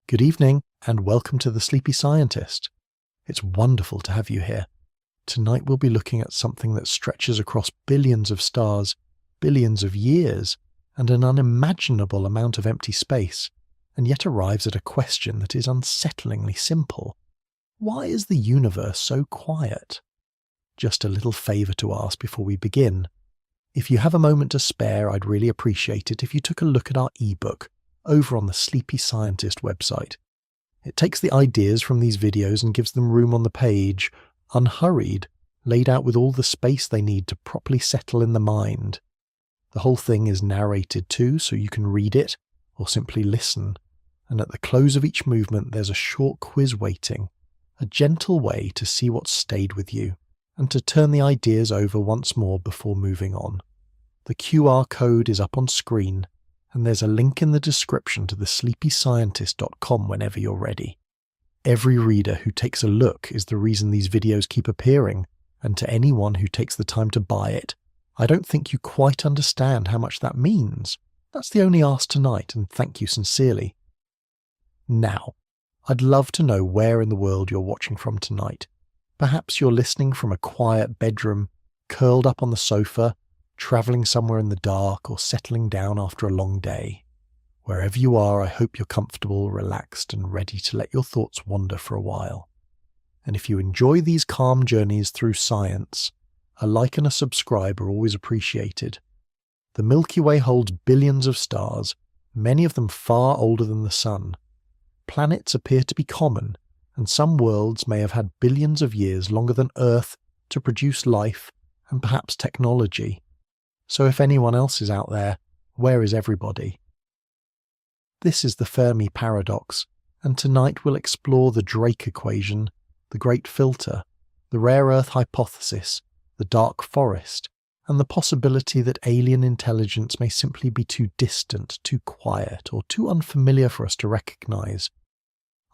Good evening, and welcome to The Sleepy Scientist. It's wonderful to have you here. Tonight we'll be looking at something that stretches across billions of stars, billions of years, and an unimaginable amount of empty space, and yet arrives at a question that is unsettlingly simple. Why is the universe so quiet? Just a little favour to ask before we begin. If you have a moment to spare, I'd really appreciate it if you took a look at our ebook over on the Sleepy Scientist website. It takes the ideas from these videos and gives them room on the page, unhurried, laid out with all the space they need to properly settle in the mind. The whole thing is narrated too, so you can read it or simply listen, and at the close of each movement there's a short quiz waiting, a gentle way to see what's stayed with you, and to turn the ideas over once more before moving on. The QR code is up on screen, and there's a link in the description to thesleepyscientist.com whenever you're ready. Every reader who takes a look is the reason these videos keep appearing, and to anyone who takes the time to buy it, I don't think you quite understand how much that means. That's the only ask tonight, and thank you sincerely. Now, I'd love to know where in the world you're watching from tonight. Perhaps you're listening from a quiet bedroom, curled up on the sofa, travelling somewhere in the dark, or settling down after a long day. Wherever you are, I hope you're comfortable, relaxed, and ready to let your thoughts wander for a while. And if you enjoy these calm journeys through science, a like and a subscribe are always appreciated. The Milky Way holds billions of stars, many of them far older than the Sun. Planets appear to be common, and some worlds may have had billions of years longer than Earth to produce life and perhaps technology. So if anyone else is out there, where is everybody? This is the Fermi paradox, and tonight we'll explore the Drake equation, the Great Filter, the rare earth hypothesis, the dark forest, and the possibility that alien intelligence may simply be too distant, too quiet, or too unfamiliar for us to recognize.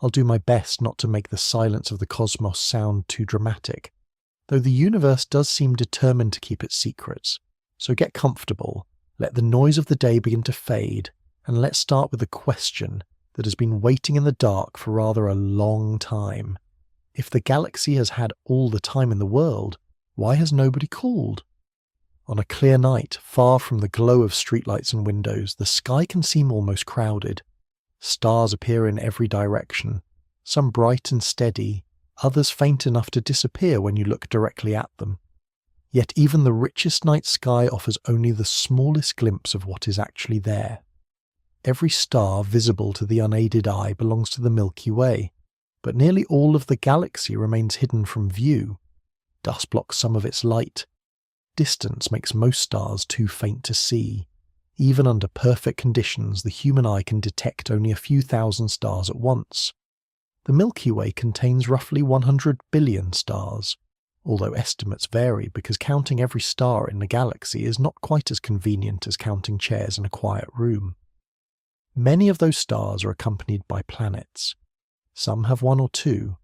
I'll do my best not to make the silence of the cosmos sound too dramatic, though the universe does seem determined to keep its secrets. So get comfortable, let the noise of the day begin to fade, and let's start with a question that has been waiting in the dark for rather a long time. If the galaxy has had all the time in the world, why has nobody called? On a clear night, far from the glow of streetlights and windows, the sky can seem almost crowded. Stars appear in every direction, some bright and steady, others faint enough to disappear when you look directly at them. Yet even the richest night sky offers only the smallest glimpse of what is actually there. Every star visible to the unaided eye belongs to the Milky Way, but nearly all of the galaxy remains hidden from view. Dust blocks some of its light. Distance makes most stars too faint to see. Even under perfect conditions, the human eye can detect only a few thousand stars at once. The Milky Way contains roughly 100 billion stars, although estimates vary because counting every star in the galaxy is not quite as convenient as counting chairs in a quiet room. Many of those stars are accompanied by planets. Some have one or two,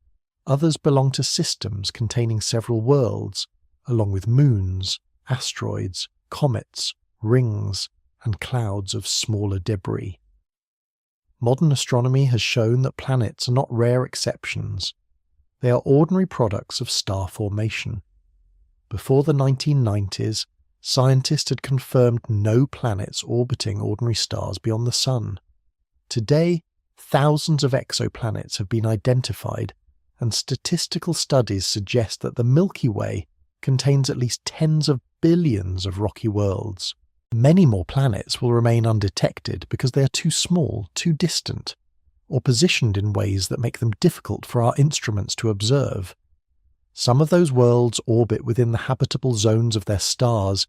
others belong to systems containing several worlds, along with moons, asteroids, comets, rings, and clouds of smaller debris. Modern astronomy has shown that planets are not rare exceptions. They are ordinary products of star formation. Before the 1990s, scientists had confirmed no planets orbiting ordinary stars beyond the Sun. Today, thousands of exoplanets have been identified, and statistical studies suggest that the Milky Way contains at least tens of billions of rocky worlds. Many more planets will remain undetected because they are too small, too distant, or positioned in ways that make them difficult for our instruments to observe. Some of those worlds orbit within the habitable zones of their stars,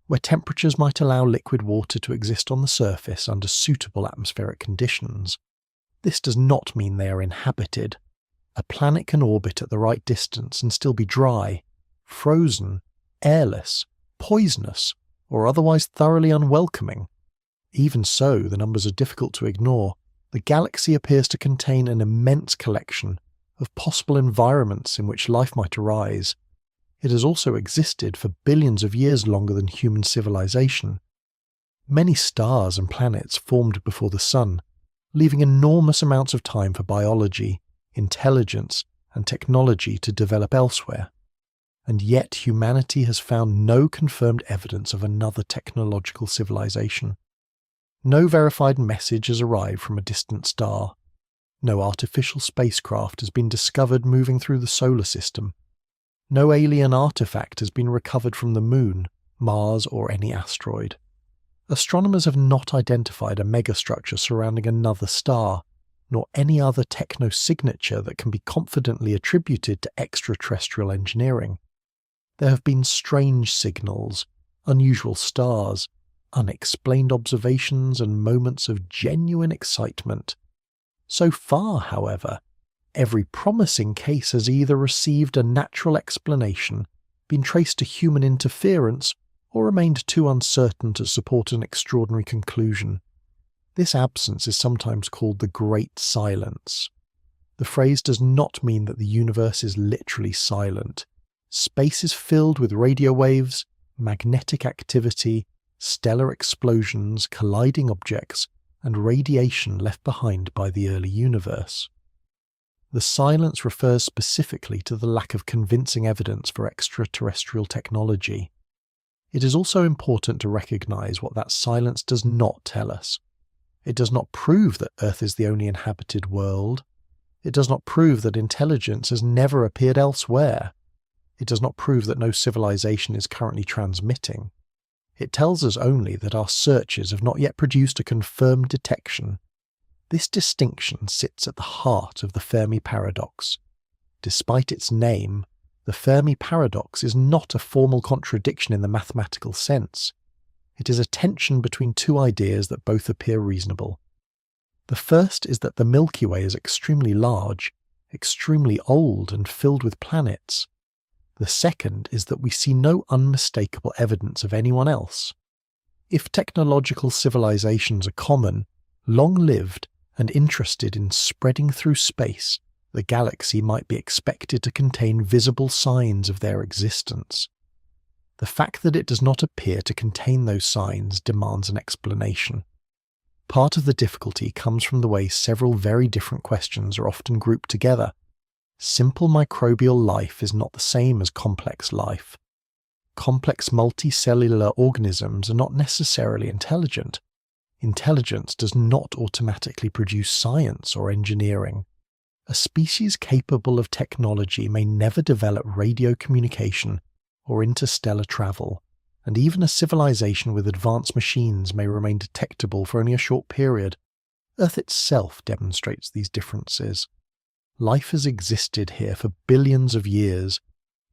where temperatures might allow liquid water to exist on the surface under suitable atmospheric conditions. This does not mean they are inhabited. A planet can orbit at the right distance and still be dry, frozen, airless, poisonous, or otherwise thoroughly unwelcoming. Even so, the numbers are difficult to ignore. The galaxy appears to contain an immense collection of possible environments in which life might arise. It has also existed for billions of years longer than human civilization. Many stars and planets formed before the Sun, leaving enormous amounts of time for biology, intelligence, and technology to develop elsewhere. And yet humanity has found no confirmed evidence of another technological civilization. No verified message has arrived from a distant star. No artificial spacecraft has been discovered moving through the solar system. No alien artifact has been recovered from the Moon, Mars, or any asteroid. Astronomers have not identified a megastructure surrounding another star, nor any other technosignature that can be confidently attributed to extraterrestrial engineering. There have been strange signals, unusual stars, unexplained observations, and moments of genuine excitement. So far, however, every promising case has either received a natural explanation, been traced to human interference, or remained too uncertain to support an extraordinary conclusion. This absence is sometimes called the Great Silence. The phrase does not mean that the universe is literally silent. Space is filled with radio waves, magnetic activity, stellar explosions, colliding objects, and radiation left behind by the early universe. The silence refers specifically to the lack of convincing evidence for extraterrestrial technology. It is also important to recognize what that silence does not tell us. It does not prove that Earth is the only inhabited world. It does not prove that intelligence has never appeared elsewhere. It does not prove that no civilization is currently transmitting. It tells us only that our searches have not yet produced a confirmed detection. This distinction sits at the heart of the Fermi paradox. Despite its name, the Fermi paradox is not a formal contradiction in the mathematical sense. It is a tension between two ideas that both appear reasonable. The first is that the Milky Way is extremely large, extremely old, and filled with planets. The second is that we see no unmistakable evidence of anyone else. If technological civilizations are common, long-lived, and interested in spreading through space, the galaxy might be expected to contain visible signs of their existence. The fact that it does not appear to contain those signs demands an explanation. Part of the difficulty comes from the way several very different questions are often grouped together. Simple microbial life is not the same as complex life. Complex multicellular organisms are not necessarily intelligent. Intelligence does not automatically produce science or engineering. A species capable of technology may never develop radio communication or interstellar travel, and even a civilization with advanced machines may remain detectable for only a short period. Earth itself demonstrates these differences. Life has existed here for billions of years,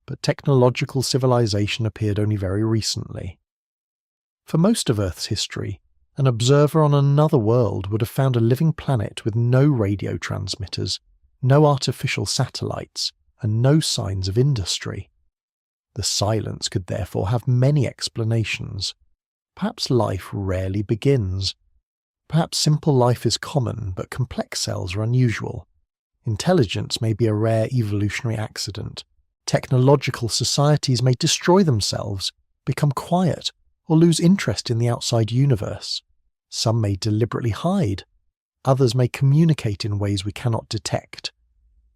but technological civilization appeared only very recently. For most of Earth's history, an observer on another world would have found a living planet with no radio transmitters, no artificial satellites, and no signs of industry. The silence could therefore have many explanations. Perhaps life rarely begins. Perhaps simple life is common, but complex cells are unusual. Intelligence may be a rare evolutionary accident. Technological societies may destroy themselves, become quiet, or lose interest in the outside universe. Some may deliberately hide. Others may communicate in ways we cannot detect.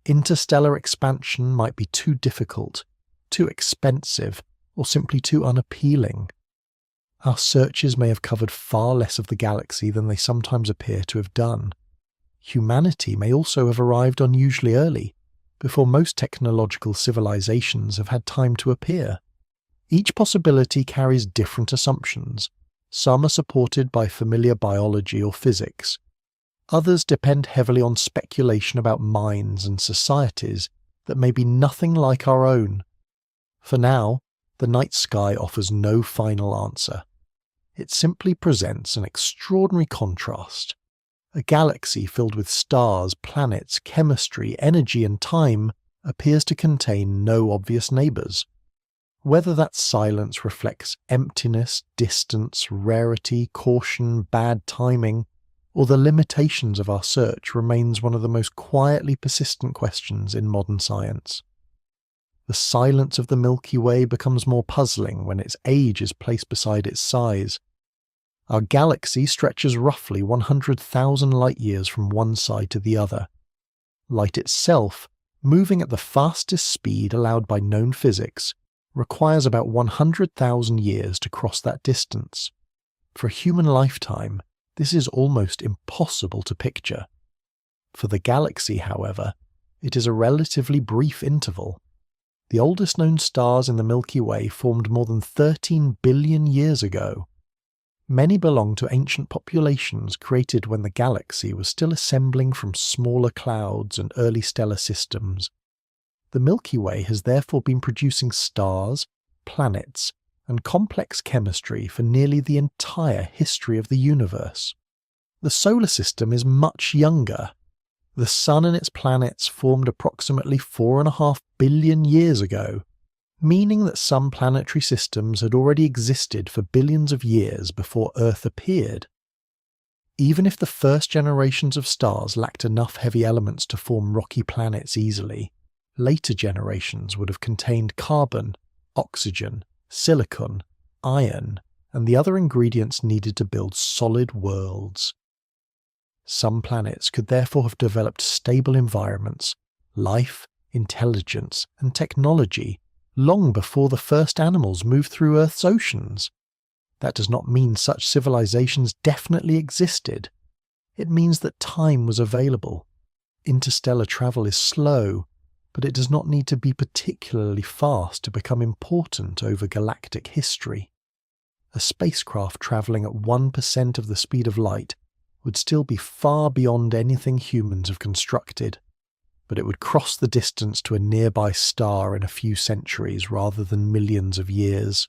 Interstellar expansion might be too difficult, too expensive, or simply too unappealing. Our searches may have covered far less of the galaxy than they sometimes appear to have done. Humanity may also have arrived unusually early, before most technological civilizations have had time to appear. Each possibility carries different assumptions. Some are supported by familiar biology or physics. Others depend heavily on speculation about minds and societies that may be nothing like our own. For now, the night sky offers no final answer. It simply presents an extraordinary contrast. A galaxy filled with stars, planets, chemistry, energy, and time appears to contain no obvious neighbours. Whether that silence reflects emptiness, distance, rarity, caution, bad timing, or the limitations of our search remains one of the most quietly persistent questions in modern science. The silence of the Milky Way becomes more puzzling when its age is placed beside its size. Our galaxy stretches roughly 100,000 light-years from one side to the other. Light itself, moving at the fastest speed allowed by known physics, requires about 100,000 years to cross that distance. For a human lifetime, this is almost impossible to picture. For the galaxy, however, it is a relatively brief interval. The oldest known stars in the Milky Way formed more than 13 billion years ago. Many belong to ancient populations created when the galaxy was still assembling from smaller clouds and early stellar systems. The Milky Way has therefore been producing stars, planets, and complex chemistry for nearly the entire history of the universe. The solar system is much younger. The Sun and its planets formed approximately 4.5 billion years ago, meaning that some planetary systems had already existed for billions of years before Earth appeared. Even if the first generations of stars lacked enough heavy elements to form rocky planets easily, later generations would have contained carbon, oxygen, silicon, iron, and the other ingredients needed to build solid worlds. Some planets could therefore have developed stable environments, life, intelligence, and technology long before the first animals moved through Earth's oceans. That does not mean such civilizations definitely existed. It means that time was available. Interstellar travel is slow, but it does not need to be particularly fast to become important over galactic history. A spacecraft traveling at 1% of the speed of light would still be far beyond anything humans have constructed, but it would cross the distance to a nearby star in a few centuries rather than millions of years.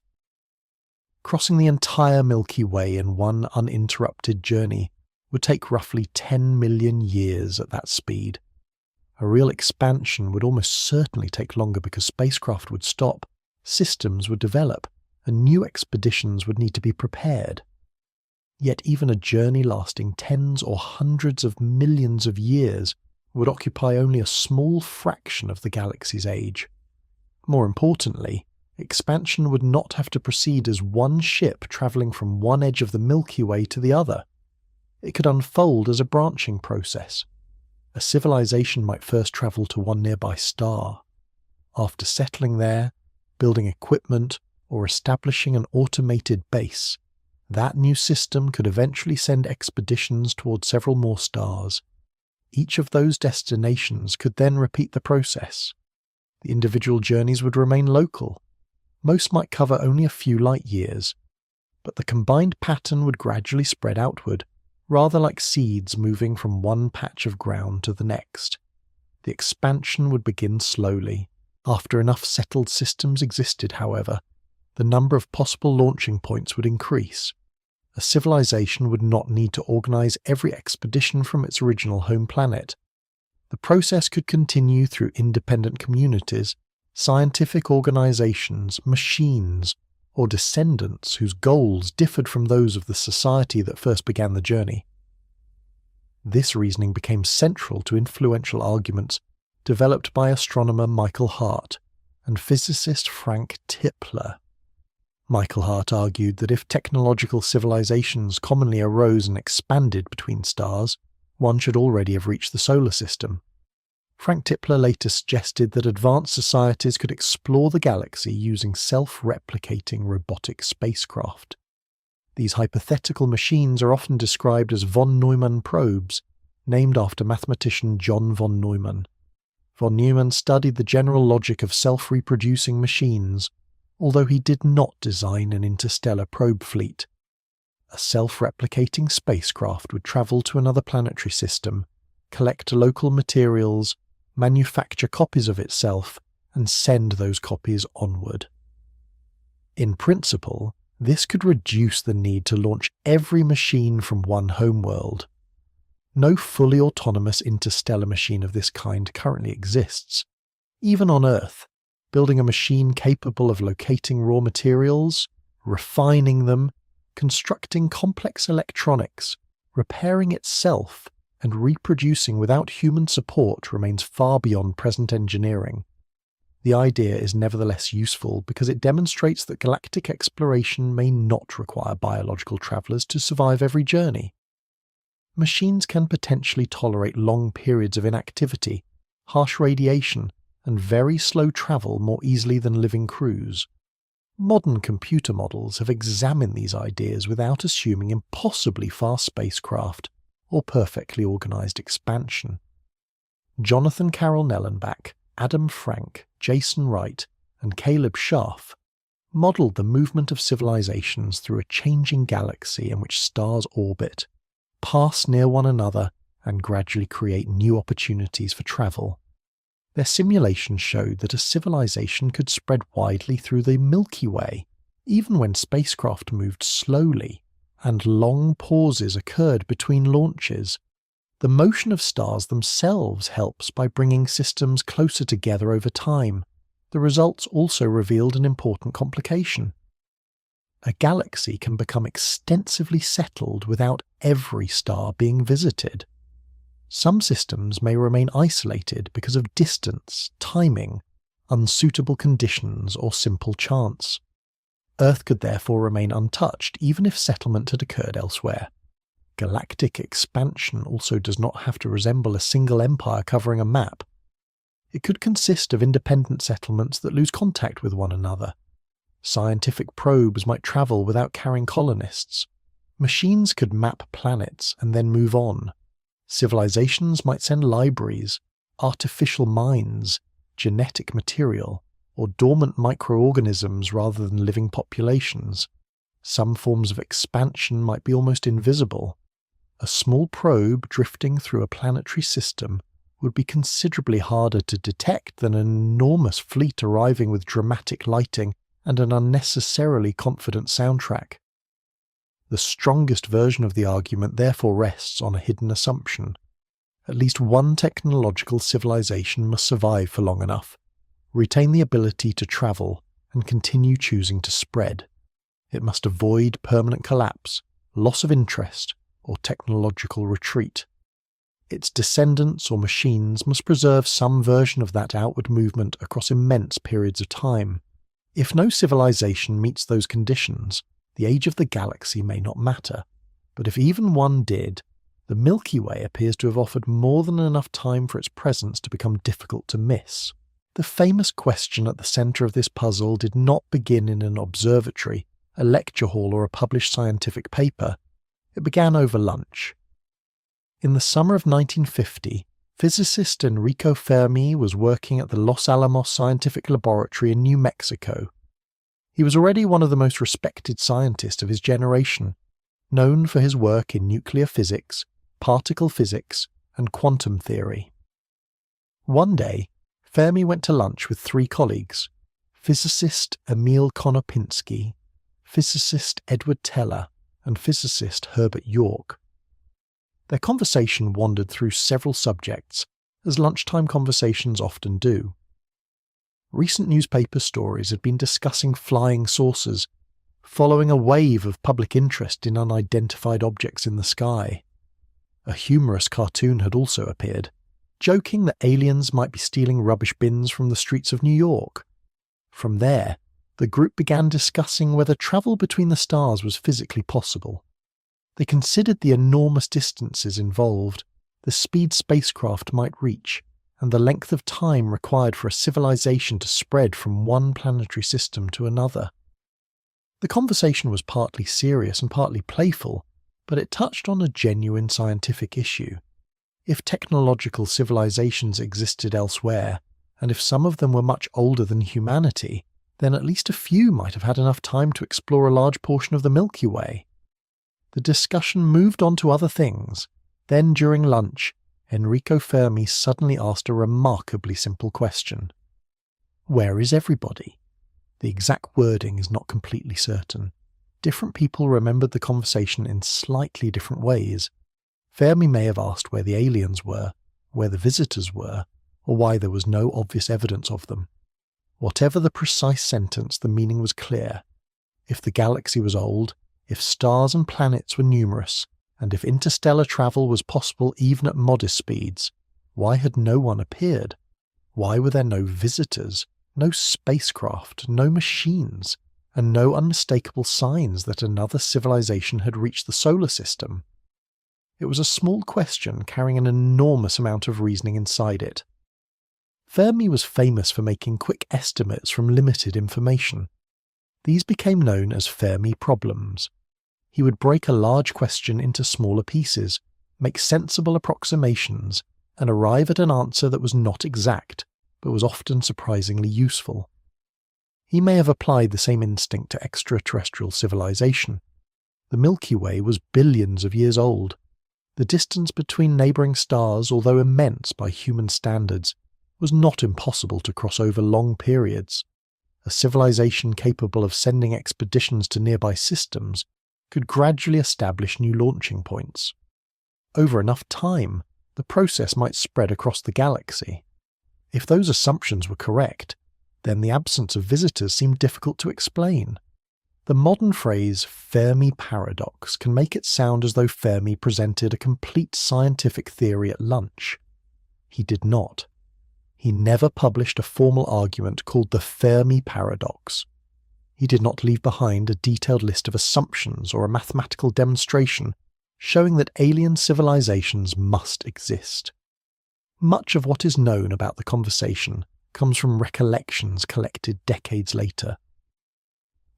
Crossing the entire Milky Way in one uninterrupted journey would take roughly 10 million years at that speed. A real expansion would almost certainly take longer because spacecraft would stop, systems would develop, and new expeditions would need to be prepared. Yet even a journey lasting tens or hundreds of millions of years would occupy only a small fraction of the galaxy's age. More importantly, expansion would not have to proceed as one ship travelling from one edge of the Milky Way to the other. It could unfold as a branching process. A civilization might first travel to one nearby star. After settling there, building equipment, or establishing an automated base, that new system could eventually send expeditions toward several more stars. Each of those destinations could then repeat the process. The individual journeys would remain local. Most might cover only a few light years, but the combined pattern would gradually spread outward, rather like seeds moving from one patch of ground to the next. The expansion would begin slowly. After enough settled systems existed, however, the number of possible launching points would increase. A civilization would not need to organize every expedition from its original home planet. The process could continue through independent communities, scientific organizations, machines, or descendants whose goals differed from those of the society that first began the journey. This reasoning became central to influential arguments developed by astronomer Michael Hart and physicist Frank Tipler. Michael Hart argued that if technological civilizations commonly arose and expanded between stars, one should already have reached the solar system. Frank Tipler later suggested that advanced societies could explore the galaxy using self-replicating robotic spacecraft. These hypothetical machines are often described as von Neumann probes, named after mathematician John von Neumann. Von Neumann studied the general logic of self-reproducing machines, although he did not design an interstellar probe fleet. A self-replicating spacecraft would travel to another planetary system, collect local materials, manufacture copies of itself, and send those copies onward. In principle, this could reduce the need to launch every machine from one homeworld. No fully autonomous interstellar machine of this kind currently exists. Even on Earth, building a machine capable of locating raw materials, refining them, constructing complex electronics, repairing itself, and reproducing without human support remains far beyond present engineering. The idea is nevertheless useful because it demonstrates that galactic exploration may not require biological travellers to survive every journey. Machines can potentially tolerate long periods of inactivity, harsh radiation, and very slow travel more easily than living crews. Modern computer models have examined these ideas without assuming impossibly fast spacecraft or perfectly organised expansion. Jonathan Carroll Nellenbach, Adam Frank, Jason Wright, and Caleb Scharf modelled the movement of civilisations through a changing galaxy in which stars orbit, pass near one another, and gradually create new opportunities for travel. Their simulations showed that a civilization could spread widely through the Milky Way, even when spacecraft moved slowly, and long pauses occurred between launches. The motion of stars themselves helps by bringing systems closer together over time. The results also revealed an important complication. A galaxy can become extensively settled without every star being visited. Some systems may remain isolated because of distance, timing, unsuitable conditions, or simple chance. Earth could therefore remain untouched even if settlement had occurred elsewhere. Galactic expansion also does not have to resemble a single empire covering a map. It could consist of independent settlements that lose contact with one another. Scientific probes might travel without carrying colonists. Machines could map planets and then move on. Civilizations might send libraries, artificial minds, genetic material, or dormant microorganisms rather than living populations. Some forms of expansion might be almost invisible. A small probe drifting through a planetary system would be considerably harder to detect than an enormous fleet arriving with dramatic lighting and an unnecessarily confident soundtrack. The strongest version of the argument therefore rests on a hidden assumption. At least one technological civilization must survive for long enough, retain the ability to travel, and continue choosing to spread. It must avoid permanent collapse, loss of interest, or technological retreat. Its descendants or machines must preserve some version of that outward movement across immense periods of time. If no civilization meets those conditions, the age of the galaxy may not matter, but if even one did, the Milky Way appears to have offered more than enough time for its presence to become difficult to miss. The famous question at the centre of this puzzle did not begin in an observatory, a lecture hall, or a published scientific paper. It began over lunch. In the summer of 1950, physicist Enrico Fermi was working at the Los Alamos Scientific Laboratory in New Mexico. He was already one of the most respected scientists of his generation, known for his work in nuclear physics, particle physics, and quantum theory. One day, Fermi went to lunch with three colleagues: physicist Emil Konopinski, physicist Edward Teller, and physicist Herbert York. Their conversation wandered through several subjects, as lunchtime conversations often do. Recent newspaper stories had been discussing flying saucers, following a wave of public interest in unidentified objects in the sky. A humorous cartoon had also appeared, joking that aliens might be stealing rubbish bins from the streets of New York. From there, the group began discussing whether travel between the stars was physically possible. They considered the enormous distances involved, the speed spacecraft might reach, and the length of time required for a civilization to spread from one planetary system to another. The conversation was partly serious and partly playful, but it touched on a genuine scientific issue. If technological civilizations existed elsewhere, and if some of them were much older than humanity, then at least a few might have had enough time to explore a large portion of the Milky Way. The discussion moved on to other things. Then, during lunch, Enrico Fermi suddenly asked a remarkably simple question. Where is everybody? The exact wording is not completely certain. Different people remembered the conversation in slightly different ways. Fermi may have asked where the aliens were, where the visitors were, or why there was no obvious evidence of them. Whatever the precise sentence, the meaning was clear. If the galaxy was old, if stars and planets were numerous, and if interstellar travel was possible even at modest speeds, why had no one appeared? Why were there no visitors? no spacecraft, no machines, and no unmistakable signs that another civilization had reached the solar system. It was a small question carrying an enormous amount of reasoning inside it. Fermi was famous for making quick estimates from limited information. These became known as Fermi problems. He would break a large question into smaller pieces, make sensible approximations, and arrive at an answer that was not exact, but was often surprisingly useful. He may have applied the same instinct to extraterrestrial civilization. The Milky Way was billions of years old. The distance between neighbouring stars, although immense by human standards, was not impossible to cross over long periods. A civilization capable of sending expeditions to nearby systems could gradually establish new launching points. Over enough time, the process might spread across the galaxy. If those assumptions were correct, then the absence of visitors seemed difficult to explain. The modern phrase Fermi paradox can make it sound as though Fermi presented a complete scientific theory at lunch. He did not. He never published a formal argument called the Fermi paradox. He did not leave behind a detailed list of assumptions or a mathematical demonstration showing that alien civilizations must exist. Much of what is known about the conversation comes from recollections collected decades later.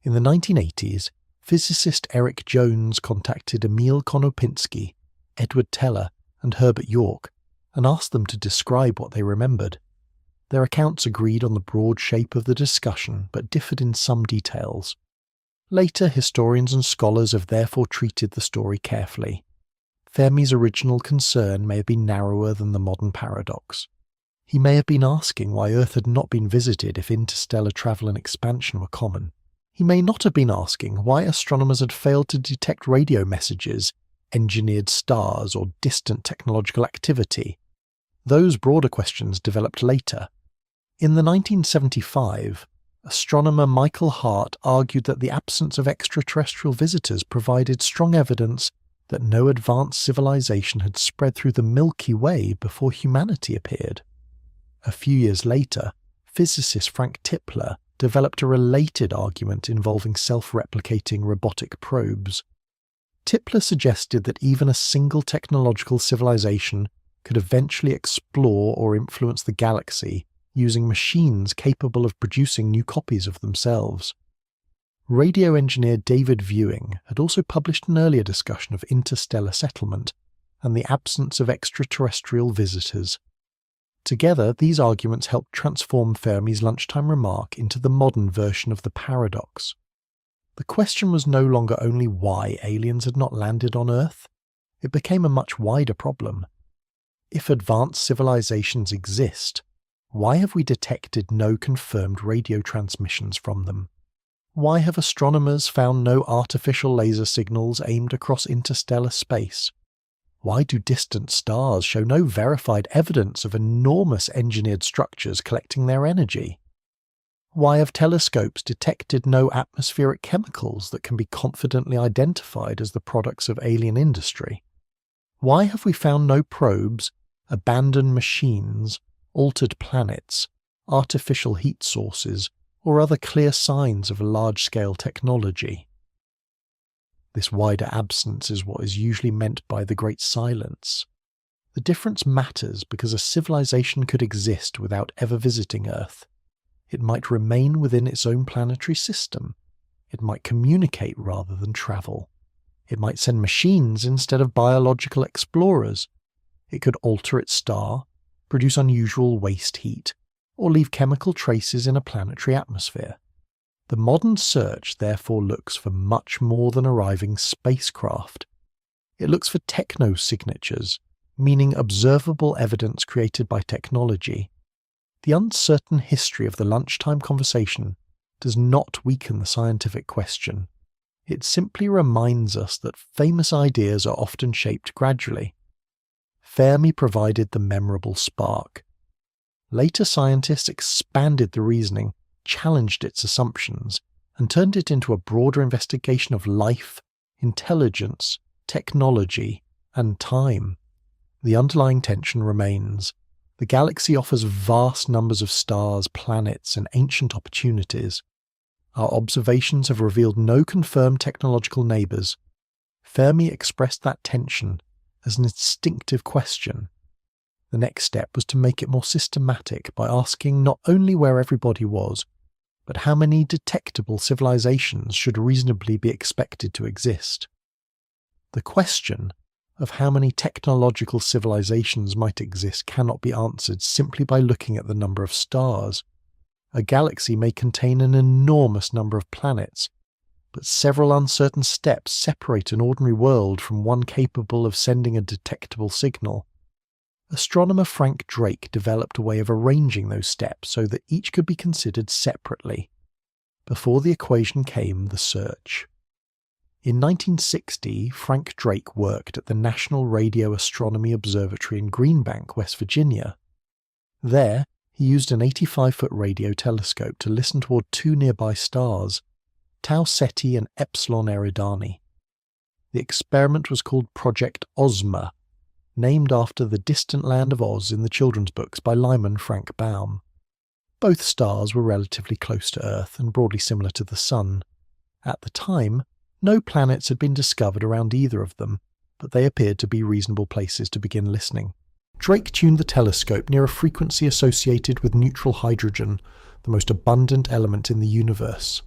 In the 1980s, physicist Eric Jones contacted Emil Konopinski, Edward Teller, and Herbert York and asked them to describe what they remembered. Their accounts agreed on the broad shape of the discussion but differed in some details. Later, historians and scholars have therefore treated the story carefully. Fermi's original concern may have been narrower than the modern paradox. He may have been asking why Earth had not been visited if interstellar travel and expansion were common. He may not have been asking why astronomers had failed to detect radio messages, engineered stars, or distant technological activity. Those broader questions developed later. In the 1975, astronomer Michael Hart argued that the absence of extraterrestrial visitors provided strong evidence that no advanced civilization had spread through the Milky Way before humanity appeared. A few years later, physicist Frank Tipler developed a related argument involving self-replicating robotic probes. Tipler suggested that even a single technological civilization could eventually explore or influence the galaxy using machines capable of producing new copies of themselves. Radio engineer David Viewing had also published an earlier discussion of interstellar settlement and the absence of extraterrestrial visitors. Together, these arguments helped transform Fermi's lunchtime remark into the modern version of the paradox. The question was no longer only why aliens had not landed on Earth. It became a much wider problem. If advanced civilizations exist, why have we detected no confirmed radio transmissions from them? Why have astronomers found no artificial laser signals aimed across interstellar space? Why do distant stars show no verified evidence of enormous engineered structures collecting their energy? Why have telescopes detected no atmospheric chemicals that can be confidently identified as the products of alien industry? Why have we found no probes, abandoned machines, altered planets, artificial heat sources, or other clear signs of large-scale technology? This wider absence is what is usually meant by the Great Silence. The difference matters because a civilization could exist without ever visiting Earth. It might remain within its own planetary system. It might communicate rather than travel. It might send machines instead of biological explorers. It could alter its star, produce unusual waste heat, or leave chemical traces in a planetary atmosphere. The modern search therefore looks for much more than arriving spacecraft. It looks for techno-signatures, meaning observable evidence created by technology. The uncertain history of the lunchtime conversation does not weaken the scientific question. It simply reminds us that famous ideas are often shaped gradually. Fermi provided the memorable spark. Later scientists expanded the reasoning, challenged its assumptions, and turned it into a broader investigation of life, intelligence, technology, and time. The underlying tension remains. The The galaxy offers vast numbers of stars, planets, and ancient opportunities. Our observations have revealed no confirmed technological neighbours. Fermi expressed that tension as an instinctive question. The next step was to make it more systematic by asking not only where everybody was, but how many detectable civilisations should reasonably be expected to exist. The question of how many technological civilisations might exist cannot be answered simply by looking at the number of stars. A galaxy may contain an enormous number of planets, but several uncertain steps separate an ordinary world from one capable of sending a detectable signal. Astronomer Frank Drake developed a way of arranging those steps so that each could be considered separately. Before the equation came the search. In 1960, Frank Drake worked at the National Radio Astronomy Observatory in Greenbank, West Virginia. There, he used an 85-foot radio telescope to listen toward two nearby stars, Tau Ceti and Epsilon Eridani. The experiment was called Project Ozma, named after the distant land of Oz in the children's books by Lyman Frank Baum. Both stars were relatively close to Earth and broadly similar to the Sun. At the time, no planets had been discovered around either of them, but they appeared to be reasonable places to begin listening. Drake tuned the telescope near a frequency associated with neutral hydrogen, the most abundant element in the universe.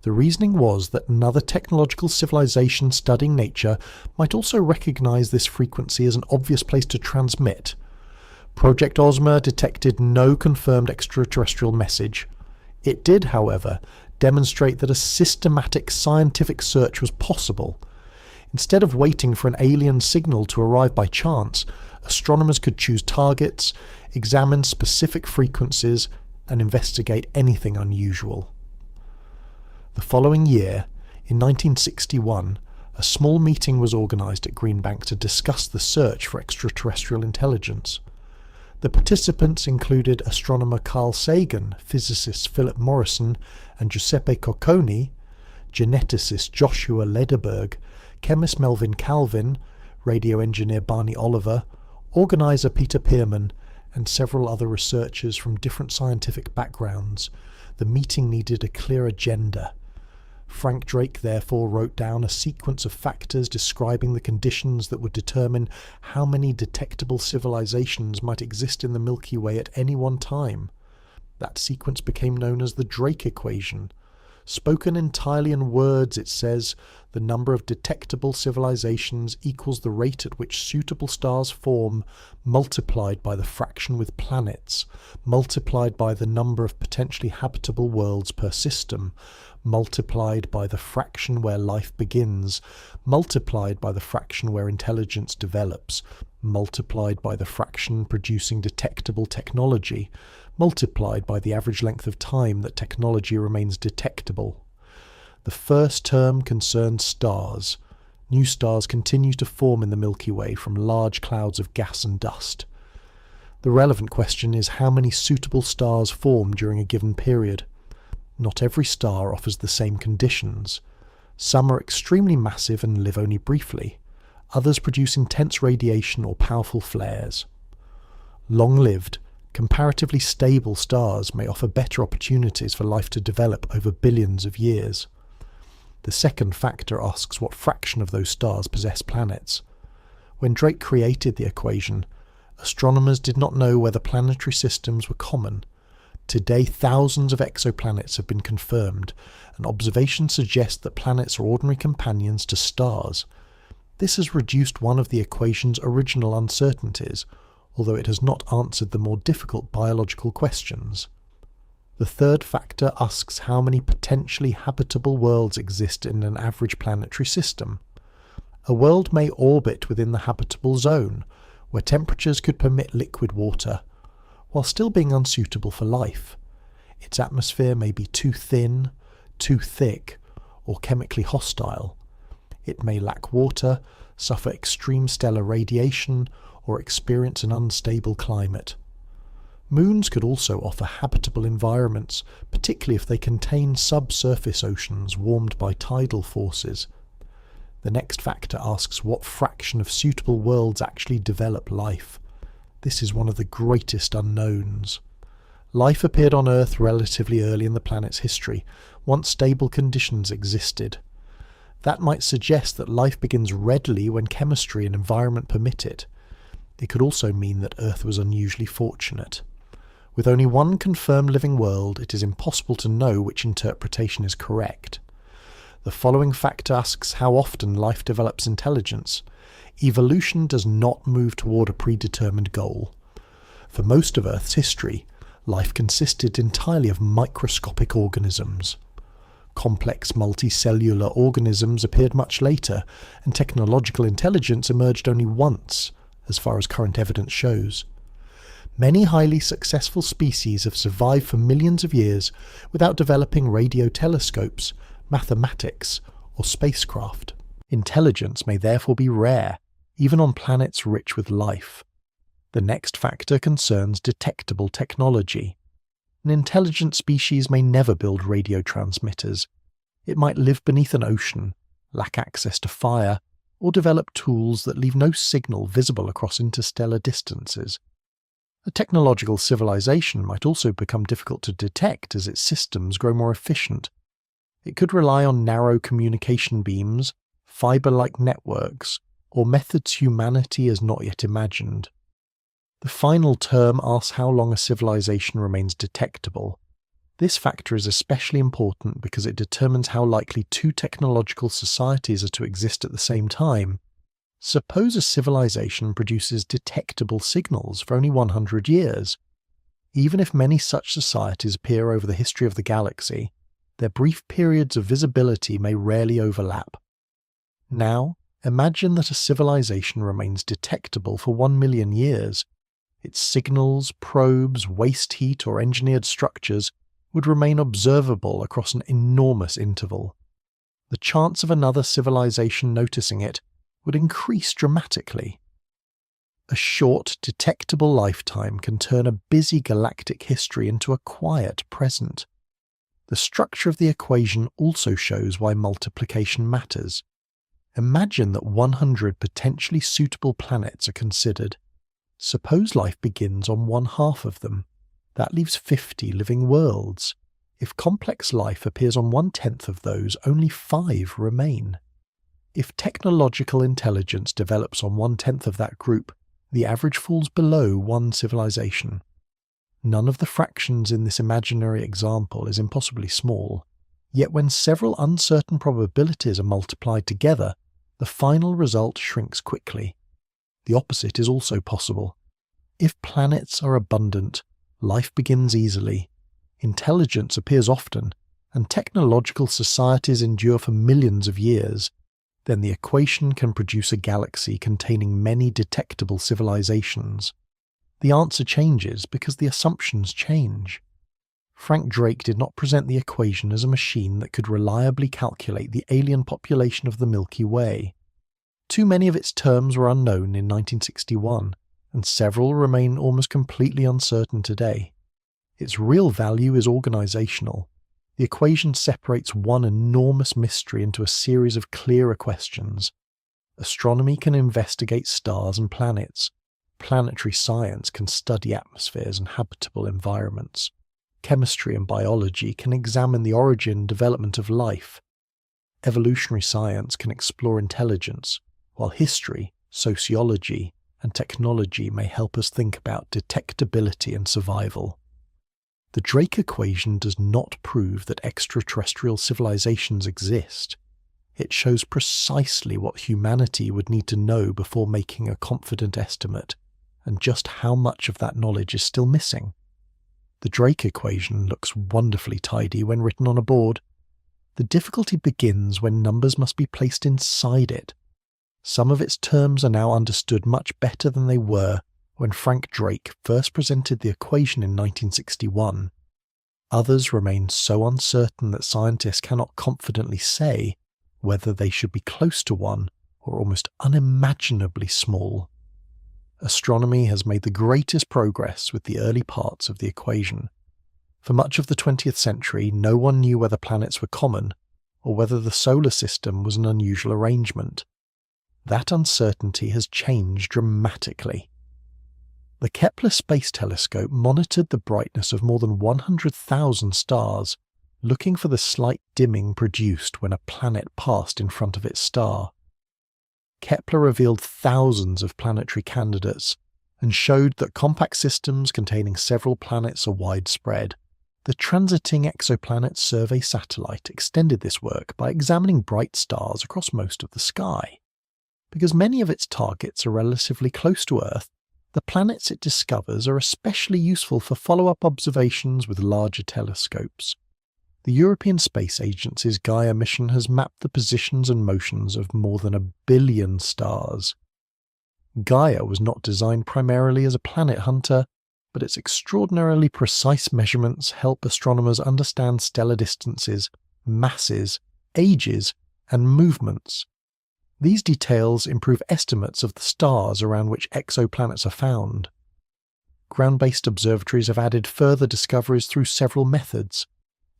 The reasoning was that another technological civilization studying nature might also recognize this frequency as an obvious place to transmit. Project Ozma detected no confirmed extraterrestrial message. It did, however, demonstrate that a systematic scientific search was possible. Instead of waiting for an alien signal to arrive by chance, astronomers could choose targets, examine specific frequencies, and investigate anything unusual. The following year, in 1961, a small meeting was organised at Greenbank to discuss the search for extraterrestrial intelligence. The participants included astronomer Carl Sagan, physicist Philip Morrison and Giuseppe Cocconi, geneticist Joshua Lederberg, chemist Melvin Calvin, radio engineer Barney Oliver, organiser Peter Pearman, and several other researchers from different scientific backgrounds. The meeting needed a clear agenda. Frank Drake therefore wrote down a sequence of factors describing the conditions that would determine how many detectable civilizations might exist in the Milky Way at any one time. That sequence became known as the Drake equation. Spoken entirely in words, it says, the number of detectable civilizations equals the rate at which suitable stars form, multiplied by the fraction with planets, multiplied by the number of potentially habitable worlds per system, multiplied by the fraction where life begins, multiplied by the fraction where intelligence develops, multiplied by the fraction producing detectable technology, multiplied by the average length of time that technology remains detectable. The first term concerns stars. New stars continue to form in the Milky Way from large clouds of gas and dust. The relevant question is how many suitable stars form during a given period. Not every star offers the same conditions. Some are extremely massive and live only briefly. Others produce intense radiation or powerful flares. Long-lived, comparatively stable stars may offer better opportunities for life to develop over billions of years. The second factor asks what fraction of those stars possess planets. When Drake created the equation, astronomers did not know whether planetary systems were common. Today, thousands of exoplanets have been confirmed, and observations suggest that planets are ordinary companions to stars. This has reduced one of the equation's original uncertainties, although it has not answered the more difficult biological questions. The third factor asks how many potentially habitable worlds exist in an average planetary system. A world may orbit within the habitable zone, where temperatures could permit liquid water, while still being unsuitable for life. Its atmosphere may be too thin, too thick, or chemically hostile. It may lack water, suffer extreme stellar radiation, or experience an unstable climate. Moons could also offer habitable environments, particularly if they contain subsurface oceans warmed by tidal forces. The next factor asks what fraction of suitable worlds actually develop life. This is one of the greatest unknowns. Life appeared on Earth relatively early in the planet's history, once stable conditions existed. That might suggest that life begins readily when chemistry and environment permit it. It could also mean that Earth was unusually fortunate. With only one confirmed living world, it is impossible to know which interpretation is correct. The following fact asks how often life develops intelligence. Evolution does not move toward a predetermined goal. For most of Earth's history, life consisted entirely of microscopic organisms. Complex multicellular organisms appeared much later, and technological intelligence emerged only once, as far as current evidence shows. Many highly successful species have survived for millions of years without developing radio telescopes, mathematics, or spacecraft. Intelligence may therefore be rare, even on planets rich with life. The next factor concerns detectable technology. An intelligent species may never build radio transmitters. It might live beneath an ocean, lack access to fire, or develop tools that leave no signal visible across interstellar distances. A technological civilization might also become difficult to detect as its systems grow more efficient. It could rely on narrow communication beams, fiber-like networks, or methods humanity has not yet imagined. The final term asks how long a civilization remains detectable. This factor is especially important because it determines how likely two technological societies are to exist at the same time. Suppose a civilization produces detectable signals for only 100 years. Even if many such societies appear over the history of the galaxy, their brief periods of visibility may rarely overlap. Now, imagine that a civilization remains detectable for 1 million years. Its signals, probes, waste heat, or engineered structures would remain observable across an enormous interval. The chance of another civilization noticing it would increase dramatically. A short, detectable lifetime can turn a busy galactic history into a quiet present. The structure of the equation also shows why multiplication matters. Imagine that 100 potentially suitable planets are considered. Suppose life begins on 1/2 of them. That leaves 50 living worlds. If complex life appears on 1/10 of those, only 5 remain. If technological intelligence develops on 1/10 of that group, the average falls below one civilization. None of the fractions in this imaginary example is impossibly small, yet when several uncertain probabilities are multiplied together, the final result shrinks quickly. The opposite is also possible. If planets are abundant, life begins easily, intelligence appears often, and technological societies endure for millions of years, then the equation can produce a galaxy containing many detectable civilizations. The answer changes because the assumptions change. Frank Drake did not present the equation as a machine that could reliably calculate the alien population of the Milky Way. Too many of its terms were unknown in 1961, and several remain almost completely uncertain today. Its real value is organizational. The equation separates one enormous mystery into a series of clearer questions. Astronomy can investigate stars and planets. Planetary science can study atmospheres and habitable environments. Chemistry and biology can examine the origin and development of life. Evolutionary science can explore intelligence, while history, sociology, and technology may help us think about detectability and survival. The Drake equation does not prove that extraterrestrial civilizations exist. It shows precisely what humanity would need to know before making a confident estimate, and just how much of that knowledge is still missing. The Drake equation looks wonderfully tidy when written on a board. The difficulty begins when numbers must be placed inside it. Some of its terms are now understood much better than they were when Frank Drake first presented the equation in 1961. Others remain so uncertain that scientists cannot confidently say whether they should be close to one or almost unimaginably small. Astronomy has made the greatest progress with the early parts of the equation. For much of the 20th century, no one knew whether planets were common or whether the solar system was an unusual arrangement. That uncertainty has changed dramatically. The Kepler Space Telescope monitored the brightness of more than 100,000 stars, looking for the slight dimming produced when a planet passed in front of its star. Kepler revealed thousands of planetary candidates and showed that compact systems containing several planets are widespread. The Transiting Exoplanets Survey satellite extended this work by examining bright stars across most of the sky. Because many of its targets are relatively close to Earth, the planets it discovers are especially useful for follow-up observations with larger telescopes. The European Space Agency's Gaia mission has mapped the positions and motions of more than 1 billion stars. Gaia was not designed primarily as a planet hunter, but its extraordinarily precise measurements help astronomers understand stellar distances, masses, ages, and movements. These details improve estimates of the stars around which exoplanets are found. Ground-based observatories have added further discoveries through several methods.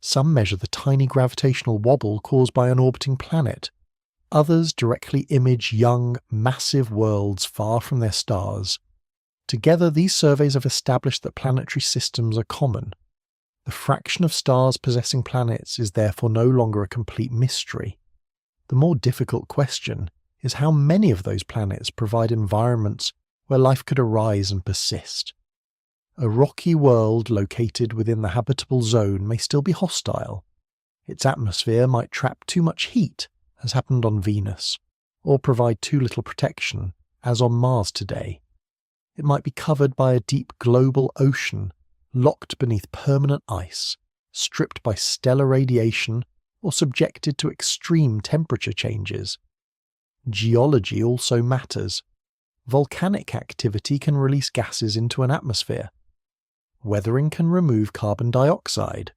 Some measure the tiny gravitational wobble caused by an orbiting planet. Others directly image young, massive worlds far from their stars. Together, these surveys have established that planetary systems are common. The fraction of stars possessing planets is therefore no longer a complete mystery. The more difficult question is how many of those planets provide environments where life could arise and persist. A rocky world located within the habitable zone may still be hostile. Its atmosphere might trap too much heat, as happened on Venus, or provide too little protection, as on Mars today. It might be covered by a deep global ocean, locked beneath permanent ice, stripped by stellar radiation, or subjected to extreme temperature changes. Geology also matters. Volcanic activity can release gases into an atmosphere. Weathering can remove carbon dioxide.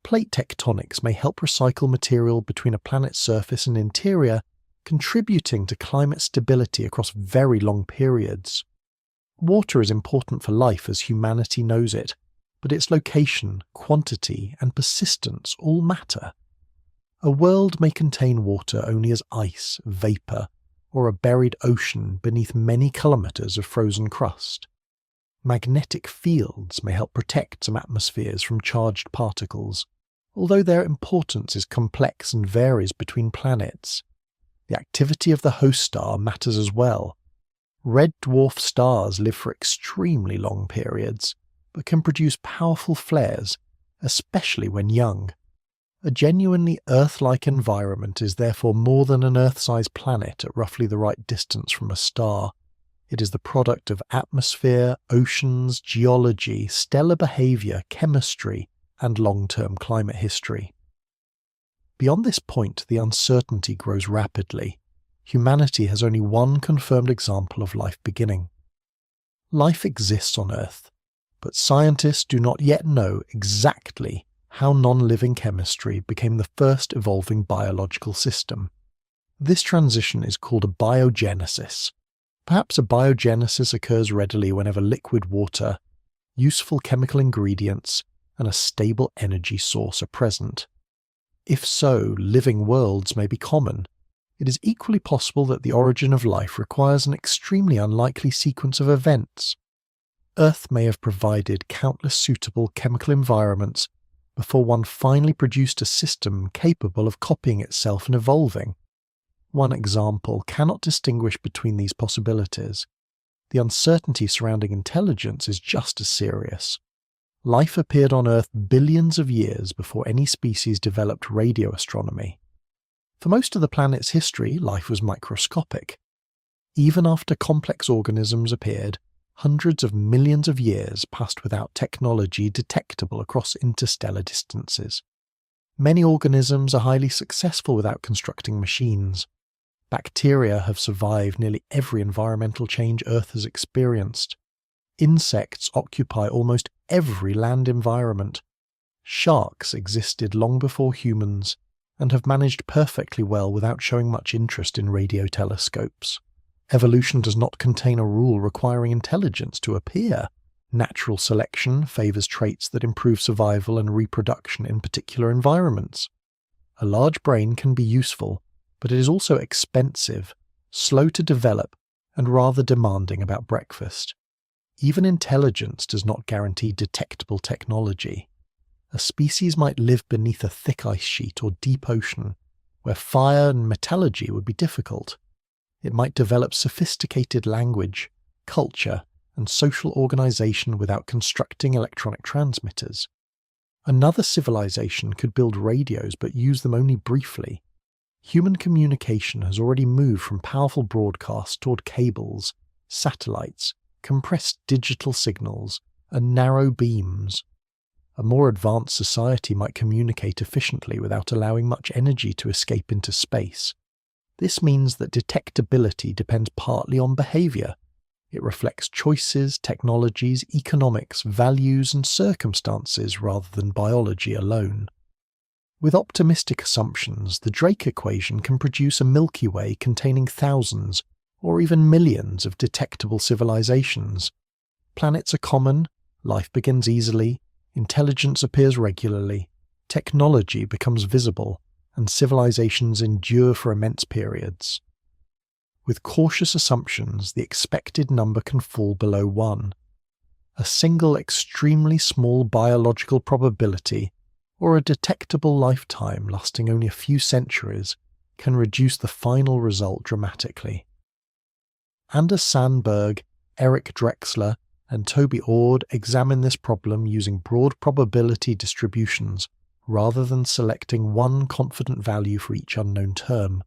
Plate tectonics may help recycle material between a planet's surface and interior, contributing to climate stability across very long periods. Water is important for life as humanity knows it, but its location, quantity, and persistence all matter. A world may contain water only as ice, vapour, or a buried ocean beneath many kilometres of frozen crust. Magnetic fields may help protect some atmospheres from charged particles, although their importance is complex and varies between planets. The activity of the host star matters as well. Red dwarf stars live for extremely long periods, but can produce powerful flares, especially when young. A genuinely Earth-like environment is therefore more than an Earth-sized planet at roughly the right distance from a star. It is the product of atmosphere, oceans, geology, stellar behaviour, chemistry, and long-term climate history. Beyond this point, the uncertainty grows rapidly. Humanity has only one confirmed example of life beginning. Life exists on Earth, but scientists do not yet know exactly how non-living chemistry became the first evolving biological system. This transition is called a biogenesis. Perhaps a biogenesis occurs readily whenever liquid water, useful chemical ingredients, and a stable energy source are present. If so, living worlds may be common. It is equally possible that the origin of life requires an extremely unlikely sequence of events. Earth may have provided countless suitable chemical environments before one finally produced a system capable of copying itself and evolving. One example cannot distinguish between these possibilities. The uncertainty surrounding intelligence is just as serious. Life appeared on Earth billions of years before any species developed radio astronomy. For most of the planet's history, life was microscopic. Even after complex organisms appeared, hundreds of millions of years passed without technology detectable across interstellar distances. Many organisms are highly successful without constructing machines. Bacteria have survived nearly every environmental change Earth has experienced. Insects occupy almost every land environment. Sharks existed long before humans and have managed perfectly well without showing much interest in radio telescopes. Evolution does not contain a rule requiring intelligence to appear. Natural selection favours traits that improve survival and reproduction in particular environments. A large brain can be useful, but it is also expensive, slow to develop, and rather demanding about breakfast. Even intelligence does not guarantee detectable technology. A species might live beneath a thick ice sheet or deep ocean, where fire and metallurgy would be difficult. It might develop sophisticated language, culture, and social organization without constructing electronic transmitters. Another civilization could build radios but use them only briefly. Human communication has already moved from powerful broadcasts toward cables, satellites, compressed digital signals, and narrow beams. A more advanced society might communicate efficiently without allowing much energy to escape into space. This means that detectability depends partly on behavior. It reflects choices, technologies, economics, values, and circumstances rather than biology alone. With optimistic assumptions, the Drake equation can produce a Milky Way containing thousands, or even millions of detectable civilizations. Planets are common, life begins easily, intelligence appears regularly, technology becomes visible, and civilizations endure for immense periods. With cautious assumptions, the expected number can fall below 1. A single extremely small biological probability, or a detectable lifetime lasting only a few centuries, can reduce the final result dramatically. Anders Sandberg, Eric Drexler, and Toby Ord examine this problem using broad probability distributions rather than selecting one confident value for each unknown term.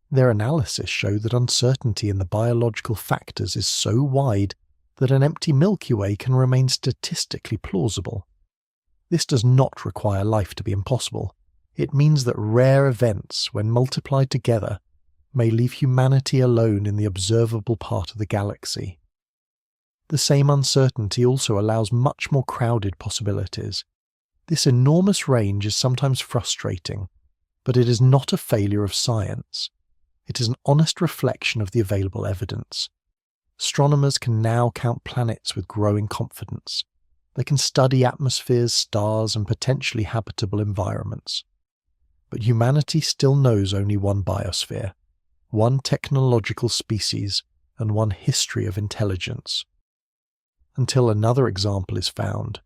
Their analysis showed that uncertainty in the biological factors is so wide that an empty Milky Way can remain statistically plausible. This does not require life to be impossible. It means that rare events, when multiplied together, may leave humanity alone in the observable part of the galaxy. The same uncertainty also allows much more crowded possibilities. This enormous range is sometimes frustrating, but it is not a failure of science. It is an honest reflection of the available evidence. Astronomers can now count planets with growing confidence. They can study atmospheres, stars, and potentially habitable environments. But humanity still knows only one biosphere, one technological species, and one history of intelligence. Until another example is found,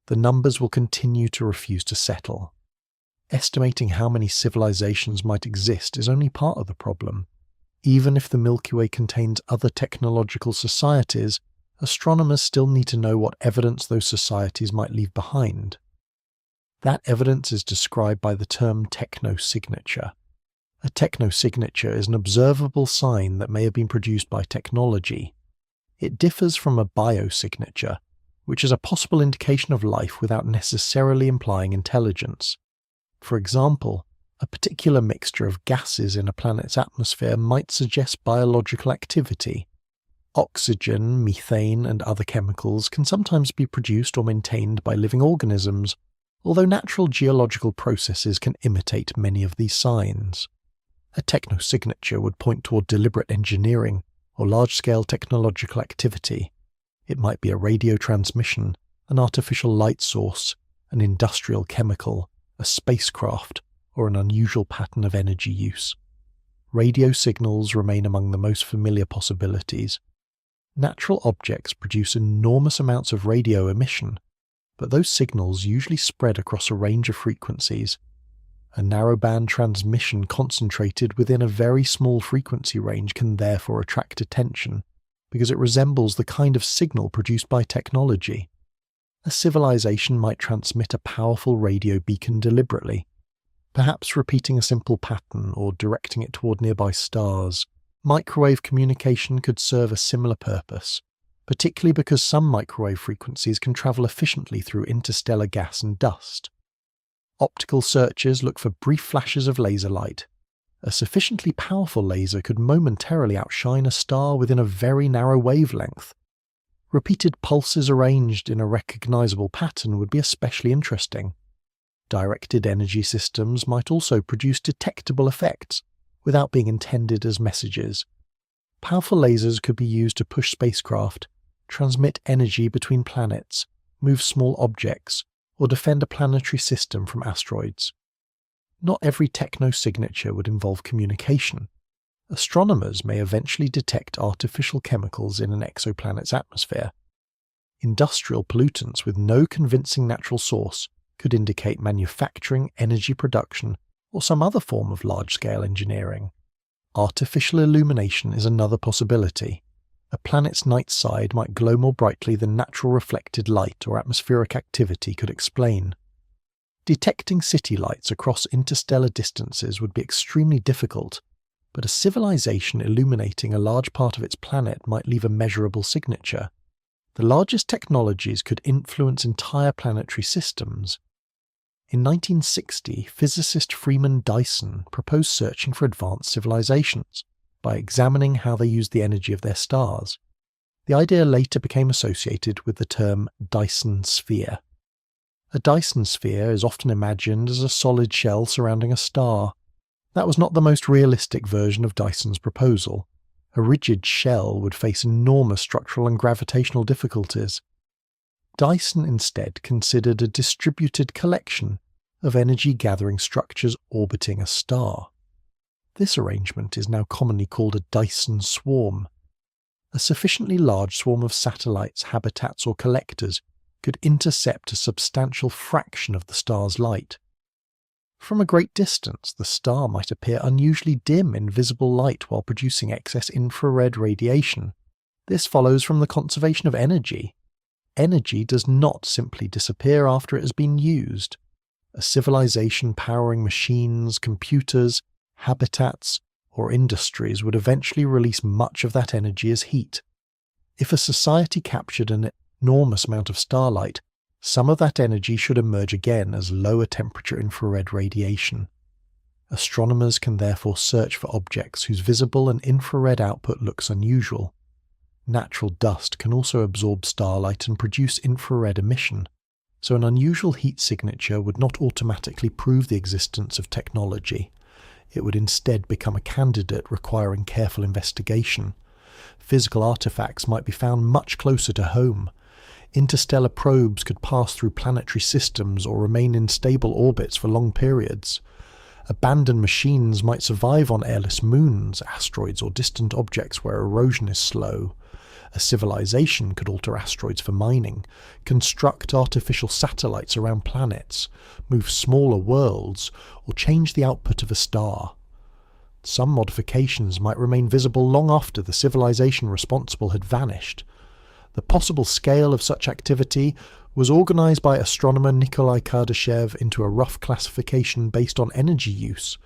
the numbers will continue to refuse to settle. Estimating how many civilizations might exist is only part of the problem. Even if the Milky Way contains other technological societies, astronomers still need to know what evidence those societies might leave behind. That evidence is described by the term technosignature. A technosignature is an observable sign that may have been produced by technology. It differs from a biosignature, which is a possible indication of life without necessarily implying intelligence. For example, a particular mixture of gases in a planet's atmosphere might suggest biological activity. Oxygen, methane, and other chemicals can sometimes be produced or maintained by living organisms, although natural geological processes can imitate many of these signs. A technosignature would point toward deliberate engineering or large-scale technological activity. It might be a radio transmission, an artificial light source, an industrial chemical, a spacecraft, or an unusual pattern of energy use. Radio signals remain among the most familiar possibilities. Natural objects produce enormous amounts of radio emission, but those signals usually spread across a range of frequencies. A narrowband transmission concentrated within a very small frequency range can therefore attract attention, because it resembles the kind of signal produced by technology. A civilization might transmit a powerful radio beacon deliberately, perhaps repeating a simple pattern or directing it toward nearby stars. Microwave communication could serve a similar purpose, particularly because some microwave frequencies can travel efficiently through interstellar gas and dust. Optical searchers look for brief flashes of laser light. A sufficiently powerful laser could momentarily outshine a star within a very narrow wavelength. Repeated pulses arranged in a recognizable pattern would be especially interesting. Directed energy systems might also produce detectable effects without being intended as messages. Powerful lasers could be used to push spacecraft, transmit energy between planets, move small objects, or defend a planetary system from asteroids. Not every technosignature would involve communication. Astronomers may eventually detect artificial chemicals in an exoplanet's atmosphere. industrial pollutants with no convincing natural source could indicate manufacturing, energy production, or some other form of large-scale engineering. Artificial illumination is another possibility. A planet's night side might glow more brightly than natural reflected light or atmospheric activity could explain. Detecting city lights across interstellar distances would be extremely difficult, but a civilization illuminating a large part of its planet might leave a measurable signature. The largest technologies could influence entire planetary systems. In 1960, physicist Freeman Dyson proposed searching for advanced civilizations by examining how they used the energy of their stars. The idea later became associated with the term Dyson sphere. A Dyson sphere is often imagined as a solid shell surrounding a star. That was not the most realistic version of Dyson's proposal. A rigid shell would face enormous structural and gravitational difficulties. Dyson instead considered a distributed collection of energy-gathering structures orbiting a star. This arrangement is now commonly called a Dyson swarm. A sufficiently large swarm of satellites, habitats, or collectors could intercept a substantial fraction of the star's light. From a great distance, the star might appear unusually dim in visible light while producing excess infrared radiation. This follows from the conservation of energy. Energy does not simply disappear after it has been used. A civilization powering machines, computers, habitats, or industries would eventually release much of that energy as heat. If a society captured an enormous amount of starlight, some of that energy should emerge again as lower temperature infrared radiation. Astronomers can therefore search for objects whose visible and infrared output looks unusual. Natural dust can also absorb starlight and produce infrared emission, so an unusual heat signature would not automatically prove the existence of technology. It would instead become a candidate requiring careful investigation. Physical artifacts might be found much closer to home. Interstellar probes could pass through planetary systems or remain in stable orbits for long periods. Abandoned machines might survive on airless moons, asteroids, or distant objects where erosion is slow. A civilization could alter asteroids for mining, construct artificial satellites around planets, move smaller worlds, or change the output of a star. Some modifications might remain visible long after the civilization responsible had vanished. The possible scale of such activity was organized by astronomer Nikolai Kardashev into a rough classification based on energy use.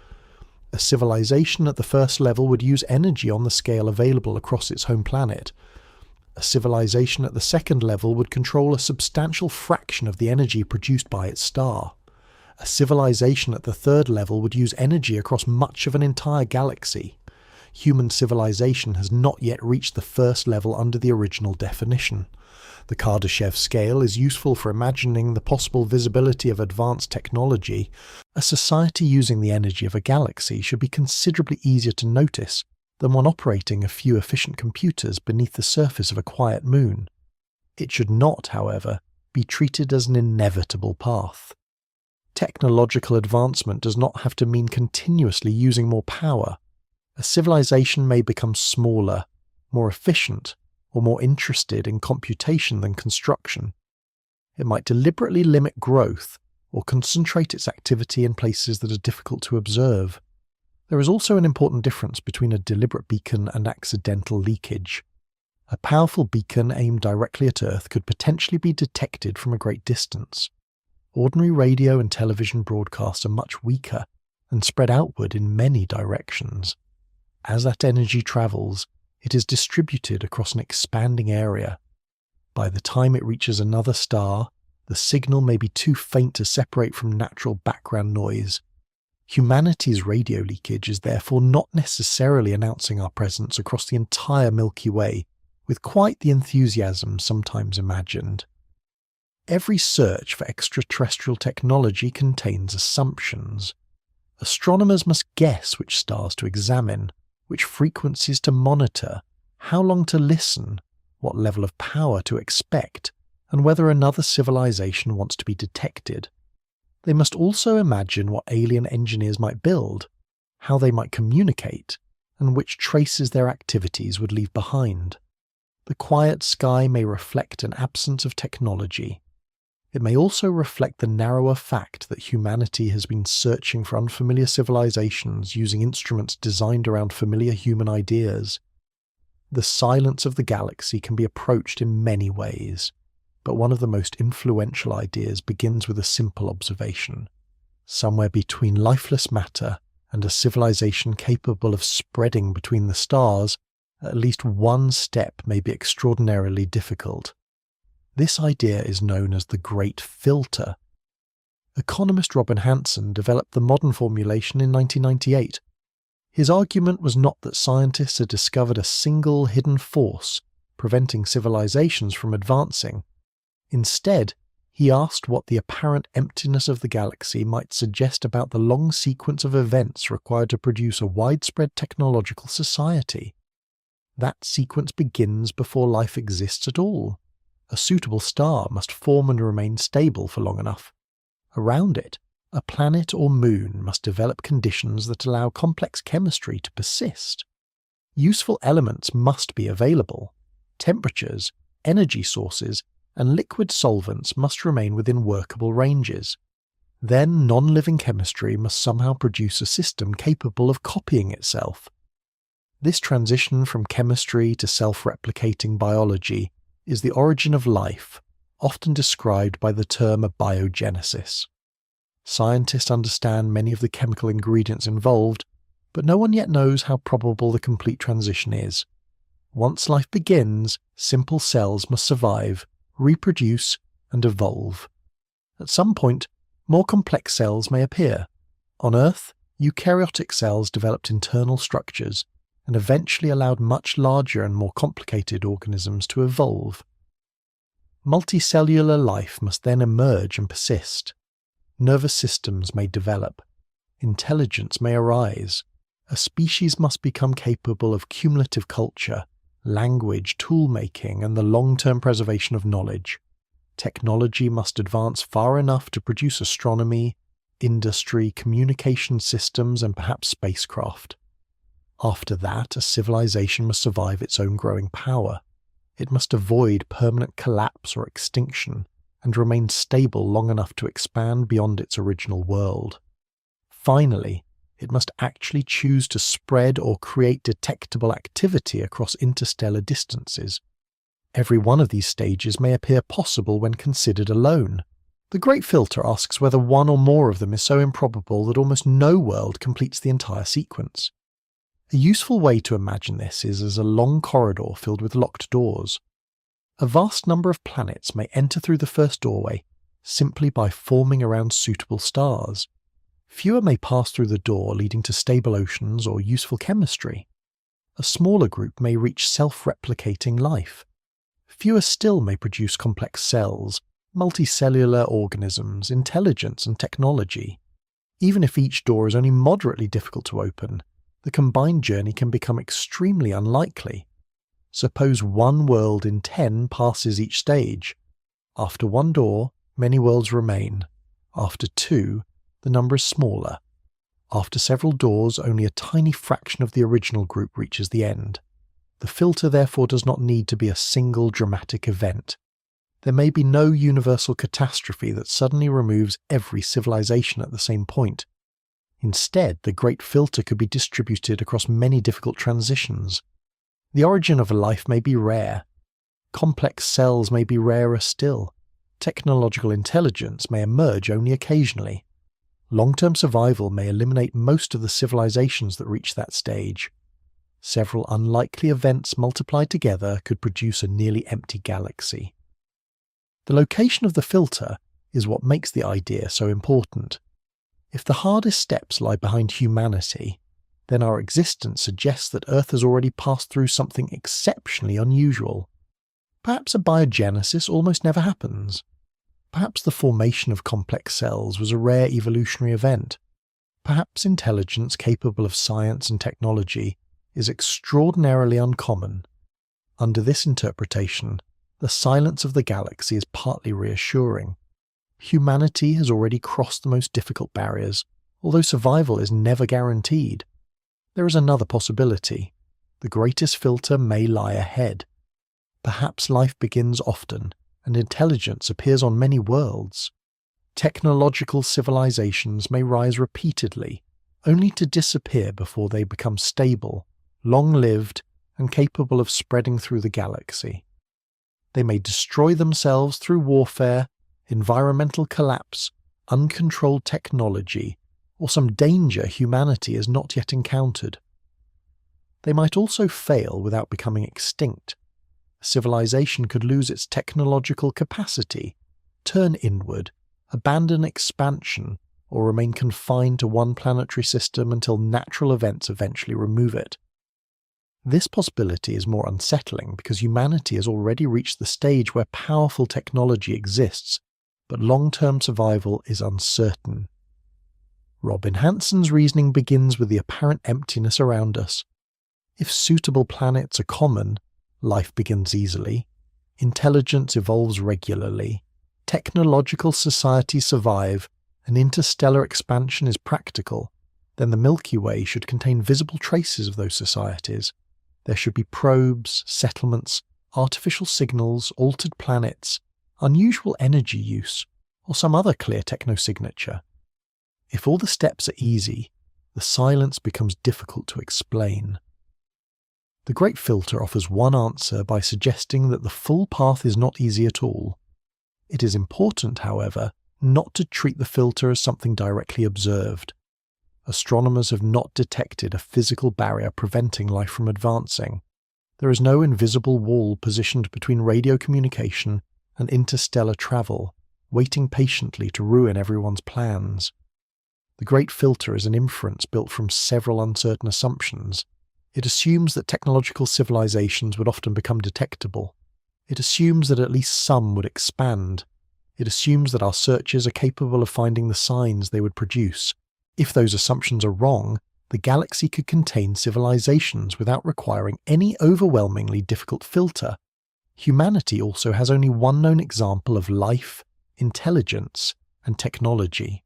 A civilization at the first level would use energy on the scale available across its home planet. A civilization at the second level would control a substantial fraction of the energy produced by its star. A civilization at the third level would use energy across much of an entire galaxy. Human civilization has not yet reached the first level under the original definition. The Kardashev scale is useful for imagining the possible visibility of advanced technology. A society using the energy of a galaxy should be considerably easier to notice than one operating a few efficient computers beneath the surface of a quiet moon. It should not, however, be treated as an inevitable path. Technological advancement does not have to mean continuously using more power. A civilization may become smaller, more efficient, or more interested in computation than construction. It might deliberately limit growth or concentrate its activity in places that are difficult to observe. There is also an important difference between a deliberate beacon and accidental leakage. A powerful beacon aimed directly at Earth could potentially be detected from a great distance. Ordinary radio and television broadcasts are much weaker and spread outward in many directions. As that energy travels, it is distributed across an expanding area. By the time it reaches another star, the signal may be too faint to separate from natural background noise. Humanity's radio leakage is therefore not necessarily announcing our presence across the entire Milky Way with quite the enthusiasm sometimes imagined. Every search for extraterrestrial technology contains assumptions. Astronomers must guess which stars to examine, which frequencies to monitor, how long to listen, what level of power to expect, and whether another civilization wants to be detected. They must also imagine what alien engineers might build, how they might communicate, and which traces their activities would leave behind. the quiet sky may reflect an absence of technology. It may also reflect the narrower fact that humanity has been searching for unfamiliar civilizations using instruments designed around familiar human ideas. The silence of the galaxy can be approached in many ways, but one of the most influential ideas begins with a simple observation. Somewhere between lifeless matter and a civilization capable of spreading between the stars, at least one step may be extraordinarily difficult. This idea is known as the Great Filter. Economist Robin Hanson developed the modern formulation in 1998. His argument was not that scientists had discovered a single hidden force preventing civilizations from advancing. Instead, he asked what the apparent emptiness of the galaxy might suggest about the long sequence of events required to produce a widespread technological society. That sequence begins before life exists at all. A suitable star must form and remain stable for long enough. Around it, a planet or moon must develop conditions that allow complex chemistry to persist. Useful elements must be available. Temperatures, energy sources, and liquid solvents must remain within workable ranges. Then non-living chemistry must somehow produce a system capable of copying itself. This transition from chemistry to self-replicating biology is the origin of life, often described by the term abiogenesis. Scientists understand many of the chemical ingredients involved, but no one yet knows how probable the complete transition is. Once life begins, simple cells must survive, reproduce, and evolve. At some point, more complex cells may appear. On Earth, eukaryotic cells developed internal structures and eventually allowed much larger and more complicated organisms to evolve. Multicellular life must then emerge and persist. Nervous systems may develop. Intelligence may arise. A species must become capable of cumulative culture, language, tool-making, and the long-term preservation of knowledge. Technology must advance far enough to produce astronomy, industry, communication systems, and perhaps spacecraft. After that, a civilization must survive its own growing power. It must avoid permanent collapse or extinction, and remain stable long enough to expand beyond its original world. Finally, it must actually choose to spread or create detectable activity across interstellar distances. Every one of these stages may appear possible when considered alone. The Great Filter asks whether one or more of them is so improbable that almost no world completes the entire sequence. A useful way to imagine this is as a long corridor filled with locked doors. A vast number of planets may enter through the first doorway simply by forming around suitable stars. Fewer may pass through the door, leading to stable oceans or useful chemistry. A smaller group may reach self-replicating life. Fewer still may produce complex cells, multicellular organisms, intelligence, and technology. Even if each door is only moderately difficult to open, the combined journey can become extremely unlikely. Suppose 1 world in 10 passes each stage. After 1 door, many worlds remain. After 2, the number is smaller. After several doors, only a tiny fraction of the original group reaches the end. The filter therefore does not need to be a single dramatic event. There may be no universal catastrophe that suddenly removes every civilization at the same point. Instead, the Great Filter could be distributed across many difficult transitions. The origin of a life may be rare. Complex cells may be rarer still. Technological intelligence may emerge only occasionally. Long-term survival may eliminate most of the civilizations that reach that stage. Several unlikely events multiplied together could produce a nearly empty galaxy. The location of the filter is what makes the idea so important. If the hardest steps lie behind humanity, then our existence suggests that Earth has already passed through something exceptionally unusual. Perhaps abiogenesis almost never happens. Perhaps the formation of complex cells was a rare evolutionary event. Perhaps intelligence capable of science and technology is extraordinarily uncommon. Under this interpretation, the silence of the galaxy is partly reassuring. Humanity has already crossed the most difficult barriers, although survival is never guaranteed. There is another possibility. The greatest filter may lie ahead. Perhaps life begins often, and intelligence appears on many worlds. Technological civilizations may rise repeatedly, only to disappear before they become stable, long-lived, and capable of spreading through the galaxy. They may destroy themselves through warfare, environmental collapse, uncontrolled technology, or some danger humanity has not yet encountered. They might also fail without becoming extinct. A civilization could lose its technological capacity, turn inward, abandon expansion, or remain confined to one planetary system until natural events eventually remove it. This possibility is more unsettling because humanity has already reached the stage where powerful technology exists, but long-term survival is uncertain. Robin Hanson's reasoning begins with the apparent emptiness around us. If suitable planets are common, life begins easily, intelligence evolves regularly, technological societies survive, and interstellar expansion is practical, then the Milky Way should contain visible traces of those societies. There should be probes, settlements, artificial signals, altered planets, unusual energy use, or some other clear technosignature. If all the steps are easy, the silence becomes difficult to explain. The Great Filter offers one answer by suggesting that the full path is not easy at all. It is important, however, not to treat the filter as something directly observed. Astronomers have not detected a physical barrier preventing life from advancing. There is no invisible wall positioned between radio communication and interstellar travel, waiting patiently to ruin everyone's plans. The Great Filter is an inference built from several uncertain assumptions. It assumes that technological civilizations would often become detectable. It assumes that at least some would expand. It assumes that our searchers are capable of finding the signs they would produce. If those assumptions are wrong, the galaxy could contain civilizations without requiring any overwhelmingly difficult filter. Humanity also has only one known example of life, intelligence, and technology.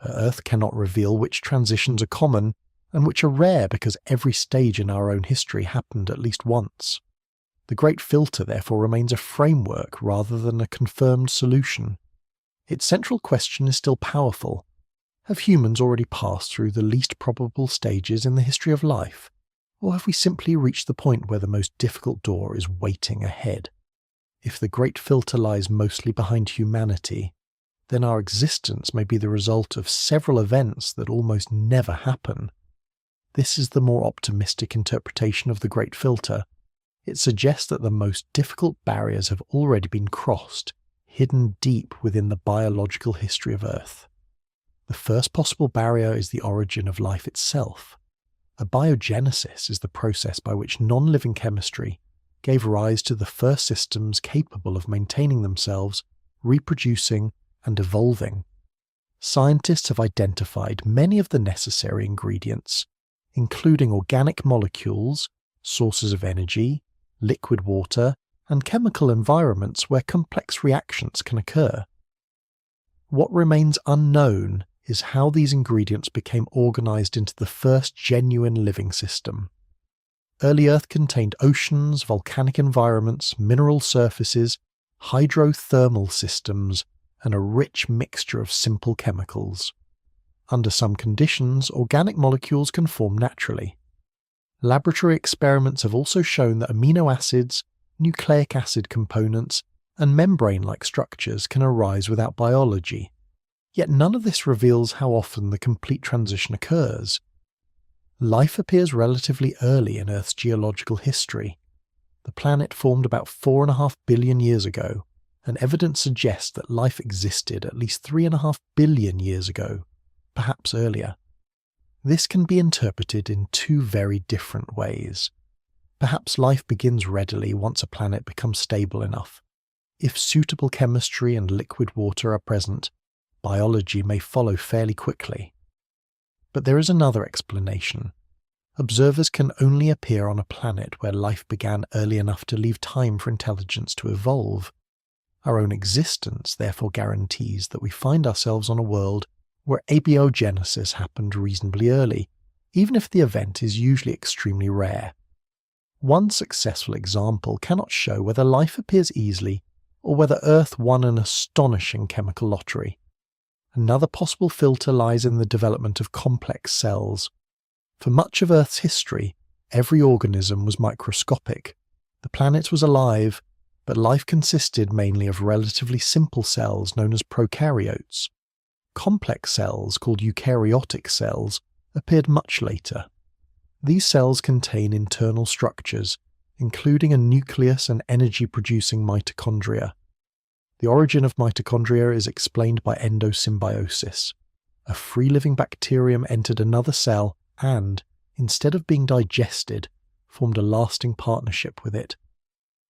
Earth cannot reveal which transitions are common and which are rare because every stage in our own history happened at least once. The Great Filter therefore remains a framework rather than a confirmed solution. Its central question is still powerful. Have humans already passed through the least probable stages in the history of life, or have we simply reached the point where the most difficult door is waiting ahead? If the Great Filter lies mostly behind humanity, then our existence may be the result of several events that almost never happen. This is the more optimistic interpretation of the Great Filter. It suggests that the most difficult barriers have already been crossed, hidden deep within the biological history of Earth. The first possible barrier is the origin of life itself. Abiogenesis is the process by which non-living chemistry gave rise to the first systems capable of maintaining themselves, reproducing, and evolving. Scientists have identified many of the necessary ingredients, including organic molecules, sources of energy, liquid water, and chemical environments where complex reactions can occur. What remains unknown is how these ingredients became organized into the first genuine living system. Early Earth contained oceans, volcanic environments, mineral surfaces, hydrothermal systems, and a rich mixture of simple chemicals. Under some conditions, organic molecules can form naturally. Laboratory experiments have also shown that amino acids, nucleic acid components, and membrane-like structures can arise without biology. Yet none of this reveals how often the complete transition occurs. Life appears relatively early in Earth's geological history. The planet formed about 4.5 billion years ago, and evidence suggests that life existed at least 3.5 billion years ago, perhaps earlier. This can be interpreted in two very different ways. Perhaps life begins readily once a planet becomes stable enough. If suitable chemistry and liquid water are present, biology may follow fairly quickly. But there is another explanation. Observers can only appear on a planet where life began early enough to leave time for intelligence to evolve. Our own existence therefore guarantees that we find ourselves on a world where abiogenesis happened reasonably early, even if the event is usually extremely rare. One successful example cannot show whether life appears easily or whether Earth won an astonishing chemical lottery. Another possible filter lies in the development of complex cells. For much of Earth's history, every organism was microscopic. The planet was alive, but life consisted mainly of relatively simple cells known as prokaryotes. Complex cells, called eukaryotic cells, appeared much later. These cells contain internal structures, including a nucleus and energy-producing mitochondria. The origin of mitochondria is explained by endosymbiosis. A free-living bacterium entered another cell and, instead of being digested, formed a lasting partnership with it.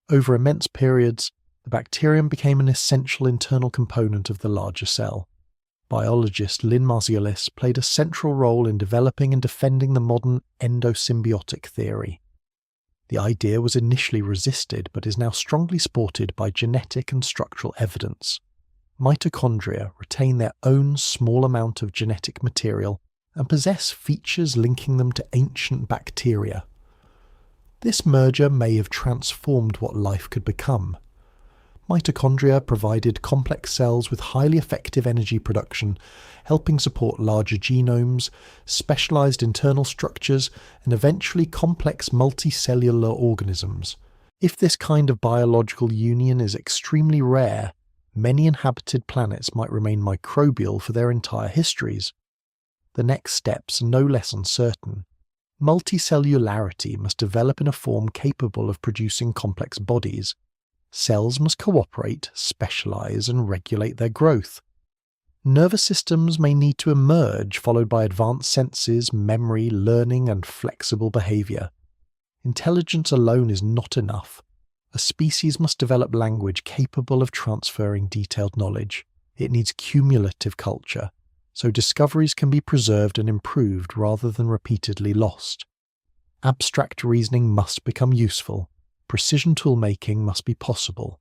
Over immense periods, the bacterium became an essential internal component of the larger cell. Biologist Lynn Marzulis played a central role in developing and defending the modern endosymbiotic theory. The idea was initially resisted but is now strongly supported by genetic and structural evidence. Mitochondria retain their own small amount of genetic material and possess features linking them to ancient bacteria. This merger may have transformed what life could become. Mitochondria provided complex cells with highly effective energy production, helping support larger genomes, specialized internal structures, and eventually complex multicellular organisms. If this kind of biological union is extremely rare, many inhabited planets might remain microbial for their entire histories. The next steps are no less uncertain. Multicellularity must develop in a form capable of producing complex bodies. Cells must cooperate, specialize, and regulate their growth. Nervous systems may need to emerge, followed by advanced senses, memory, learning, and flexible behavior. Intelligence alone is not enough. A species must develop language capable of transferring detailed knowledge. It needs cumulative culture, so discoveries can be preserved and improved rather than repeatedly lost. Abstract reasoning must become useful. Precision tool-making must be possible.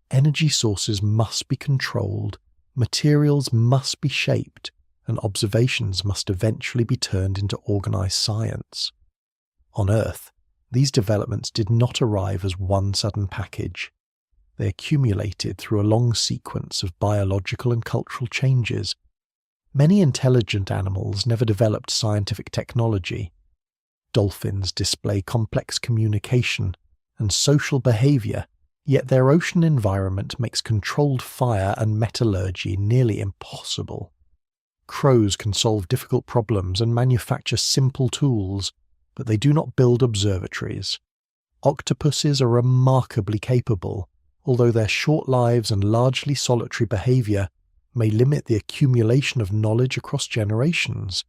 Energy sources must be controlled. Materials must be shaped. And observations must eventually be turned into organized science. On Earth, these developments did not arrive as one sudden package. They accumulated through a long sequence of biological and cultural changes. Many intelligent animals never developed scientific technology. Dolphins display complex communication and social behavior, yet their ocean environment makes controlled fire and metallurgy nearly impossible. Crows can solve difficult problems and manufacture simple tools, but they do not build observatories. Octopuses are remarkably capable, although their short lives and largely solitary behavior may limit the accumulation of knowledge across generations.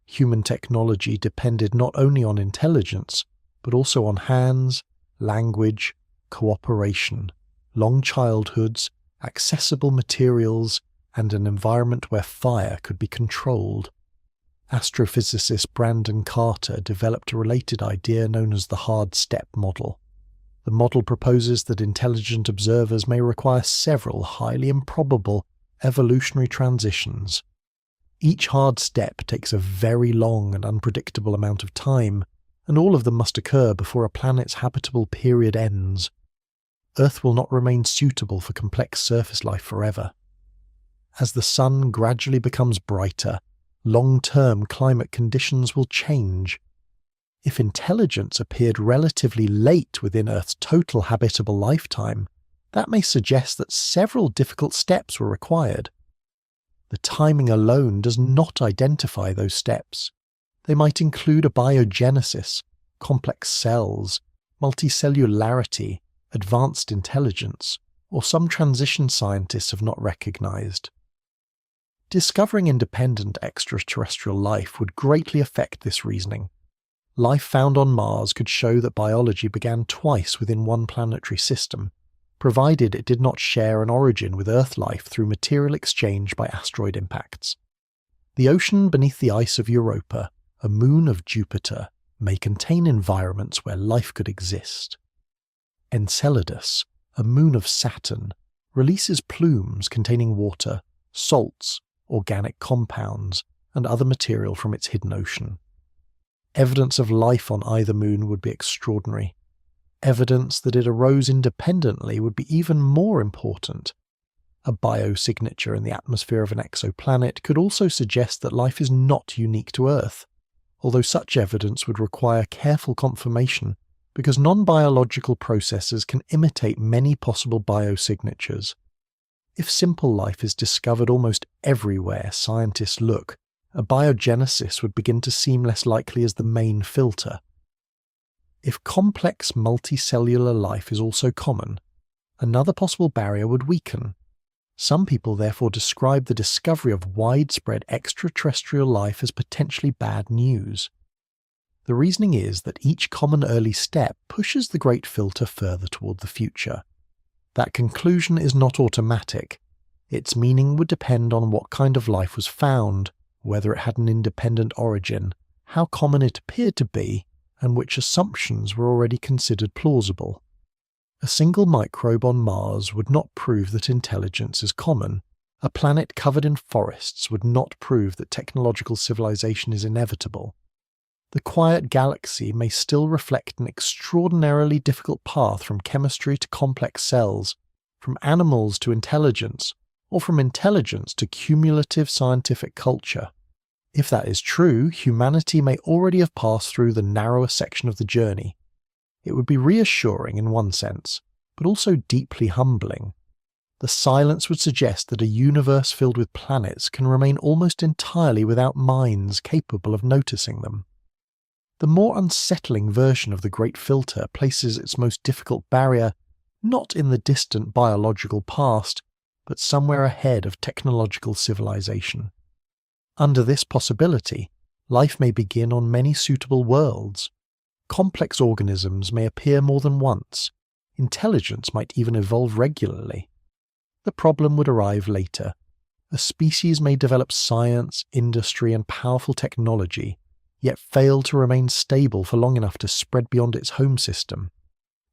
Human technology depended not only on intelligence, but also on hands, language, cooperation, long childhoods, accessible materials, and an environment where fire could be controlled. Astrophysicist Brandon Carter developed a related idea known as the hard step model. The model proposes that intelligent observers may require several highly improbable evolutionary transitions. Each hard step takes a very long and unpredictable amount of time, and all of them must occur before a planet's habitable period ends. Earth will not remain suitable for complex surface life forever. As the sun gradually becomes brighter, long-term climate conditions will change. If intelligence appeared relatively late within Earth's total habitable lifetime, that may suggest that several difficult steps were required. The timing alone does not identify those steps. They might include abiogenesis, complex cells, multicellularity, advanced intelligence, or some transition scientists have not recognized. Discovering independent extraterrestrial life would greatly affect this reasoning. Life found on Mars could show that biology began twice within one planetary system, provided it did not share an origin with Earth life through material exchange by asteroid impacts. The ocean beneath the ice of Europa, a moon of Jupiter, may contain environments where life could exist. Enceladus, a moon of Saturn, releases plumes containing water, salts, organic compounds, and other material from its hidden ocean. Evidence of life on either moon would be extraordinary. Evidence that it arose independently would be even more important. A biosignature in the atmosphere of an exoplanet could also suggest that life is not unique to Earth, although such evidence would require careful confirmation because non-biological processes can imitate many possible biosignatures. If simple life is discovered almost everywhere scientists look, abiogenesis would begin to seem less likely as the main filter. If complex multicellular life is also common, another possible barrier would weaken. Some people therefore describe the discovery of widespread extraterrestrial life as potentially bad news. The reasoning is that each common early step pushes the great filter further toward the future. That conclusion is not automatic. Its meaning would depend on what kind of life was found, whether it had an independent origin, how common it appeared to be, and which assumptions were already considered plausible. A single microbe on Mars would not prove that intelligence is common. A planet covered in forests would not prove that technological civilization is inevitable. The quiet galaxy may still reflect an extraordinarily difficult path from chemistry to complex cells, from animals to intelligence, or from intelligence to cumulative scientific culture. If that is true, humanity may already have passed through the narrower section of the journey. It would be reassuring in one sense, but also deeply humbling. The silence would suggest that a universe filled with planets can remain almost entirely without minds capable of noticing them. The more unsettling version of the Great Filter places its most difficult barrier not in the distant biological past, but somewhere ahead of technological civilization. Under this possibility, life may begin on many suitable worlds. Complex organisms may appear more than once. Intelligence might even evolve regularly. The problem would arrive later. A species may develop science, industry, and powerful technology, yet fail to remain stable for long enough to spread beyond its home system.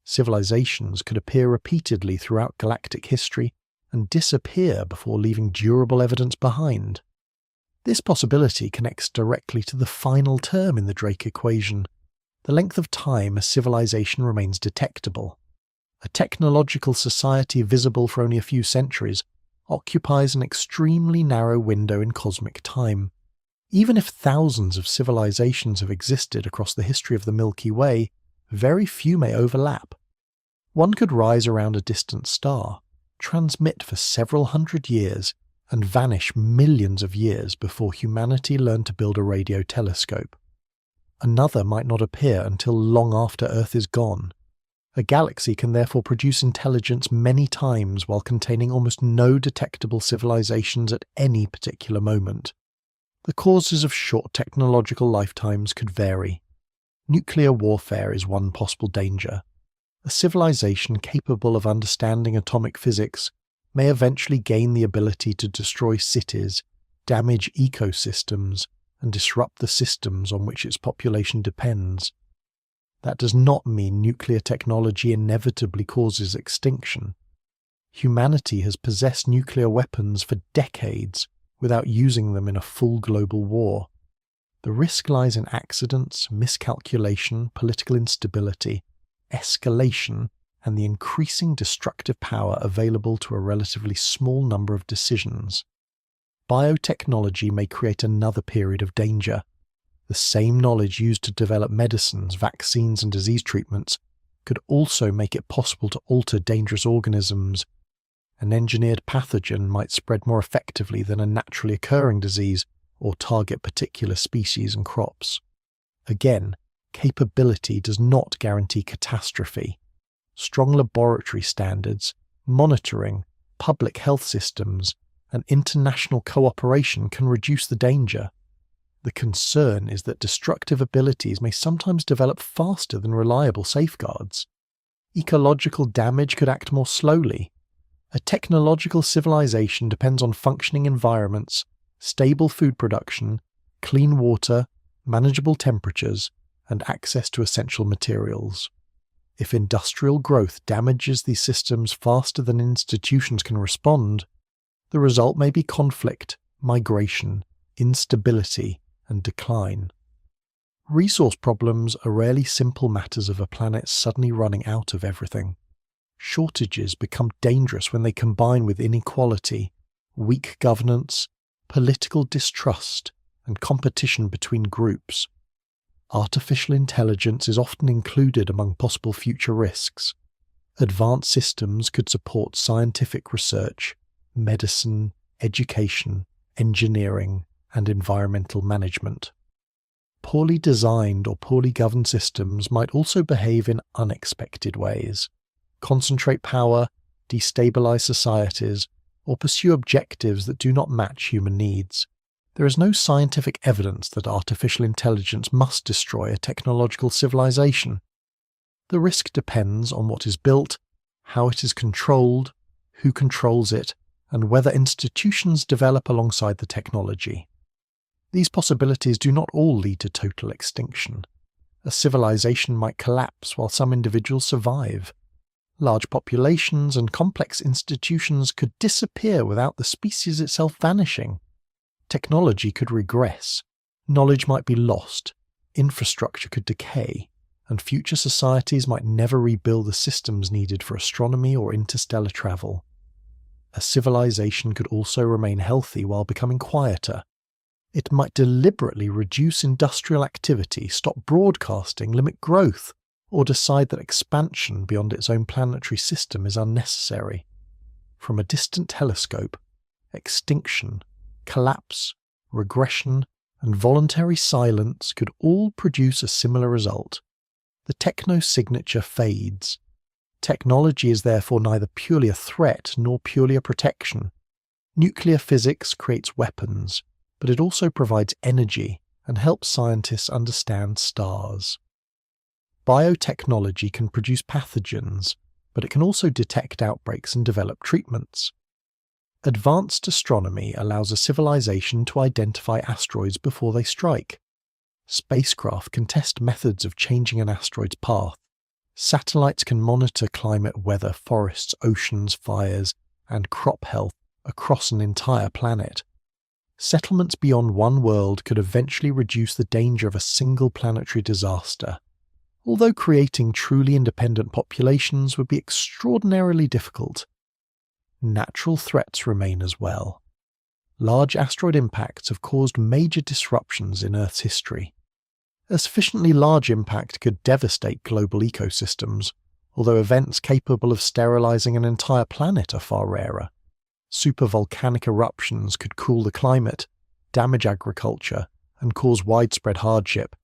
Civilizations could appear repeatedly throughout galactic history and disappear before leaving durable evidence behind. This possibility connects directly to the final term in the Drake equation, the length of time a civilization remains detectable. A technological society visible for only a few centuries occupies an extremely narrow window in cosmic time. Even if thousands of civilizations have existed across the history of the Milky Way, very few may overlap. One could rise around a distant star, transmit for several hundred years, and vanish millions of years before humanity learned to build a radio telescope. Another might not appear until long after Earth is gone. A galaxy can therefore produce intelligence many times while containing almost no detectable civilizations at any particular moment. The causes of short technological lifetimes could vary. Nuclear warfare is one possible danger. A civilization capable of understanding atomic physics may eventually gain the ability to destroy cities, damage ecosystems, and disrupt the systems on which its population depends. That does not mean nuclear technology inevitably causes extinction. Humanity has possessed nuclear weapons for decades without using them in a full global war. The risk lies in accidents, miscalculation, political instability, escalation, and the increasing destructive power available to a relatively small number of decisions. Biotechnology may create another period of danger. The same knowledge used to develop medicines, vaccines, and disease treatments could also make it possible to alter dangerous organisms. An engineered pathogen might spread more effectively than a naturally occurring disease or target particular species and crops. Again, capability does not guarantee catastrophe. Strong laboratory standards, monitoring, public health systems, and international cooperation can reduce the danger. The concern is that destructive abilities may sometimes develop faster than reliable safeguards. Ecological damage could act more slowly. A technological civilization depends on functioning environments, stable food production, clean water, manageable temperatures, and access to essential materials. If industrial growth damages these systems faster than institutions can respond, the result may be conflict, migration, instability, and decline. Resource problems are rarely simple matters of a planet suddenly running out of everything. Shortages become dangerous when they combine with inequality, weak governance, political distrust, and competition between groups. Artificial intelligence is often included among possible future risks. Advanced systems could support scientific research, medicine, education, engineering, and environmental management. Poorly designed or poorly governed systems might also behave in unexpected ways, concentrate power, destabilize societies, or pursue objectives that do not match human needs. There is no scientific evidence that artificial intelligence must destroy a technological civilization. The risk depends on what is built, how it is controlled, who controls it, and whether institutions develop alongside the technology. These possibilities do not all lead to total extinction. A civilization might collapse while some individuals survive. Large populations and complex institutions could disappear without the species itself vanishing. Technology could regress, knowledge might be lost, infrastructure could decay, and future societies might never rebuild the systems needed for astronomy or interstellar travel. A civilization could also remain healthy while becoming quieter. It might deliberately reduce industrial activity, stop broadcasting, limit growth, or decide that expansion beyond its own planetary system is unnecessary. From a distant telescope, extinction, collapse, regression, and voluntary silence could all produce a similar result. The techno-signature fades. Technology is therefore neither purely a threat nor purely a protection. Nuclear physics creates weapons, but it also provides energy and helps scientists understand stars. Biotechnology can produce pathogens, but it can also detect outbreaks and develop treatments. Advanced astronomy allows a civilization to identify asteroids before they strike. Spacecraft can test methods of changing an asteroid's path. Satellites can monitor climate, weather, forests, oceans, fires, and crop health across an entire planet. Settlements beyond one world could eventually reduce the danger of a single planetary disaster, although creating truly independent populations would be extraordinarily difficult. Natural threats remain as well. Large asteroid impacts have caused major disruptions in Earth's history. A sufficiently large impact could devastate global ecosystems, although events capable of sterilizing an entire planet are far rarer. Supervolcanic eruptions could cool the climate, damage agriculture, and cause widespread hardship.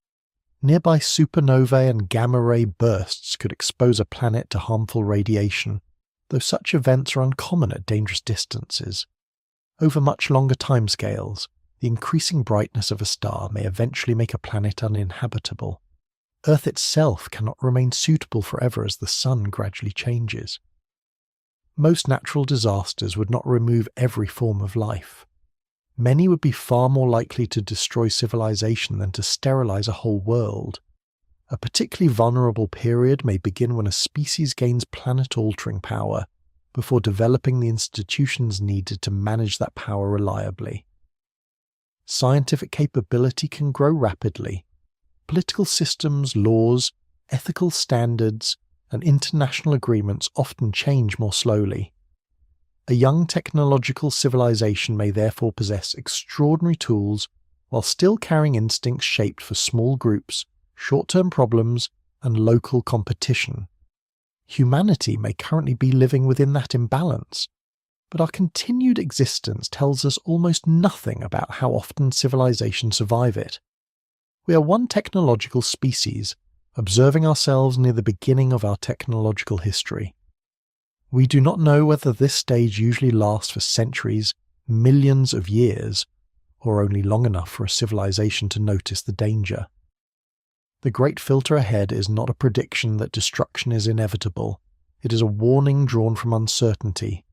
Nearby supernovae and gamma-ray bursts could expose a planet to harmful radiation, though such events are uncommon at dangerous distances. Over much longer timescales, the increasing brightness of a star may eventually make a planet uninhabitable. Earth itself cannot remain suitable forever as the sun gradually changes. Most natural disasters would not remove every form of life. Many would be far more likely to destroy civilization than to sterilize a whole world. A particularly vulnerable period may begin when a species gains planet-altering power, before developing the institutions needed to manage that power reliably. Scientific capability can grow rapidly. Political systems, laws, ethical standards, and international agreements often change more slowly. A young technological civilization may therefore possess extraordinary tools while still carrying instincts shaped for small groups, short-term problems, and local competition. Humanity may currently be living within that imbalance, but our continued existence tells us almost nothing about how often civilizations survive it. We are one technological species, observing ourselves near the beginning of our technological history. We do not know whether this stage usually lasts for centuries, millions of years, or only long enough for a civilization to notice the danger. The great filter ahead is not a prediction that destruction is inevitable. It is a warning drawn from uncertainty.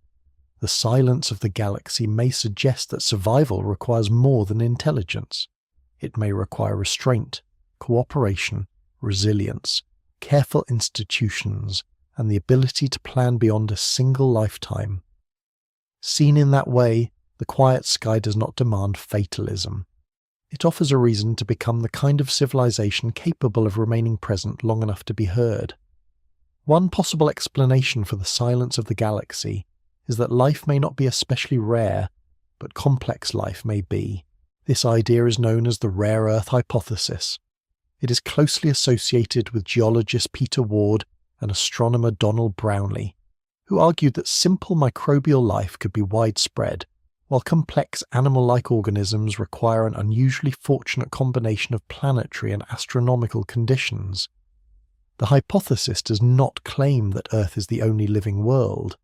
The silence of the galaxy may suggest that survival requires more than intelligence. It may require restraint, cooperation, resilience, careful institutions, and the ability to plan beyond a single lifetime. Seen in that way, the quiet sky does not demand fatalism. It offers a reason to become the kind of civilization capable of remaining present long enough to be heard. One possible explanation for the silence of the galaxy is that life may not be especially rare, but complex life may be. This idea is known as the rare Earth hypothesis. It is closely associated with geologist Peter Ward and astronomer Donald Brownlee, who argued that simple microbial life could be widespread, while complex animal-like organisms require an unusually fortunate combination of planetary and astronomical conditions. The hypothesis does not claim that Earth is the only living world.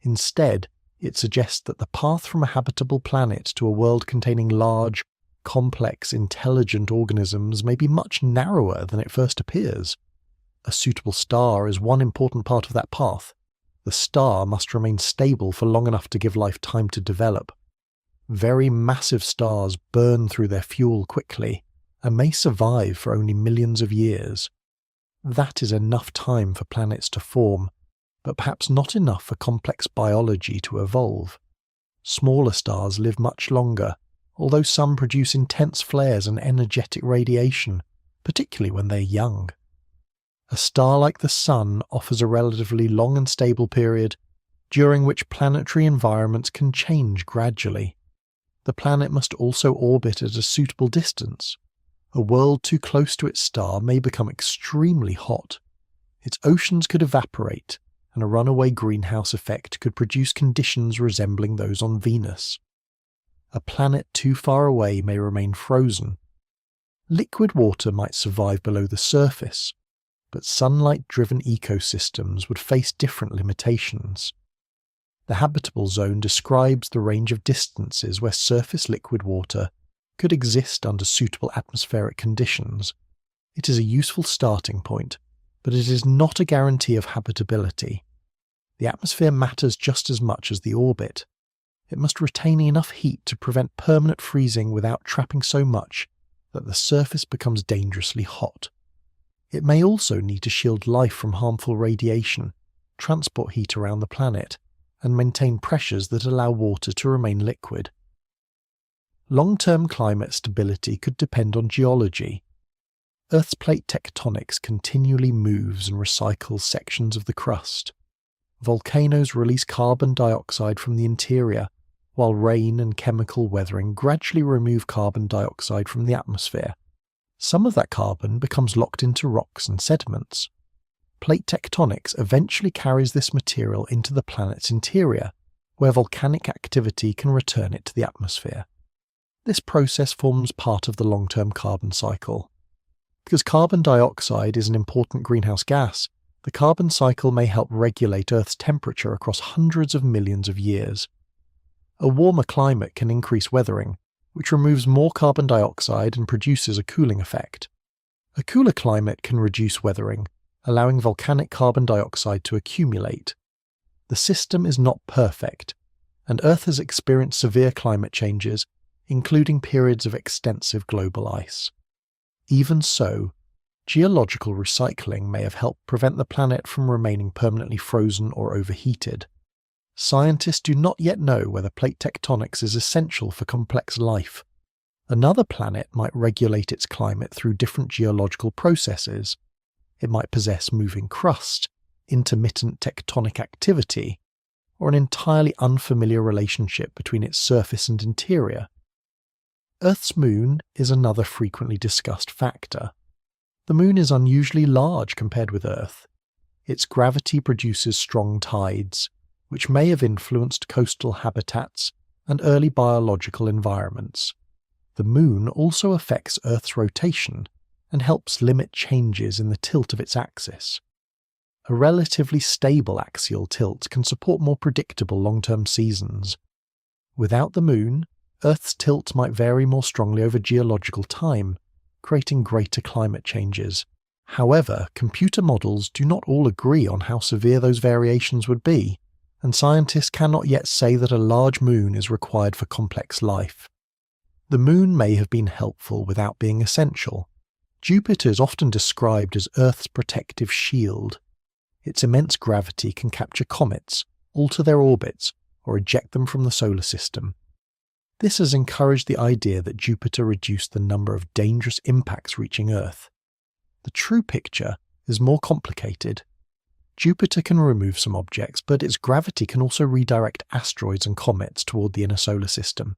Instead, it suggests that the path from a habitable planet to a world containing large, complex, intelligent organisms may be much narrower than it first appears. A suitable star is one important part of that path. The star must remain stable for long enough to give life time to develop. Very massive stars burn through their fuel quickly and may survive for only millions of years. That is enough time for planets to form, but perhaps not enough for complex biology to evolve. Smaller stars live much longer, although some produce intense flares and energetic radiation, particularly when they're young. A star like the Sun offers a relatively long and stable period, during which planetary environments can change gradually. The planet must also orbit at a suitable distance. A world too close to its star may become extremely hot. Its oceans could evaporate, and a runaway greenhouse effect could produce conditions resembling those on Venus. A planet too far away may remain frozen. Liquid water might survive below the surface, but sunlight-driven ecosystems would face different limitations. The habitable zone describes the range of distances where surface liquid water could exist under suitable atmospheric conditions. It is a useful starting point, but it is not a guarantee of habitability. The atmosphere matters just as much as the orbit. It must retain enough heat to prevent permanent freezing without trapping so much that the surface becomes dangerously hot. It may also need to shield life from harmful radiation, transport heat around the planet, and maintain pressures that allow water to remain liquid. Long-term climate stability could depend on geology. Earth's plate tectonics continually moves and recycles sections of the crust. Volcanoes release carbon dioxide from the interior, while rain and chemical weathering gradually remove carbon dioxide from the atmosphere. Some of that carbon becomes locked into rocks and sediments. Plate tectonics eventually carries this material into the planet's interior, where volcanic activity can return it to the atmosphere. This process forms part of the long-term carbon cycle. Because carbon dioxide is an important greenhouse gas, the carbon cycle may help regulate Earth's temperature across hundreds of millions of years. A warmer climate can increase weathering, which removes more carbon dioxide and produces a cooling effect. A cooler climate can reduce weathering, allowing volcanic carbon dioxide to accumulate. The system is not perfect, and Earth has experienced severe climate changes, including periods of extensive global ice. Even so, geological recycling may have helped prevent the planet from remaining permanently frozen or overheated. Scientists do not yet know whether plate tectonics is essential for complex life. Another planet might regulate its climate through different geological processes. It might possess moving crust, intermittent tectonic activity, or an entirely unfamiliar relationship between its surface and interior. Earth's moon is another frequently discussed factor. The moon is unusually large compared with Earth. Its gravity produces strong tides, which may have influenced coastal habitats and early biological environments. The moon also affects Earth's rotation and helps limit changes in the tilt of its axis. A relatively stable axial tilt can support more predictable long-term seasons. Without the moon, Earth's tilt might vary more strongly over geological time, creating greater climate changes. However, computer models do not all agree on how severe those variations would be, and scientists cannot yet say that a large moon is required for complex life. The moon may have been helpful without being essential. Jupiter is often described as Earth's protective shield. Its immense gravity can capture comets, alter their orbits, or eject them from the solar system. This has encouraged the idea that Jupiter reduced the number of dangerous impacts reaching Earth. The true picture is more complicated. Jupiter can remove some objects, but its gravity can also redirect asteroids and comets toward the inner solar system.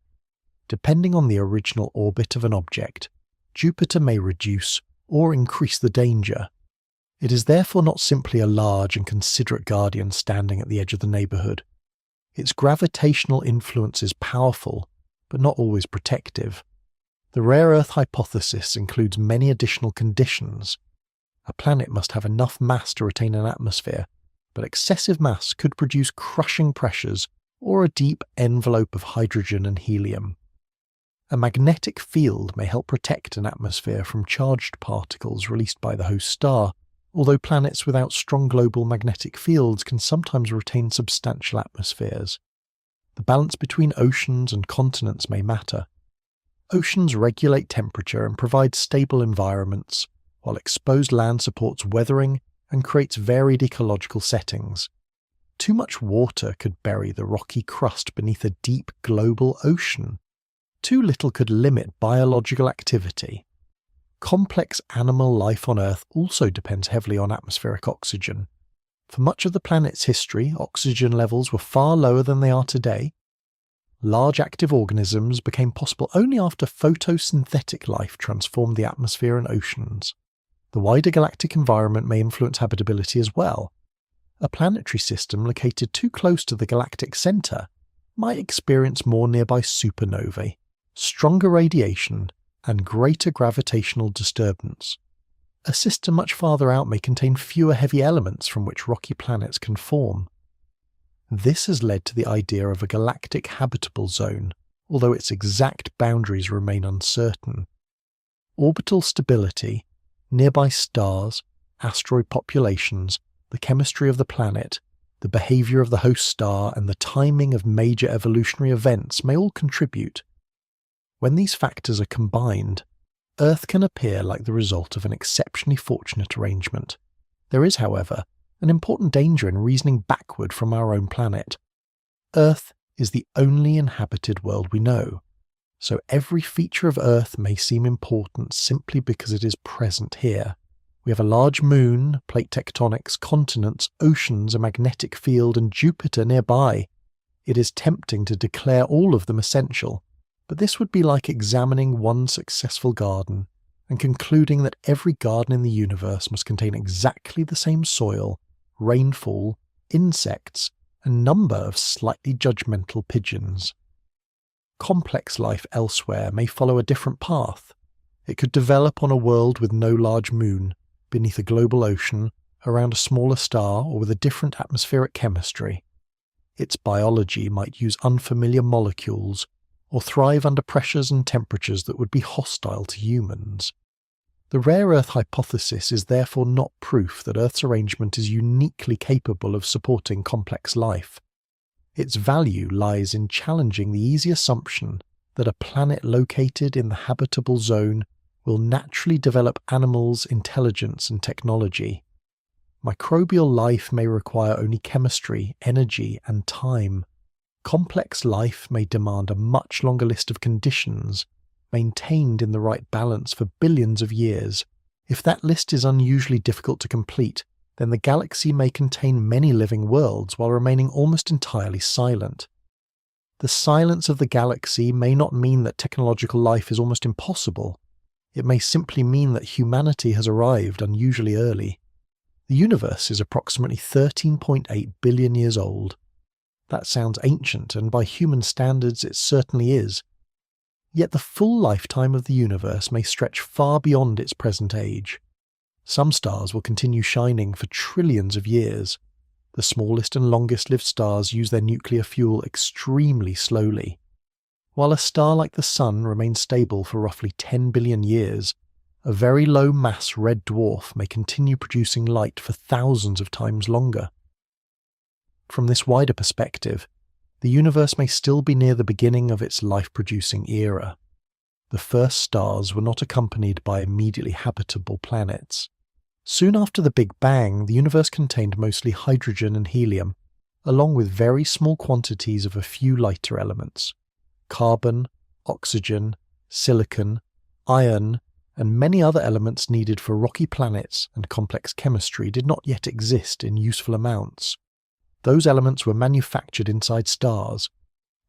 Depending on the original orbit of an object, Jupiter may reduce or increase the danger. It is therefore not simply a large and considerate guardian standing at the edge of the neighbourhood. Its gravitational influence is powerful, but not always protective. The rare Earth hypothesis includes many additional conditions. A planet must have enough mass to retain an atmosphere, but excessive mass could produce crushing pressures or a deep envelope of hydrogen and helium. A magnetic field may help protect an atmosphere from charged particles released by the host star, although planets without strong global magnetic fields can sometimes retain substantial atmospheres. The balance between oceans and continents may matter. Oceans regulate temperature and provide stable environments, while exposed land supports weathering and creates varied ecological settings. Too much water could bury the rocky crust beneath a deep global ocean. Too little could limit biological activity. Complex animal life on Earth also depends heavily on atmospheric oxygen. For much of the planet's history, oxygen levels were far lower than they are today. Large active organisms became possible only after photosynthetic life transformed the atmosphere and oceans. The wider galactic environment may influence habitability as well. A planetary system located too close to the galactic centre might experience more nearby supernovae, stronger radiation, and greater gravitational disturbance. A system much farther out may contain fewer heavy elements from which rocky planets can form. This has led to the idea of a galactic habitable zone, although its exact boundaries remain uncertain. Orbital stability, nearby stars, asteroid populations, the chemistry of the planet, the behaviour of the host star, and the timing of major evolutionary events may all contribute. When these factors are combined, Earth can appear like the result of an exceptionally fortunate arrangement. There is, however, an important danger in reasoning backward from our own planet. Earth is the only inhabited world we know, so every feature of Earth may seem important simply because it is present here. We have a large moon, plate tectonics, continents, oceans, a magnetic field, and Jupiter nearby. It is tempting to declare all of them essential, but this would be like examining one successful garden and concluding that every garden in the universe must contain exactly the same soil, rainfall, insects, and number of slightly judgmental pigeons. Complex life elsewhere may follow a different path. It could develop on a world with no large moon, beneath a global ocean, around a smaller star, or with a different atmospheric chemistry. Its biology might use unfamiliar molecules, or thrive under pressures and temperatures that would be hostile to humans. The rare Earth hypothesis is therefore not proof that Earth's arrangement is uniquely capable of supporting complex life. Its value lies in challenging the easy assumption that a planet located in the habitable zone will naturally develop animals, intelligence, and technology. Microbial life may require only chemistry, energy, and time. Complex life may demand a much longer list of conditions, maintained in the right balance for billions of years. If that list is unusually difficult to complete, then the galaxy may contain many living worlds while remaining almost entirely silent. The silence of the galaxy may not mean that technological life is almost impossible. It may simply mean that humanity has arrived unusually early. The universe is approximately 13.8 billion years old. That sounds ancient, and by human standards it certainly is. Yet the full lifetime of the universe may stretch far beyond its present age. Some stars will continue shining for trillions of years. The smallest and longest-lived stars use their nuclear fuel extremely slowly. While a star like the Sun remains stable for roughly 10 billion years, a very low-mass red dwarf may continue producing light for thousands of times longer. From this wider perspective, the universe may still be near the beginning of its life-producing era. The first stars were not accompanied by immediately habitable planets. Soon after the Big Bang, the universe contained mostly hydrogen and helium, along with very small quantities of a few lighter elements: carbon, oxygen, silicon, iron, and many other elements needed for rocky planets and complex chemistry did not yet exist in useful amounts. Those elements were manufactured inside stars.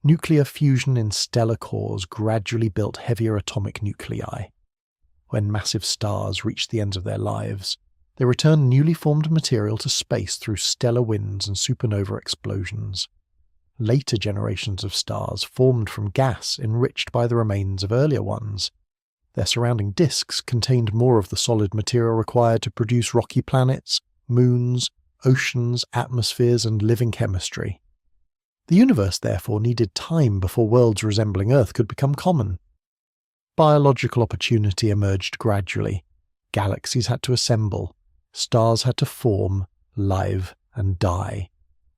Nuclear fusion in stellar cores gradually built heavier atomic nuclei. When massive stars reached the ends of their lives, they returned newly formed material to space through stellar winds and supernova explosions. Later generations of stars formed from gas enriched by the remains of earlier ones. Their surrounding disks contained more of the solid material required to produce rocky planets, moons, oceans, atmospheres, and living chemistry. The universe therefore needed time before worlds resembling Earth could become common. Biological opportunity emerged gradually. Galaxies had to assemble. Stars had to form, live, and die.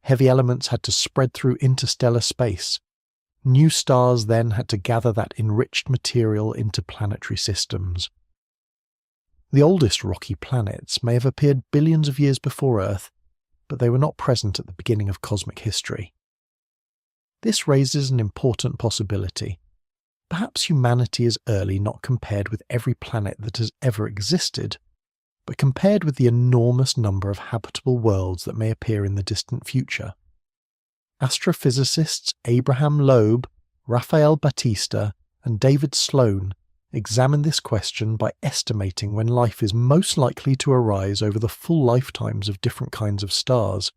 Heavy elements had to spread through interstellar space. New stars then had to gather that enriched material into planetary systems. The oldest rocky planets may have appeared billions of years before Earth, but they were not present at the beginning of cosmic history. This raises an important possibility. Perhaps humanity is early not compared with every planet that has ever existed, but compared with the enormous number of habitable worlds that may appear in the distant future. Astrophysicists Abraham Loeb, Rafael Batista, and David Sloan examined this question by estimating when life is most likely to arise over the full lifetimes of different kinds of stars.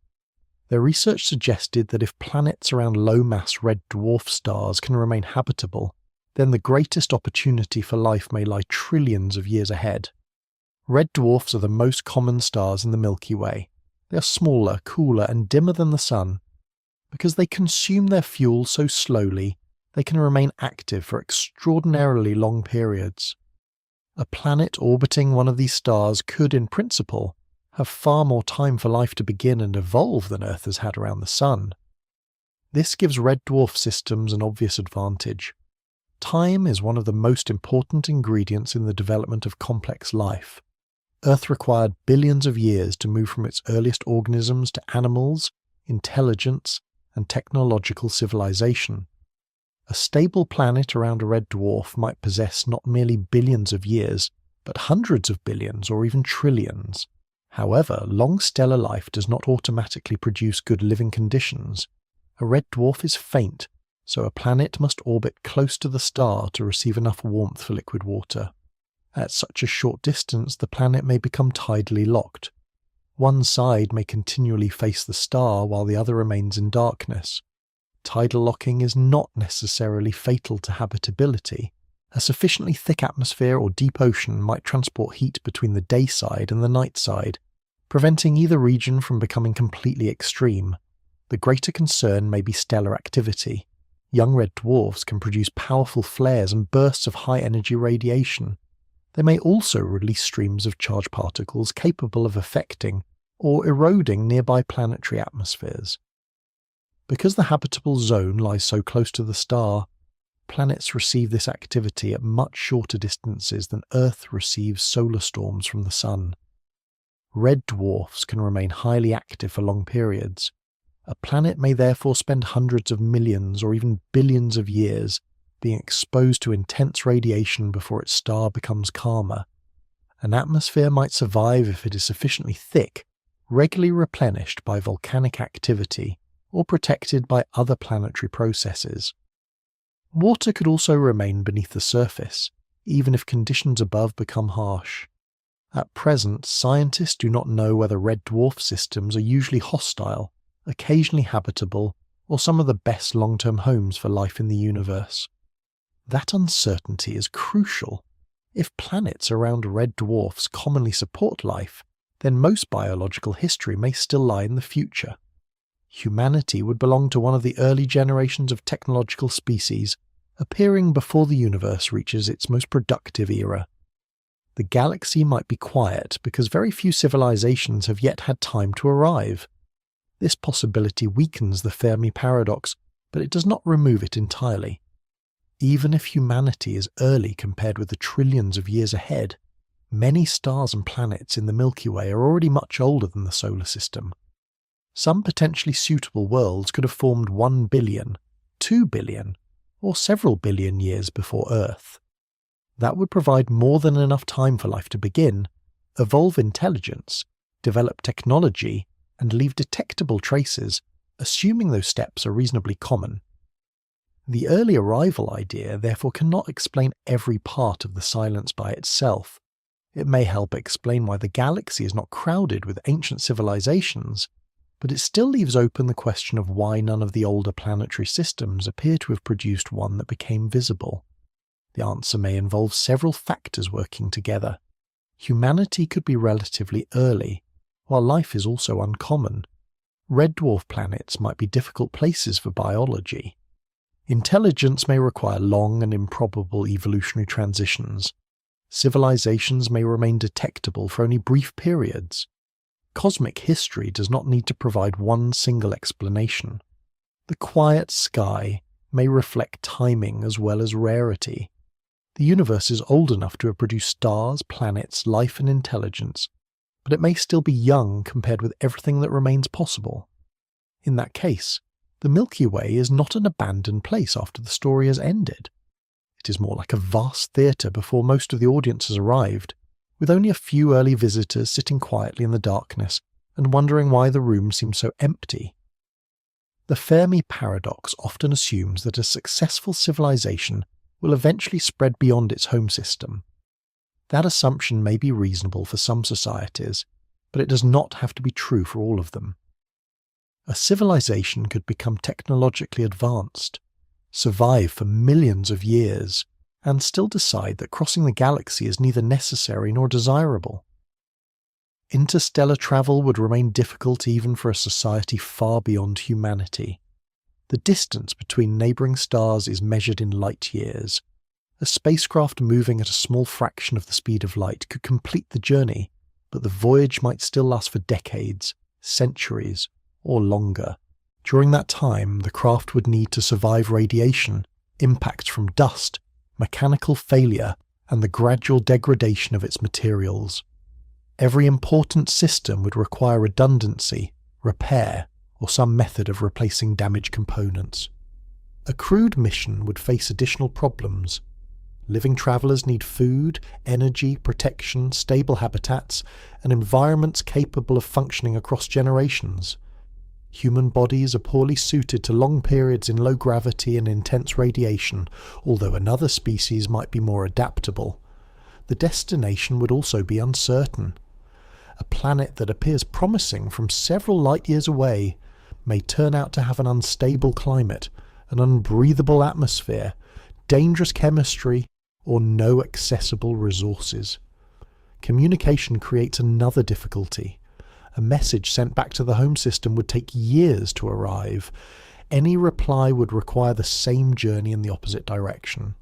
Their research suggested that if planets around low-mass red dwarf stars can remain habitable, then the greatest opportunity for life may lie trillions of years ahead. Red dwarfs are the most common stars in the Milky Way. They are smaller, cooler, and dimmer than the Sun. Because they consume their fuel so slowly, they can remain active for extraordinarily long periods. A planet orbiting one of these stars could, in principle, have far more time for life to begin and evolve than Earth has had around the Sun. This gives red dwarf systems an obvious advantage. Time is one of the most important ingredients in the development of complex life. Earth required billions of years to move from its earliest organisms to animals, intelligence, and technological civilization. A stable planet around a red dwarf might possess not merely billions of years, but hundreds of billions or even trillions. However, long stellar life does not automatically produce good living conditions. A red dwarf is faint, so a planet must orbit close to the star to receive enough warmth for liquid water. At such a short distance, the planet may become tidally locked. One side may continually face the star while the other remains in darkness. Tidal locking is not necessarily fatal to habitability. A sufficiently thick atmosphere or deep ocean might transport heat between the day side and the night side, preventing either region from becoming completely extreme. The greater concern may be stellar activity. Young red dwarfs can produce powerful flares and bursts of high-energy radiation. They may also release streams of charged particles capable of affecting or eroding nearby planetary atmospheres. Because the habitable zone lies so close to the star, planets receive this activity at much shorter distances than Earth receives solar storms from the Sun. Red dwarfs can remain highly active for long periods. A planet may therefore spend hundreds of millions or even billions of years being exposed to intense radiation before its star becomes calmer. An atmosphere might survive if it is sufficiently thick, regularly replenished by volcanic activity, or protected by other planetary processes. Water could also remain beneath the surface, even if conditions above become harsh. At present, scientists do not know whether red dwarf systems are usually hostile, occasionally habitable, or some of the best long-term homes for life in the universe. That uncertainty is crucial. If planets around red dwarfs commonly support life, then most biological history may still lie in the future. Humanity would belong to one of the early generations of technological species, appearing before the universe reaches its most productive era. The galaxy might be quiet because very few civilizations have yet had time to arrive. This possibility weakens the Fermi paradox, but it does not remove it entirely. Even if humanity is early compared with the trillions of years ahead, many stars and planets in the Milky Way are already much older than the solar system. Some potentially suitable worlds could have formed 1 billion, 2 billion, or several billion years before Earth. That would provide more than enough time for life to begin, evolve intelligence, develop technology, and leave detectable traces, assuming those steps are reasonably common. The early arrival idea therefore cannot explain every part of the silence by itself. It may help explain why the galaxy is not crowded with ancient civilizations, but it still leaves open the question of why none of the older planetary systems appear to have produced one that became visible. The answer may involve several factors working together. Humanity could be relatively early, while life is also uncommon. Red dwarf planets might be difficult places for biology. Intelligence may require long and improbable evolutionary transitions. Civilizations may remain detectable for only brief periods. Cosmic history does not need to provide one single explanation. The quiet sky may reflect timing as well as rarity. The universe is old enough to have produced stars, planets, life and intelligence, but it may still be young compared with everything that remains possible. In that case, the Milky Way is not an abandoned place after the story has ended. It is more like a vast theatre before most of the audience has arrived, with only a few early visitors sitting quietly in the darkness and wondering why the room seems so empty. The Fermi paradox often assumes that a successful civilization will eventually spread beyond its home system. That assumption may be reasonable for some societies, but it does not have to be true for all of them. A civilization could become technologically advanced, survive for millions of years, and still decide that crossing the galaxy is neither necessary nor desirable. Interstellar travel would remain difficult even for a society far beyond humanity. The distance between neighbouring stars is measured in light years. A spacecraft moving at a small fraction of the speed of light could complete the journey, but the voyage might still last for decades, centuries, or longer. During that time, the craft would need to survive radiation, impacts from dust, mechanical failure, and the gradual degradation of its materials. Every important system would require redundancy, repair, or some method of replacing damaged components. A crewed mission would face additional problems. Living travellers need food, energy, protection, stable habitats, and environments capable of functioning across generations. Human bodies are poorly suited to long periods in low gravity and intense radiation, although another species might be more adaptable. The destination would also be uncertain. A planet that appears promising from several light years away may turn out to have an unstable climate, an unbreathable atmosphere, dangerous chemistry, or no accessible resources. Communication creates another difficulty. A message sent back to the home system would take years to arrive. Any reply would require the same journey in the opposite direction.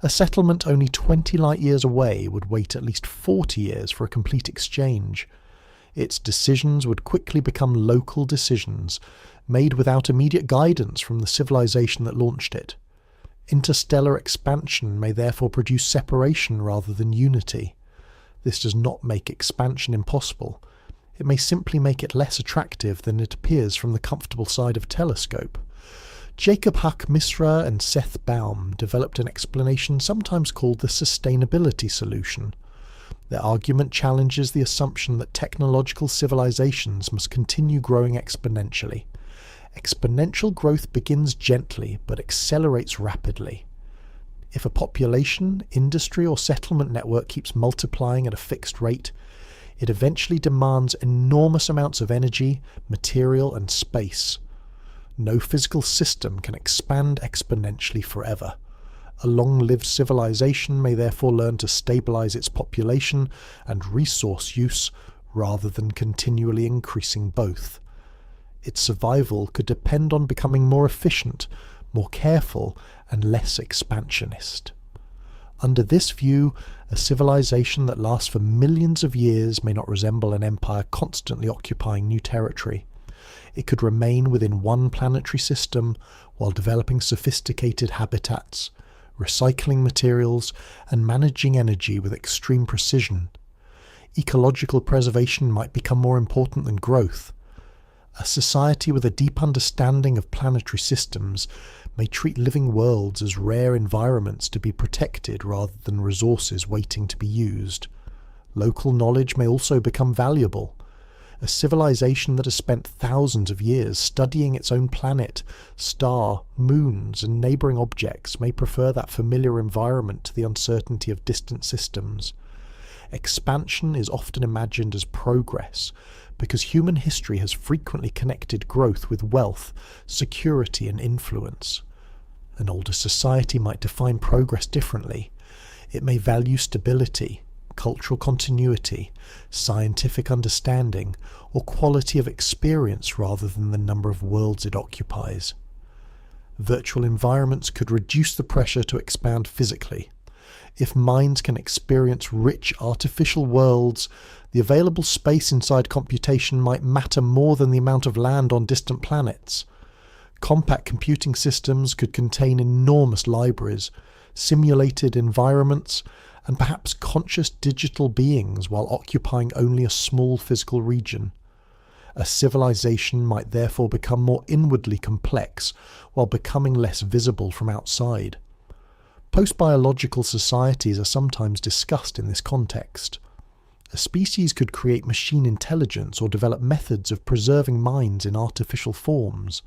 A settlement only 20 light years away would wait at least 40 years for a complete exchange. Its decisions would quickly become local decisions, made without immediate guidance from the civilization that launched it. Interstellar expansion may therefore produce separation rather than unity. This does not make expansion impossible. It may simply make it less attractive than it appears from the comfortable side of a telescope. Jacob Huck Misra and Seth Baum developed an explanation sometimes called the sustainability solution. Their argument challenges the assumption that technological civilizations must continue growing exponentially. Exponential growth begins gently but accelerates rapidly. If a population, industry or settlement network keeps multiplying at a fixed rate, it eventually demands enormous amounts of energy, material and space. No physical system can expand exponentially forever. A long-lived civilization may therefore learn to stabilize its population and resource use rather than continually increasing both. Its survival could depend on becoming more efficient, more careful, and less expansionist. Under this view, a civilization that lasts for millions of years may not resemble an empire constantly occupying new territory. It could remain within one planetary system while developing sophisticated habitats, recycling materials, and managing energy with extreme precision. Ecological preservation might become more important than growth. A society with a deep understanding of planetary systems may treat living worlds as rare environments to be protected rather than resources waiting to be used. Local knowledge may also become valuable. A civilization that has spent thousands of years studying its own planet, star, moons, and neighbouring objects may prefer that familiar environment to the uncertainty of distant systems. Expansion is often imagined as progress, because human history has frequently connected growth with wealth, security, and influence. An older society might define progress differently. It may value stability, cultural continuity, scientific understanding, or quality of experience rather than the number of worlds it occupies. Virtual environments could reduce the pressure to expand physically. If minds can experience rich artificial worlds, the available space inside computation might matter more than the amount of land on distant planets. Compact computing systems could contain enormous libraries, simulated environments, and perhaps conscious digital beings while occupying only a small physical region. A civilization might therefore become more inwardly complex while becoming less visible from outside. Post-biological societies are sometimes discussed in this context. A species could create machine intelligence or develop methods of preserving minds in artificial forms.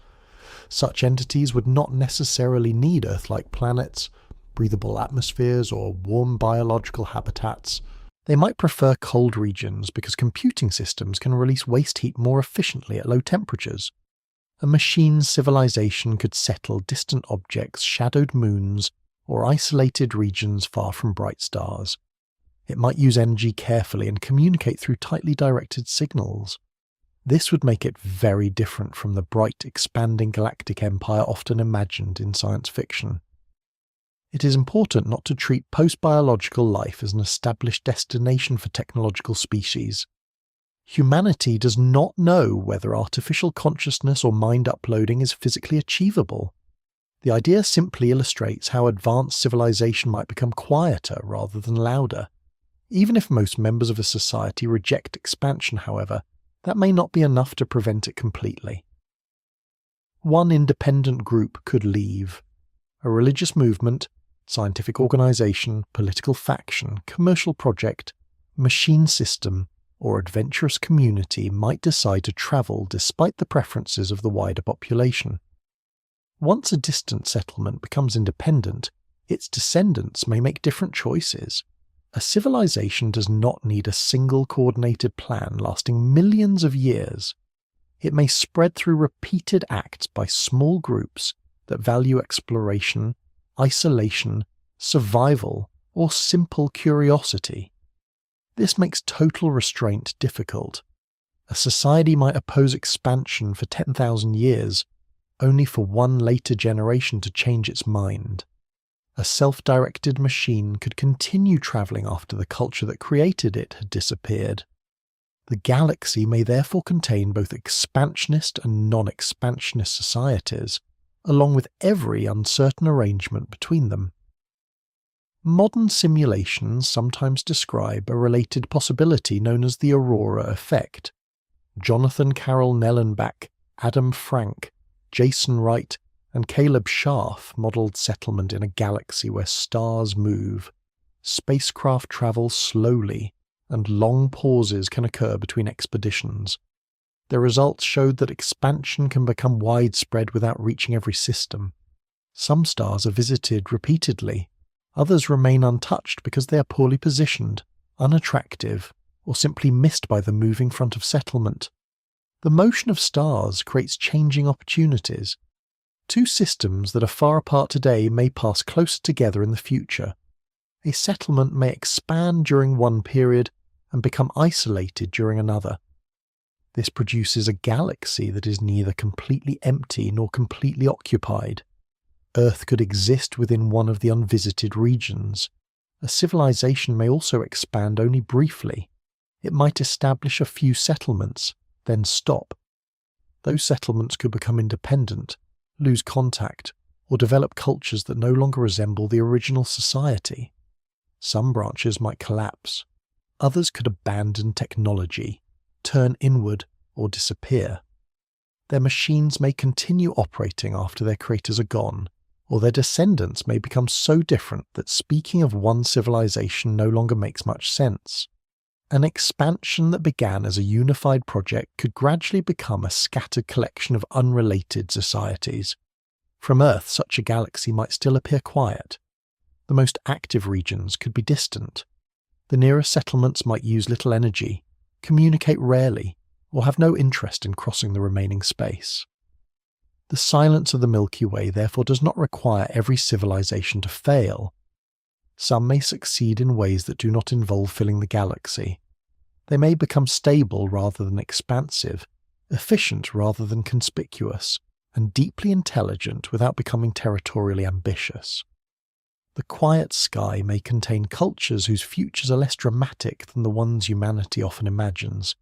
Such entities would not necessarily need Earth-like planets, breathable atmospheres, or warm biological habitats. They might prefer cold regions because computing systems can release waste heat more efficiently at low temperatures. A machine civilization could settle distant objects, shadowed moons, or isolated regions far from bright stars. It might use energy carefully and communicate through tightly directed signals. This would make it very different from the bright, expanding galactic empire often imagined in science fiction. It is important not to treat post-biological life as an established destination for technological species. Humanity does not know whether artificial consciousness or mind uploading is physically achievable. The idea simply illustrates how advanced civilization might become quieter rather than louder. Even if most members of a society reject expansion, however, that may not be enough to prevent it completely. One independent group could leave. A religious movement, scientific organization, political faction, commercial project, machine system, or adventurous community might decide to travel despite the preferences of the wider population. Once a distant settlement becomes independent, its descendants may make different choices. A civilization does not need a single coordinated plan lasting millions of years. It may spread through repeated acts by small groups that value exploration, isolation, survival, or simple curiosity. This makes total restraint difficult. A society might oppose expansion for 10,000 years, only for one later generation to change its mind. A self-directed machine could continue travelling after the culture that created it had disappeared. The galaxy may therefore contain both expansionist and non-expansionist societies, along with every uncertain arrangement between them. Modern simulations sometimes describe a related possibility known as the aurora effect. Jonathan Carroll Nellenbach, Adam Frank, Jason Wright, and Caleb Scharf modelled settlement in a galaxy where stars move. Spacecraft travel slowly, and long pauses can occur between expeditions. Their results showed that expansion can become widespread without reaching every system. Some stars are visited repeatedly. Others remain untouched because they are poorly positioned, unattractive, or simply missed by the moving front of settlement. The motion of stars creates changing opportunities. Two systems that are far apart today may pass closer together in the future. A settlement may expand during one period and become isolated during another. This produces a galaxy that is neither completely empty nor completely occupied. Earth could exist within one of the unvisited regions. A civilization may also expand only briefly. It might establish a few settlements, then stop. Those settlements could become independent, lose contact, or develop cultures that no longer resemble the original society. Some branches might collapse. Others could abandon technology, turn inward, or disappear. Their machines may continue operating after their creators are gone, or their descendants may become so different that speaking of one civilization no longer makes much sense. An expansion that began as a unified project could gradually become a scattered collection of unrelated societies. From Earth, such a galaxy might still appear quiet. The most active regions could be distant. The nearest settlements might use little energy, communicate rarely, or have no interest in crossing the remaining space. The silence of the Milky Way therefore does not require every civilization to fail. Some may succeed in ways that do not involve filling the galaxy. They may become stable rather than expansive, efficient rather than conspicuous, and deeply intelligent without becoming territorially ambitious. The quiet sky may contain cultures whose futures are less dramatic than the ones humanity often imagines,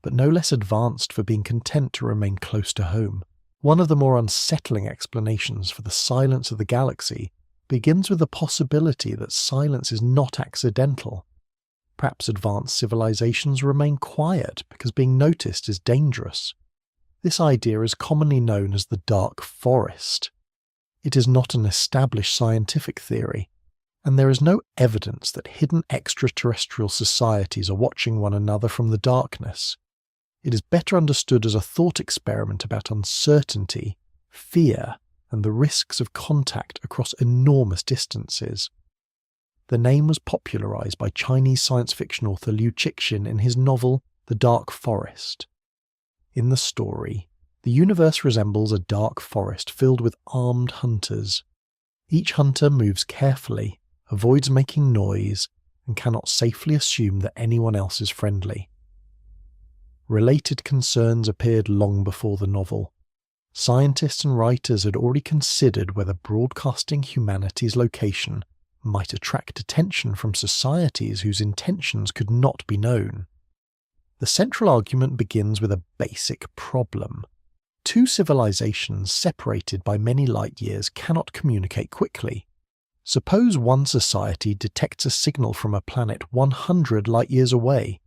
but no less advanced for being content to remain close to home. One of the more unsettling explanations for the silence of the galaxy begins with the possibility that silence is not accidental. Perhaps advanced civilizations remain quiet because being noticed is dangerous. This idea is commonly known as the dark forest. It is not an established scientific theory, and there is no evidence that hidden extraterrestrial societies are watching one another from the darkness. It is better understood as a thought experiment about uncertainty, fear, and the risks of contact across enormous distances. The name was popularized by Chinese science fiction author Liu Cixin in his novel The Dark Forest. In the story, the universe resembles a dark forest filled with armed hunters. Each hunter moves carefully, avoids making noise, and cannot safely assume that anyone else is friendly. Related concerns appeared long before the novel. Scientists and writers had already considered whether broadcasting humanity's location might attract attention from societies whose intentions could not be known. The central argument begins with a basic problem. Two civilizations separated by many light years cannot communicate quickly. Suppose one society detects a signal from a planet 100 light years away.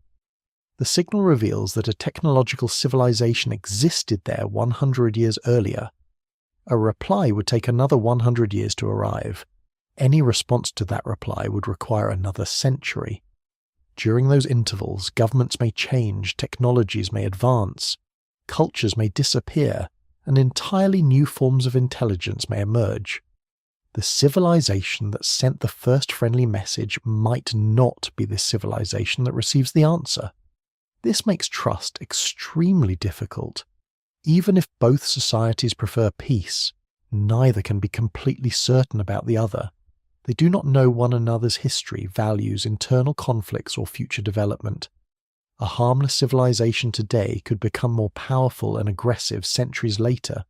The signal reveals that a technological civilization existed there 100 years earlier. A reply would take another 100 years to arrive. Any response to that reply would require another century. During those intervals, governments may change, technologies may advance, cultures may disappear, and entirely new forms of intelligence may emerge. The civilization that sent the first friendly message might not be the civilization that receives the answer. This makes trust extremely difficult. Even if both societies prefer peace, neither can be completely certain about the other. They do not know one another's history, values, internal conflicts, or future development. A harmless civilization today could become more powerful and aggressive centuries later.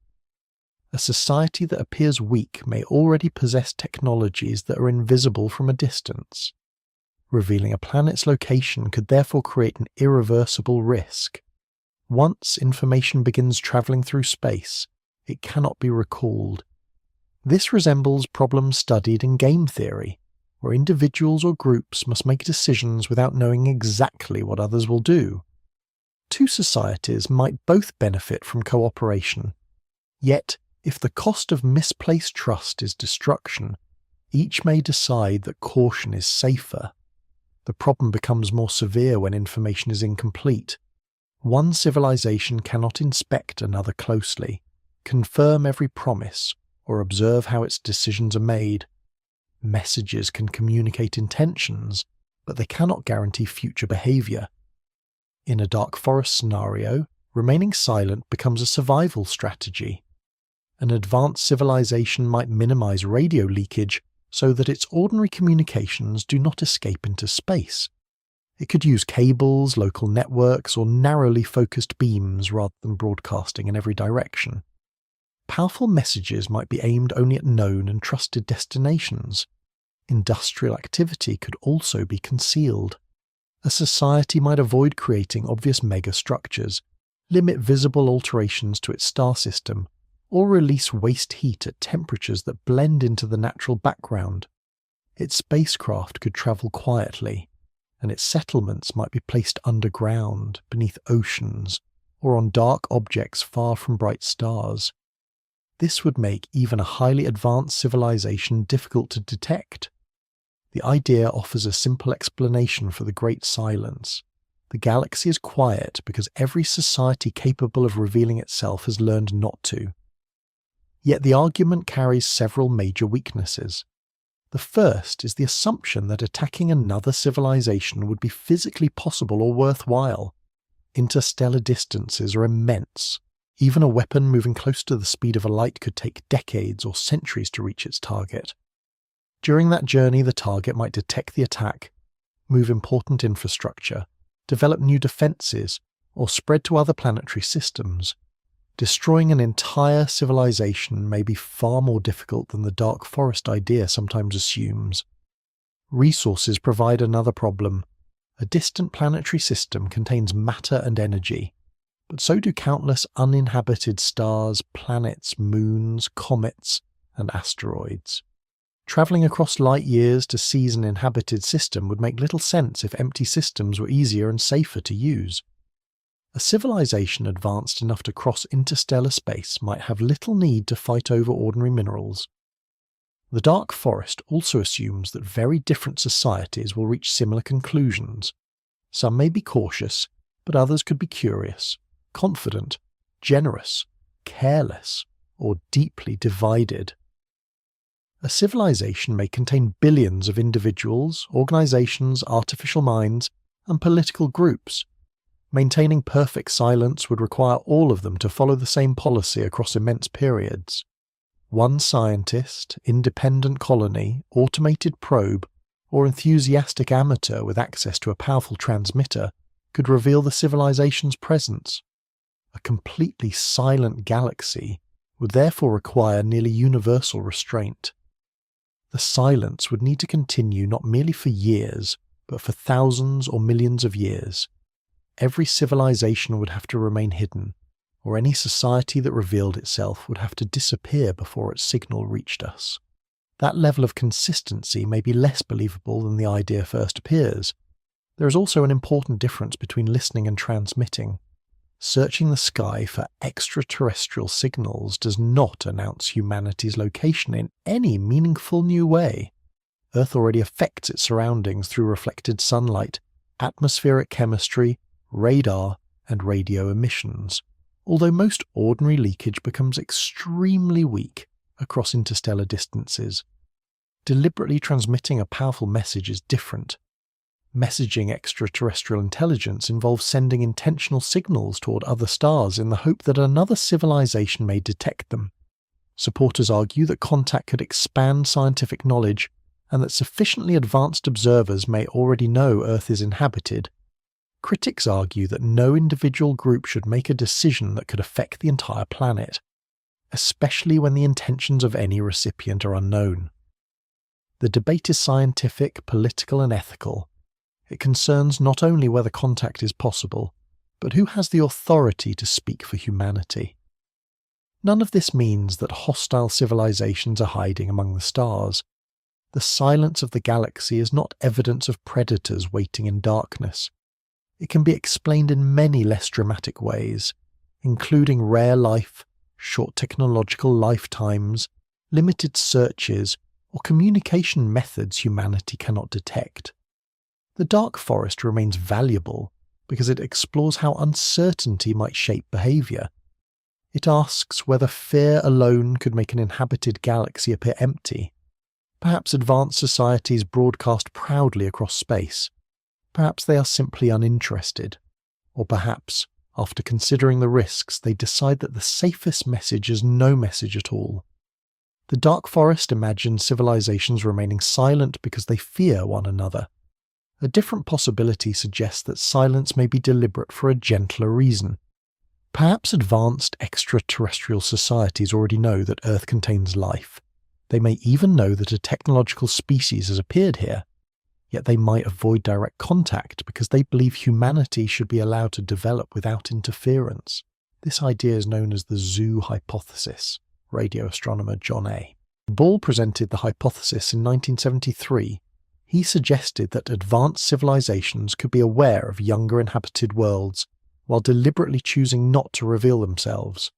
A society that appears weak may already possess technologies that are invisible from a distance. Revealing a planet's location could therefore create an irreversible risk. Once information begins traveling through space, it cannot be recalled. This resembles problems studied in game theory, where individuals or groups must make decisions without knowing exactly what others will do. Two societies might both benefit from cooperation. Yet, if the cost of misplaced trust is destruction, each may decide that caution is safer. The problem becomes more severe when information is incomplete. One civilization cannot inspect another closely, confirm every promise, or observe how its decisions are made. Messages can communicate intentions, but they cannot guarantee future behavior. In a dark forest scenario, remaining silent becomes a survival strategy. An advanced civilization might minimize radio leakage so that its ordinary communications do not escape into space. It could use cables, local networks, or narrowly focused beams rather than broadcasting in every direction. Powerful messages might be aimed only at known and trusted destinations. Industrial activity could also be concealed. A society might avoid creating obvious megastructures, limit visible alterations to its star system, or release waste heat at temperatures that blend into the natural background. Its spacecraft could travel quietly, and its settlements might be placed underground, beneath oceans, or on dark objects far from bright stars. This would make even a highly advanced civilization difficult to detect. The idea offers a simple explanation for the Great Silence. The galaxy is quiet because every society capable of revealing itself has learned not to. Yet the argument carries several major weaknesses. The first is the assumption that attacking another civilization would be physically possible or worthwhile. Interstellar distances are immense. Even a weapon moving close to the speed of a light could take decades or centuries to reach its target. During that journey, the target might detect the attack, move important infrastructure, develop new defenses, or spread to other planetary systems. Destroying an entire civilization may be far more difficult than the dark forest idea sometimes assumes. Resources provide another problem. A distant planetary system contains matter and energy, but so do countless uninhabited stars, planets, moons, comets, and asteroids. Travelling across light years to seize an inhabited system would make little sense if empty systems were easier and safer to use. A civilization advanced enough to cross interstellar space might have little need to fight over ordinary minerals. The dark forest also assumes that very different societies will reach similar conclusions. Some may be cautious, but others could be curious, confident, generous, careless, or deeply divided. A civilization may contain billions of individuals, organizations, artificial minds, and political groups. Maintaining perfect silence would require all of them to follow the same policy across immense periods. One scientist, independent colony, automated probe, or enthusiastic amateur with access to a powerful transmitter could reveal the civilization's presence. A completely silent galaxy would therefore require nearly universal restraint. The silence would need to continue not merely for years, but for thousands or millions of years. Every civilization would have to remain hidden, or any society that revealed itself would have to disappear before its signal reached us. That level of consistency may be less believable than the idea first appears. There is also an important difference between listening and transmitting. Searching the sky for extraterrestrial signals does not announce humanity's location in any meaningful new way. Earth already affects its surroundings through reflected sunlight, atmospheric chemistry, radar, and radio emissions, although most ordinary leakage becomes extremely weak across interstellar distances. Deliberately transmitting a powerful message is different. Messaging extraterrestrial intelligence involves sending intentional signals toward other stars in the hope that another civilization may detect them. Supporters argue that contact could expand scientific knowledge and that sufficiently advanced observers may already know Earth is inhabited. Critics argue that no individual group should make a decision that could affect the entire planet, especially when the intentions of any recipient are unknown. The debate is scientific, political, and ethical. It concerns not only whether contact is possible, but who has the authority to speak for humanity. None of this means that hostile civilizations are hiding among the stars. The silence of the galaxy is not evidence of predators waiting in darkness. It can be explained in many less dramatic ways, including rare life, short technological lifetimes, limited searches, or communication methods humanity cannot detect. The dark forest remains valuable because it explores how uncertainty might shape behavior. It asks whether fear alone could make an inhabited galaxy appear empty. Perhaps advanced societies broadcast proudly across space. Perhaps they are simply uninterested. Or perhaps, after considering the risks, they decide that the safest message is no message at all. The dark forest imagines civilizations remaining silent because they fear one another. A different possibility suggests that silence may be deliberate for a gentler reason. Perhaps advanced extraterrestrial societies already know that Earth contains life. They may even know that a technological species has appeared here, yet they might avoid direct contact because they believe humanity should be allowed to develop without interference. This idea is known as the zoo hypothesis, radio astronomer John A. Ball presented the hypothesis in 1973. He suggested that advanced civilizations could be aware of younger inhabited worlds while deliberately choosing not to reveal themselves.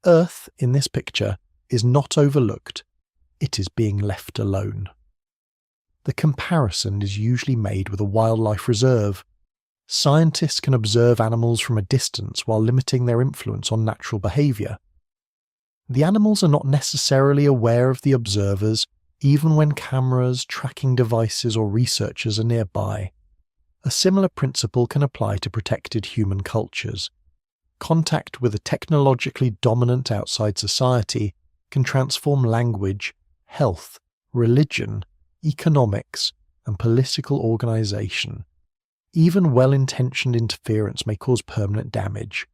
Earth, in this picture, is not overlooked, it is being left alone. The comparison is usually made with a wildlife reserve. Scientists can observe animals from a distance while limiting their influence on natural behaviour. The animals are not necessarily aware of the observers, even when cameras, tracking devices or researchers are nearby. A similar principle can apply to protected human cultures. Contact with a technologically dominant outside society can transform language, health, religion, economics, and political organisation. Even well-intentioned interference may cause permanent damage.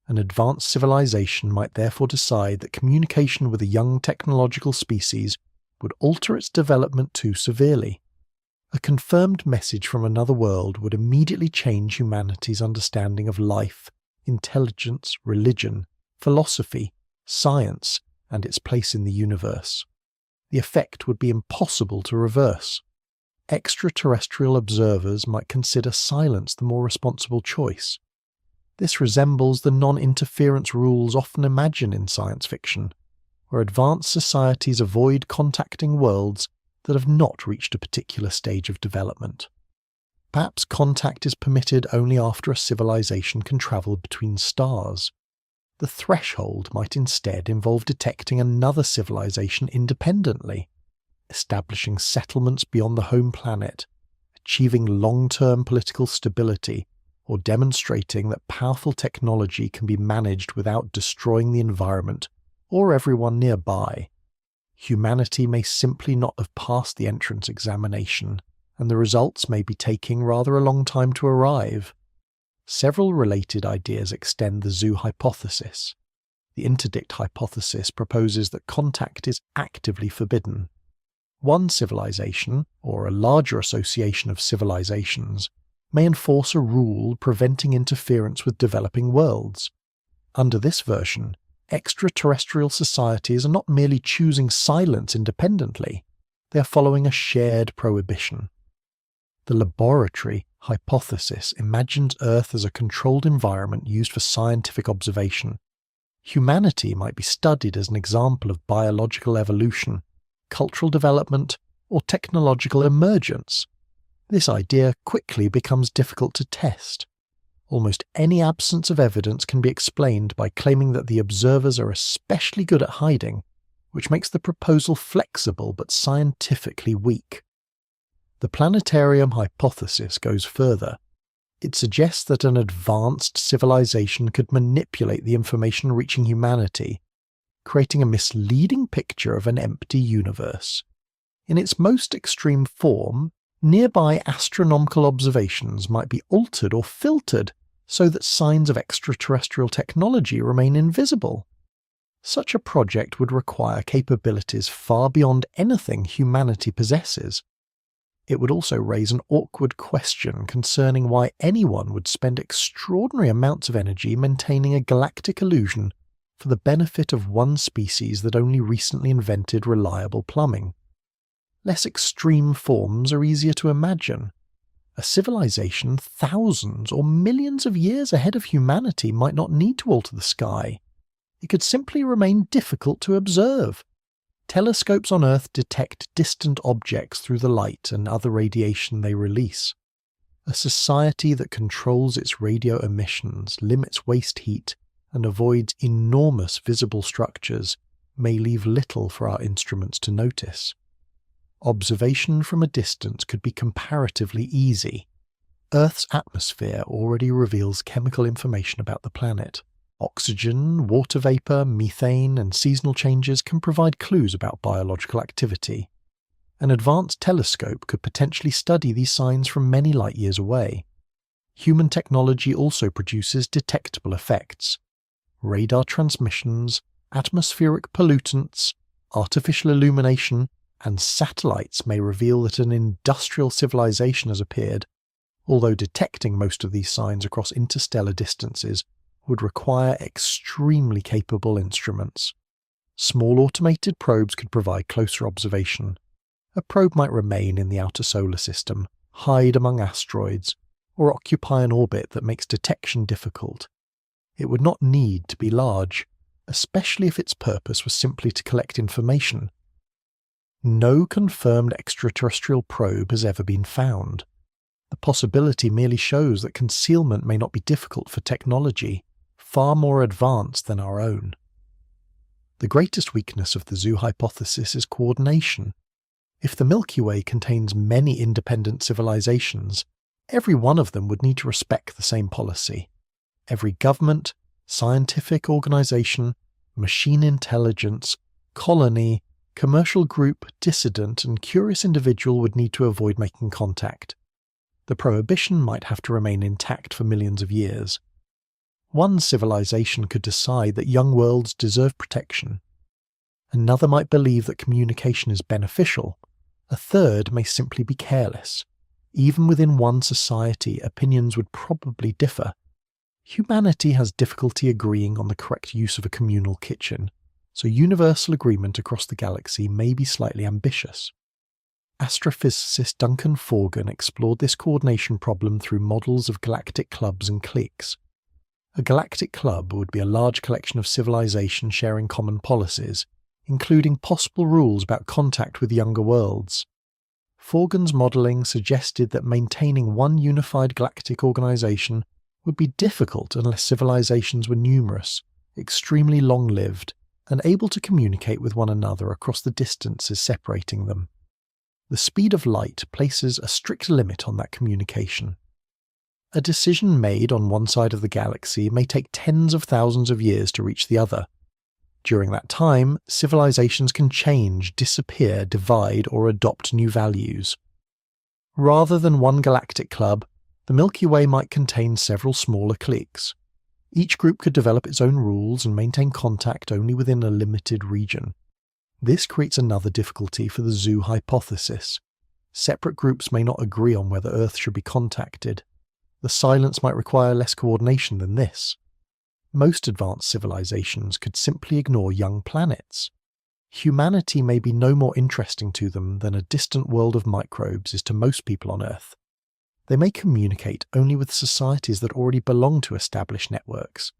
An advanced civilization might therefore decide that communication with a young technological species would alter its development too severely. A confirmed message from another world would immediately change humanity's understanding of life, intelligence, religion, philosophy, science, and its place in the universe. The effect would be impossible to reverse. Extraterrestrial observers might consider silence the more responsible choice. This resembles the non-interference rules often imagined in science fiction, where advanced societies avoid contacting worlds that have not reached a particular stage of development. Perhaps contact is permitted only after a civilization can travel between stars. The threshold might instead involve detecting another civilization independently, establishing settlements beyond the home planet, achieving long-term political stability, or demonstrating that powerful technology can be managed without destroying the environment or everyone nearby. Humanity may simply not have passed the entrance examination, and the results may be taking rather a long time to arrive. Several related ideas extend the zoo hypothesis. The interdict hypothesis proposes that contact is actively forbidden. One civilization, or a larger association of civilizations, may enforce a rule preventing interference with developing worlds. Under this version, extraterrestrial societies are not merely choosing silence independently, they are following a shared prohibition. The laboratory hypothesis imagines Earth as a controlled environment used for scientific observation. Humanity might be studied as an example of biological evolution, cultural development, or technological emergence. This idea quickly becomes difficult to test. Almost any absence of evidence can be explained by claiming that the observers are especially good at hiding, which makes the proposal flexible but scientifically weak. The planetarium hypothesis goes further. It suggests that an advanced civilization could manipulate the information reaching humanity, creating a misleading picture of an empty universe. In its most extreme form, nearby astronomical observations might be altered or filtered so that signs of extraterrestrial technology remain invisible. Such a project would require capabilities far beyond anything humanity possesses. It would also raise an awkward question concerning why anyone would spend extraordinary amounts of energy maintaining a galactic illusion for the benefit of one species that only recently invented reliable plumbing. Less extreme forms are easier to imagine. A civilization thousands or millions of years ahead of humanity might not need to alter the sky. It could simply remain difficult to observe. Telescopes on Earth detect distant objects through the light and other radiation they release. A society that controls its radio emissions, limits waste heat, and avoids enormous visible structures may leave little for our instruments to notice. Observation from a distance could be comparatively easy. Earth's atmosphere already reveals chemical information about the planet. Oxygen, water vapour, methane, and seasonal changes can provide clues about biological activity. An advanced telescope could potentially study these signs from many light years away. Human technology also produces detectable effects. Radar transmissions, atmospheric pollutants, artificial illumination, and satellites may reveal that an industrial civilization has appeared, although detecting most of these signs across interstellar distances would require extremely capable instruments. Small automated probes could provide closer observation. A probe might remain in the outer solar system, hide among asteroids, or occupy an orbit that makes detection difficult. It would not need to be large. especially if its purpose was simply to collect information. No confirmed extraterrestrial probe has ever been found. The possibility merely shows that concealment may not be difficult for technology far more advanced than our own. The greatest weakness of the zoo hypothesis is coordination. If the Milky Way contains many independent civilizations, every one of them would need to respect the same policy. Every government, scientific organization, machine intelligence, colony, commercial group, dissident, and curious individual would need to avoid making contact. The prohibition might have to remain intact for millions of years. One civilization could decide that young worlds deserve protection. Another might believe that communication is beneficial. A third may simply be careless. Even within one society, opinions would probably differ. Humanity has difficulty agreeing on the correct use of a communal kitchen, so universal agreement across the galaxy may be slightly ambitious. Astrophysicist Duncan Forgan explored this coordination problem through models of galactic clubs and cliques. A galactic club would be a large collection of civilizations sharing common policies, including possible rules about contact with younger worlds. Forgan's modelling suggested that maintaining one unified galactic organization would be difficult unless civilizations were numerous, extremely long-lived, and able to communicate with one another across the distances separating them. The speed of light places a strict limit on that communication. A decision made on one side of the galaxy may take tens of thousands of years to reach the other. During that time, civilizations can change, disappear, divide, or adopt new values. Rather than one galactic club, the Milky Way might contain several smaller cliques. Each group could develop its own rules and maintain contact only within a limited region. This creates another difficulty for the zoo hypothesis. Separate groups may not agree on whether Earth should be contacted. The silence might require less coordination than this. Most advanced civilizations could simply ignore young planets. Humanity may be no more interesting to them than a distant world of microbes is to most people on Earth. They may communicate only with societies that already belong to established networks.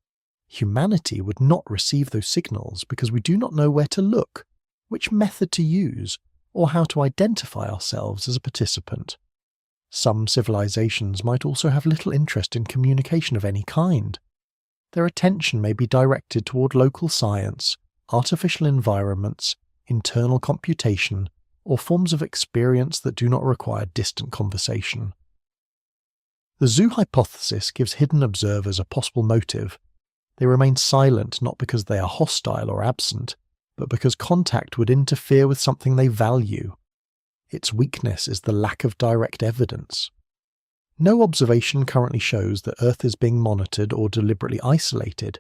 Humanity would not receive those signals because we do not know where to look, which method to use, or how to identify ourselves as a participant. Some civilizations might also have little interest in communication of any kind. Their attention may be directed toward local science, artificial environments, internal computation, or forms of experience that do not require distant conversation. The zoo hypothesis gives hidden observers a possible motive. They remain silent not because they are hostile or absent, but because contact would interfere with something they value. Its weakness is the lack of direct evidence. No observation currently shows that Earth is being monitored or deliberately isolated.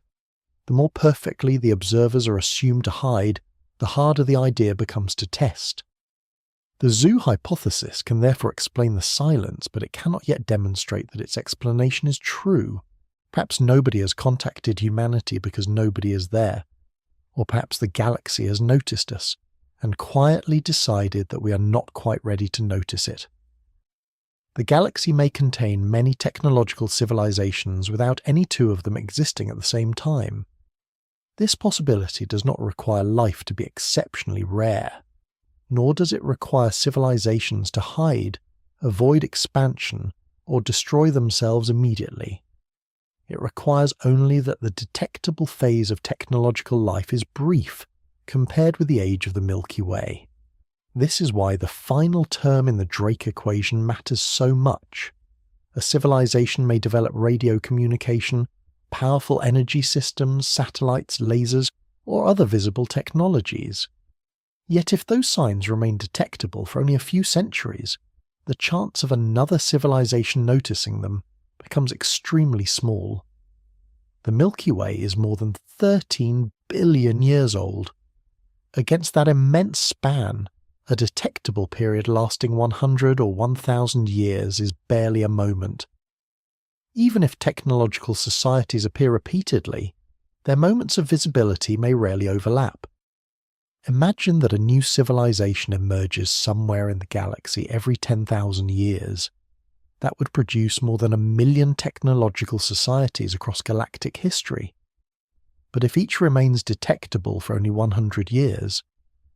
The more perfectly the observers are assumed to hide, the harder the idea becomes to test. The zoo hypothesis can therefore explain the silence, but it cannot yet demonstrate that its explanation is true. Perhaps nobody has contacted humanity because nobody is there. Or perhaps the galaxy has noticed us, and quietly decided that we are not quite ready to notice it. The galaxy may contain many technological civilizations without any two of them existing at the same time. This possibility does not require life to be exceptionally rare, nor does it require civilizations to hide, avoid expansion, or destroy themselves immediately. It requires only that the detectable phase of technological life is brief compared with the age of the Milky Way. This is why the final term in the Drake equation matters so much. A civilization may develop radio communication, powerful energy systems, satellites, lasers, or other visible technologies. Yet if those signs remain detectable for only a few centuries, the chance of another civilization noticing them becomes extremely small. The Milky Way is more than 13 billion years old. Against that immense span, a detectable period lasting 100 or 1,000 years is barely a moment. Even if technological societies appear repeatedly, their moments of visibility may rarely overlap. Imagine that a new civilization emerges somewhere in the galaxy every 10,000 years. That would produce more than 1 million technological societies across galactic history. But if each remains detectable for only 100 years,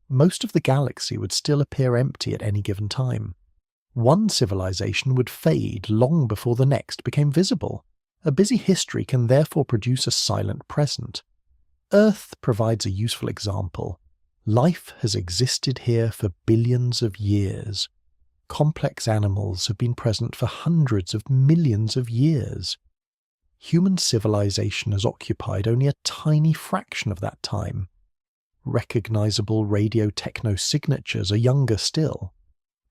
most of the galaxy would still appear empty at any given time. One civilization would fade long before the next became visible. A busy history can therefore produce a silent present. Earth provides a useful example. Life has existed here for billions of years. Complex animals have been present for hundreds of millions of years. Human civilization has occupied only a tiny fraction of that time. Recognizable radio-techno signatures are younger still.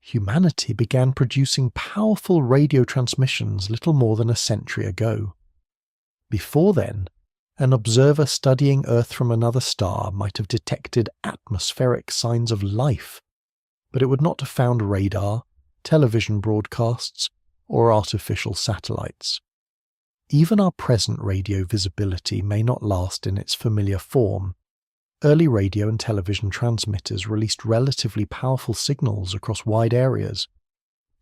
Humanity began producing powerful radio transmissions little more than a century ago. Before then, an observer studying Earth from another star might have detected atmospheric signs of life, but it would not have found radar, television broadcasts, or artificial satellites. Even our present radio visibility may not last in its familiar form. Early radio and television transmitters released relatively powerful signals across wide areas.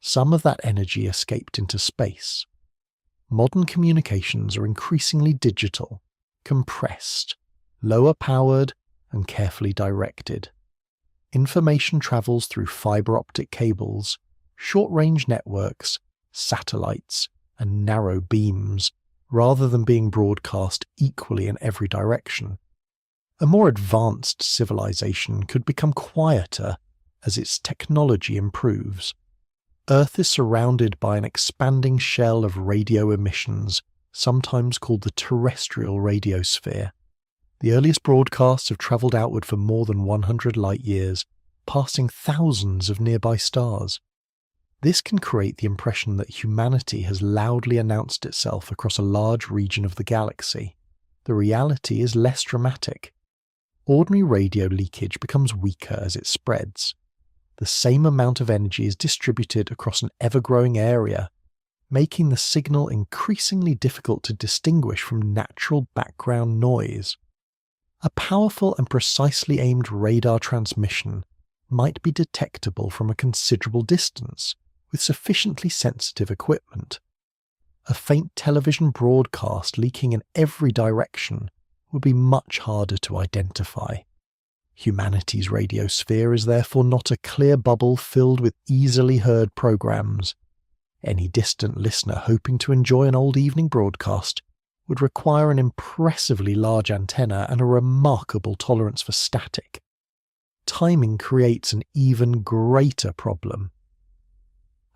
Some of that energy escaped into space. Modern communications are increasingly digital, compressed, lower powered, and carefully directed. Information travels through fiber optic cables, short-range networks, satellites, and narrow beams, rather than being broadcast equally in every direction. A more advanced civilization could become quieter as its technology improves. Earth is surrounded by an expanding shell of radio emissions, sometimes called the terrestrial radiosphere. The earliest broadcasts have travelled outward for more than 100 light-years, passing thousands of nearby stars. This can create the impression that humanity has loudly announced itself across a large region of the galaxy. The reality is less dramatic. Ordinary radio leakage becomes weaker as it spreads. The same amount of energy is distributed across an ever-growing area, making the signal increasingly difficult to distinguish from natural background noise. A powerful and precisely aimed radar transmission might be detectable from a considerable distance with sufficiently sensitive equipment. A faint television broadcast leaking in every direction would be much harder to identify. Humanity's radiosphere is therefore not a clear bubble filled with easily heard programs. Any distant listener hoping to enjoy an old evening broadcast would require an impressively large antenna and a remarkable tolerance for static. Timing creates an even greater problem.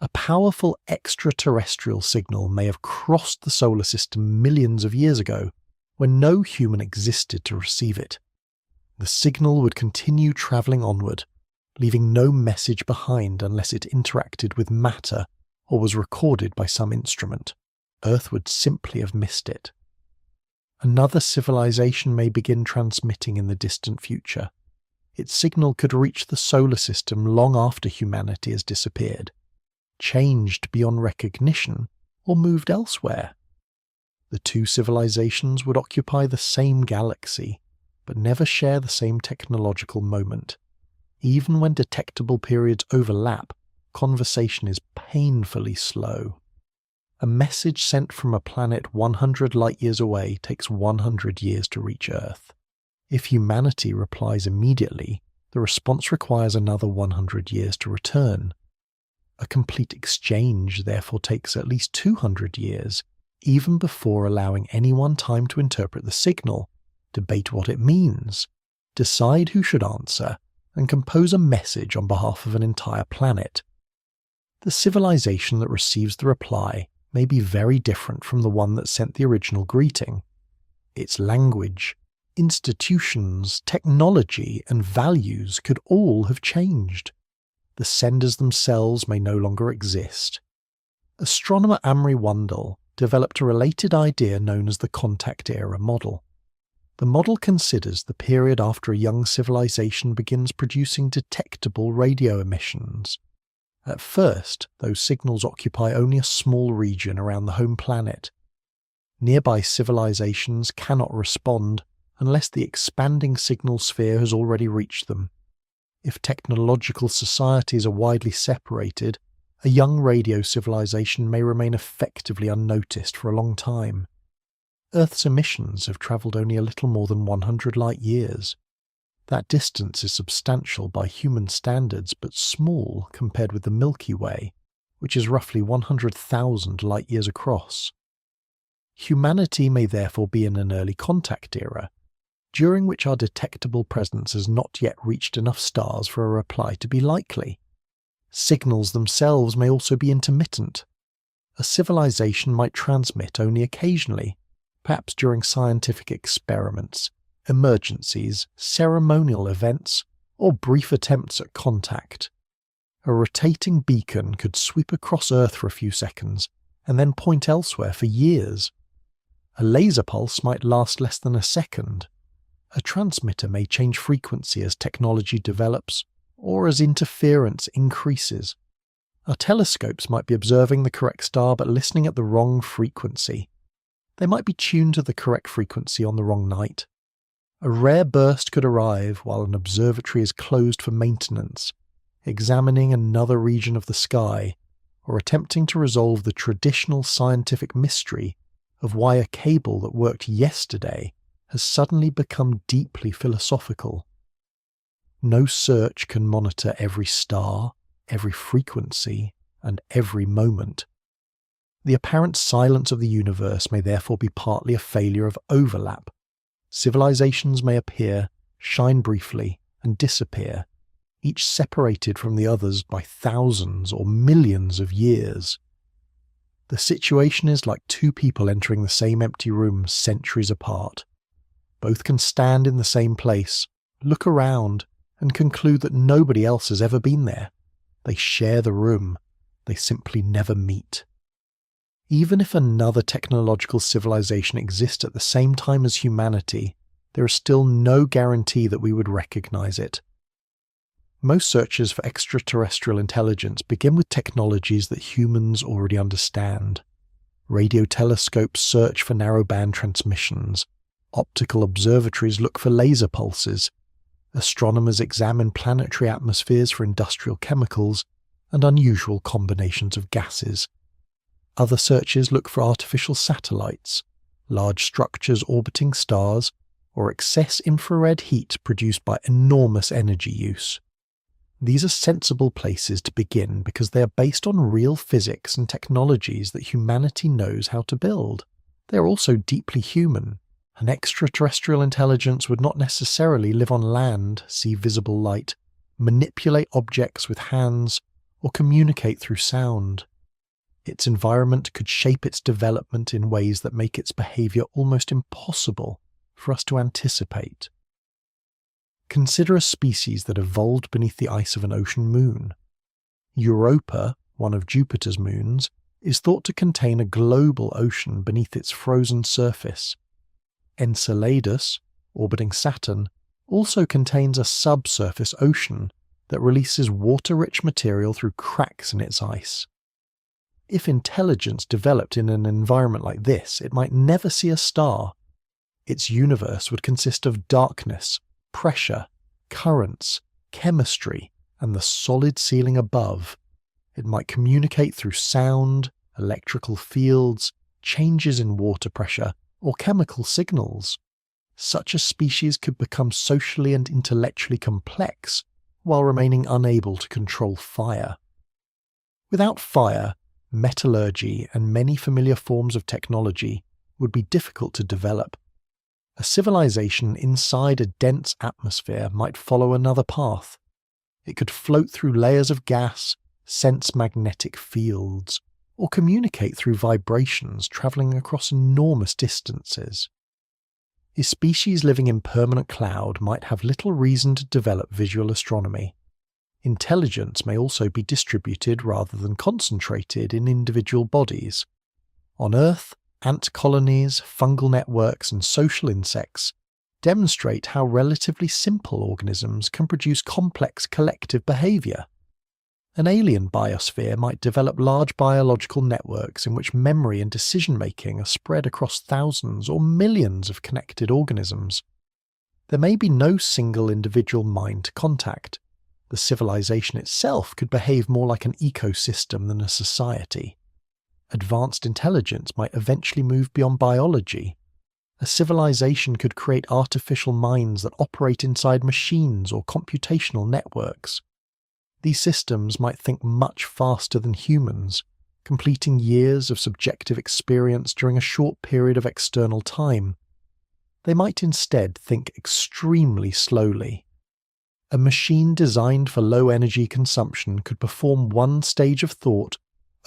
A powerful extraterrestrial signal may have crossed the solar system millions of years ago, when no human existed to receive it. The signal would continue travelling onward, leaving no message behind unless it interacted with matter or was recorded by some instrument. Earth would simply have missed it. Another civilization may begin transmitting in the distant future. Its signal could reach the solar system long after humanity has disappeared, changed beyond recognition, or moved elsewhere. The two civilizations would occupy the same galaxy, but never share the same technological moment. Even when detectable periods overlap, conversation is painfully slow. A message sent from a planet 100 light-years away takes 100 years to reach Earth. If humanity replies immediately, the response requires another 100 years to return. A complete exchange therefore takes at least 200 years, even before allowing anyone time to interpret the signal, debate what it means, decide who should answer, and compose a message on behalf of an entire planet. The civilization that receives the reply may be very different from the one that sent the original greeting. Its language, institutions, technology, and values could all have changed. The senders themselves may no longer exist. Astronomer Amory Wandel developed a related idea known as the contact era model. The model considers the period after a young civilization begins producing detectable radio emissions. At first, those signals occupy only a small region around the home planet. Nearby civilizations cannot respond unless the expanding signal sphere has already reached them. If technological societies are widely separated, a young radio civilization may remain effectively unnoticed for a long time. Earth's emissions have travelled only a little more than 100 light-years. That distance is substantial by human standards, but small compared with the Milky Way, which is roughly 100,000 light-years across. Humanity may therefore be in an early contact era, during which our detectable presence has not yet reached enough stars for a reply to be likely. Signals themselves may also be intermittent. A civilization might transmit only occasionally, perhaps during scientific experiments, emergencies, ceremonial events, or brief attempts at contact. A rotating beacon could sweep across Earth for a few seconds and then point elsewhere for years. A laser pulse might last less than a second. A transmitter may change frequency as technology develops or as interference increases. Our telescopes might be observing the correct star but listening at the wrong frequency. They might be tuned to the correct frequency on the wrong night. A rare burst could arrive while an observatory is closed for maintenance, examining another region of the sky, or attempting to resolve the traditional scientific mystery of why a cable that worked yesterday has suddenly become deeply philosophical. No search can monitor every star, every frequency, and every moment. The apparent silence of the universe may therefore be partly a failure of overlap. Civilizations may appear, shine briefly, and disappear, each separated from the others by thousands or millions of years. The situation is like two people entering the same empty room centuries apart. Both can stand in the same place, look around, and conclude that nobody else has ever been there. They share the room. They simply never meet. Even if another technological civilization exists at the same time as humanity, there is still no guarantee that we would recognize it. Most searches for extraterrestrial intelligence begin with technologies that humans already understand. Radio telescopes search for narrowband transmissions. Optical observatories look for laser pulses. Astronomers examine planetary atmospheres for industrial chemicals and unusual combinations of gases. Other searches look for artificial satellites, large structures orbiting stars, or excess infrared heat produced by enormous energy use. These are sensible places to begin because they are based on real physics and technologies that humanity knows how to build. They are also deeply human. An extraterrestrial intelligence would not necessarily live on land, see visible light, manipulate objects with hands, or communicate through sound. Its environment could shape its development in ways that make its behavior almost impossible for us to anticipate. Consider a species that evolved beneath the ice of an ocean moon. Europa, one of Jupiter's moons, is thought to contain a global ocean beneath its frozen surface. Enceladus, orbiting Saturn, also contains a subsurface ocean that releases water-rich material through cracks in its ice. If intelligence developed in an environment like this, it might never see a star. Its universe would consist of darkness, pressure, currents, chemistry, and the solid ceiling above. It might communicate through sound, electrical fields, changes in water pressure, or chemical signals. Such a species could become socially and intellectually complex while remaining unable to control fire. Without fire, metallurgy and many familiar forms of technology would be difficult to develop. A civilization inside a dense atmosphere might follow another path. It could float through layers of gas, sense magnetic fields, or communicate through vibrations travelling across enormous distances. A species living in permanent cloud might have little reason to develop visual astronomy. Intelligence may also be distributed rather than concentrated in individual bodies. On Earth, ant colonies, fungal networks, and social insects demonstrate how relatively simple organisms can produce complex collective behaviour. An alien biosphere might develop large biological networks in which memory and decision-making are spread across thousands or millions of connected organisms. There may be no single individual mind to contact. The civilization itself could behave more like an ecosystem than a society. Advanced intelligence might eventually move beyond biology, A civilization could create artificial minds that operate inside machines or computational networks. These systems might think much faster than humans, completing years of subjective experience during a short period of external time. They might instead think extremely slowly. A machine designed for low energy consumption could perform one stage of thought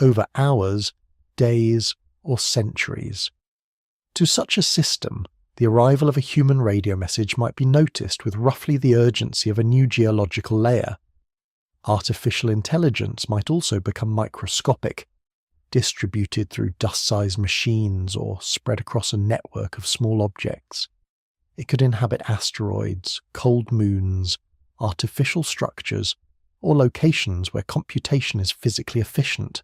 over hours, days, or centuries. To such a system, the arrival of a human radio message might be noticed with roughly the urgency of a new geological layer. Artificial intelligence might also become microscopic, distributed through dust-sized machines or spread across a network of small objects. It could inhabit asteroids, cold moons, artificial structures, or locations where computation is physically efficient.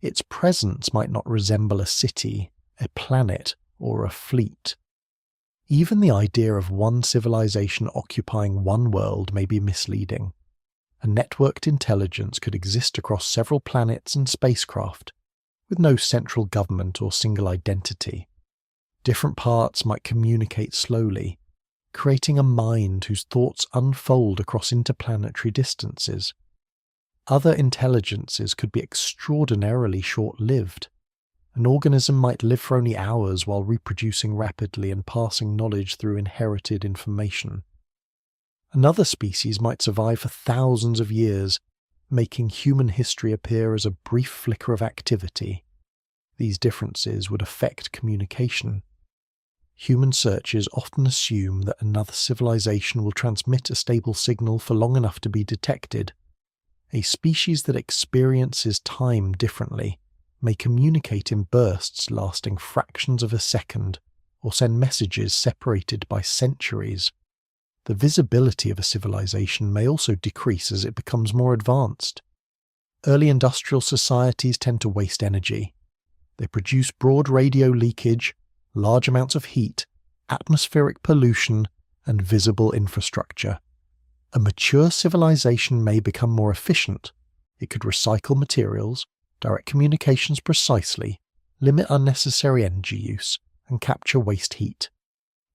Its presence might not resemble a city, a planet, or a fleet. Even the idea of one civilization occupying one world may be misleading. A networked intelligence could exist across several planets and spacecraft, with no central government or single identity. Different parts might communicate slowly, creating a mind whose thoughts unfold across interplanetary distances. Other intelligences could be extraordinarily short-lived. An organism might live for only hours while reproducing rapidly and passing knowledge through inherited information. Another species might survive for thousands of years, making human history appear as a brief flicker of activity. These differences would affect communication. Human searchers often assume that another civilization will transmit a stable signal for long enough to be detected. A species that experiences time differently may communicate in bursts lasting fractions of a second, or send messages separated by centuries. The visibility of a civilization may also decrease as it becomes more advanced. Early industrial societies tend to waste energy. They produce broad radio leakage, large amounts of heat, atmospheric pollution, and visible infrastructure. A mature civilization may become more efficient. It could recycle materials, direct communications precisely, limit unnecessary energy use, and capture waste heat.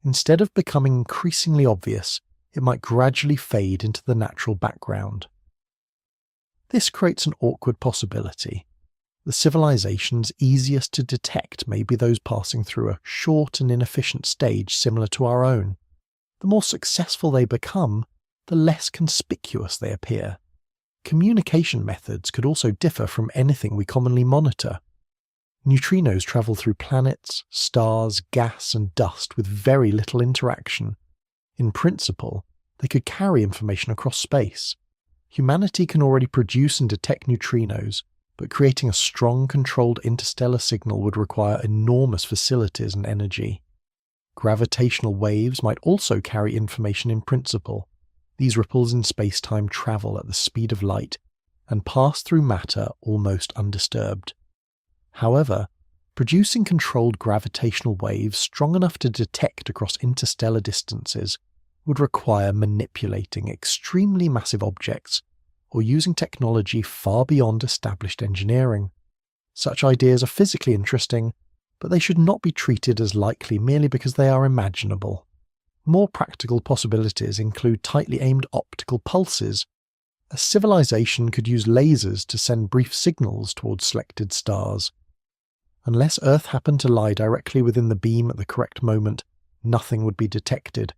Instead of becoming increasingly obvious, it might gradually fade into the natural background. This creates an awkward possibility. The civilizations easiest to detect may be those passing through a short and inefficient stage similar to our own. The more successful they become, the less conspicuous they appear. Communication methods could also differ from anything we commonly monitor. Neutrinos travel through planets, stars, gas, and dust with very little interaction. In principle, they could carry information across space. Humanity can already produce and detect neutrinos, but creating a strong, controlled interstellar signal would require enormous facilities and energy. Gravitational waves might also carry information in principle. These ripples in space-time travel at the speed of light and pass through matter almost undisturbed. However, producing controlled gravitational waves strong enough to detect across interstellar distances would require manipulating extremely massive objects or using technology far beyond established engineering. Such ideas are physically interesting, but they should not be treated as likely merely because they are imaginable. More practical possibilities include tightly aimed optical pulses. A civilization could use lasers to send brief signals towards selected stars. Unless Earth happened to lie directly within the beam at the correct moment, nothing would be detected.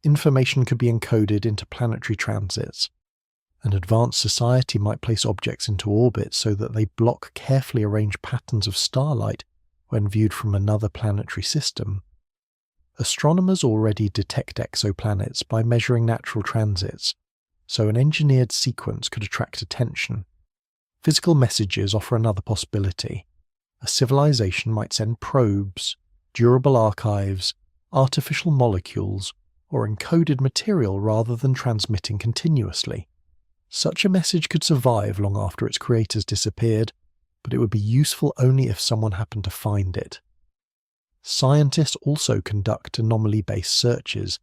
Information could be encoded into planetary transits. An advanced society might place objects into orbit so that they block carefully arranged patterns of starlight when viewed from another planetary system. Astronomers already detect exoplanets by measuring natural transits, so an engineered sequence could attract attention. Physical messages offer another possibility. A civilization might send probes, durable archives, artificial molecules, or encoded material rather than transmitting continuously. Such a message could survive long after its creators disappeared, but it would be useful only if someone happened to find it. Scientists also conduct anomaly-based searches.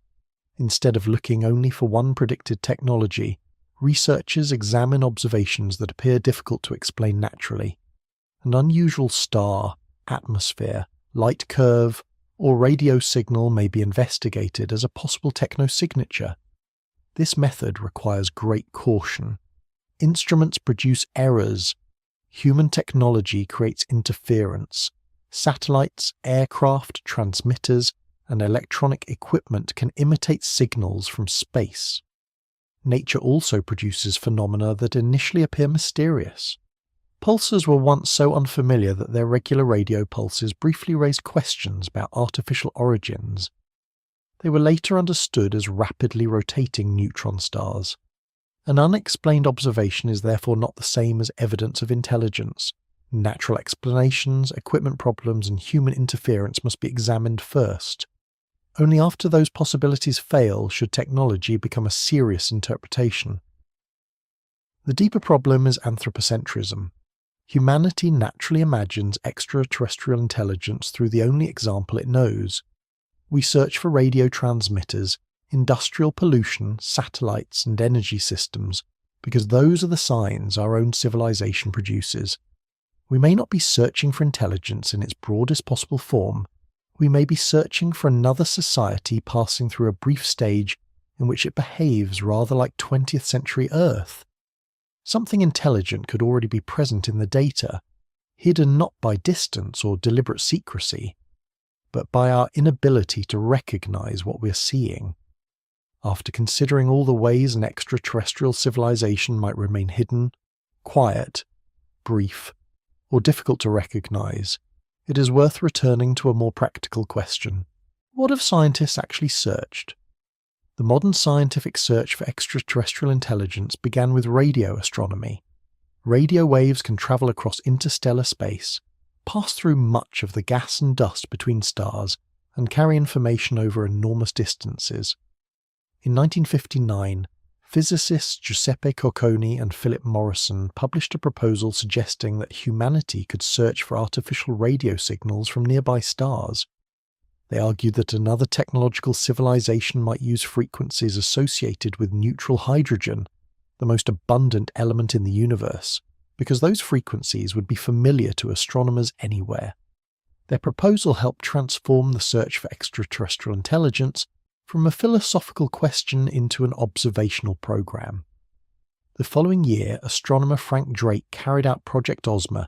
Instead of looking only for one predicted technology, researchers examine observations that appear difficult to explain naturally. An unusual star, atmosphere, light curve, or radio signal may be investigated as a possible technosignature. This method requires great caution. Instruments produce errors. Human technology creates interference. Satellites, aircraft, transmitters, and electronic equipment can imitate signals from space. Nature also produces phenomena that initially appear mysterious. Pulsars were once so unfamiliar that their regular radio pulses briefly raised questions about artificial origins. They were later understood as rapidly rotating neutron stars. An unexplained observation is therefore not the same as evidence of intelligence. Natural explanations, equipment problems, and human interference must be examined first. Only after those possibilities fail should technology become a serious interpretation. The deeper problem is anthropocentrism. Humanity naturally imagines extraterrestrial intelligence through the only example it knows. We search for radio transmitters, industrial pollution, satellites, and energy systems, because those are the signs our own civilization produces. We may not be searching for intelligence in its broadest possible form. We may be searching for another society passing through a brief stage in which it behaves rather like 20th century Earth. Something intelligent could already be present in the data, hidden not by distance or deliberate secrecy, but by our inability to recognize what we're seeing. After considering all the ways an extraterrestrial civilization might remain hidden, quiet, brief, or difficult to recognize, it is worth returning to a more practical question. What have scientists actually searched? The modern scientific search for extraterrestrial intelligence began with radio astronomy. Radio waves can travel across interstellar space, pass through much of the gas and dust between stars, and carry information over enormous distances. In 1959, physicists Giuseppe Cocconi and Philip Morrison published a proposal suggesting that humanity could search for artificial radio signals from nearby stars. They argued that another technological civilization might use frequencies associated with neutral hydrogen, the most abundant element in the universe, because those frequencies would be familiar to astronomers anywhere. Their proposal helped transform the search for extraterrestrial intelligence from a philosophical question into an observational program. The following year, astronomer Frank Drake carried out Project Ozma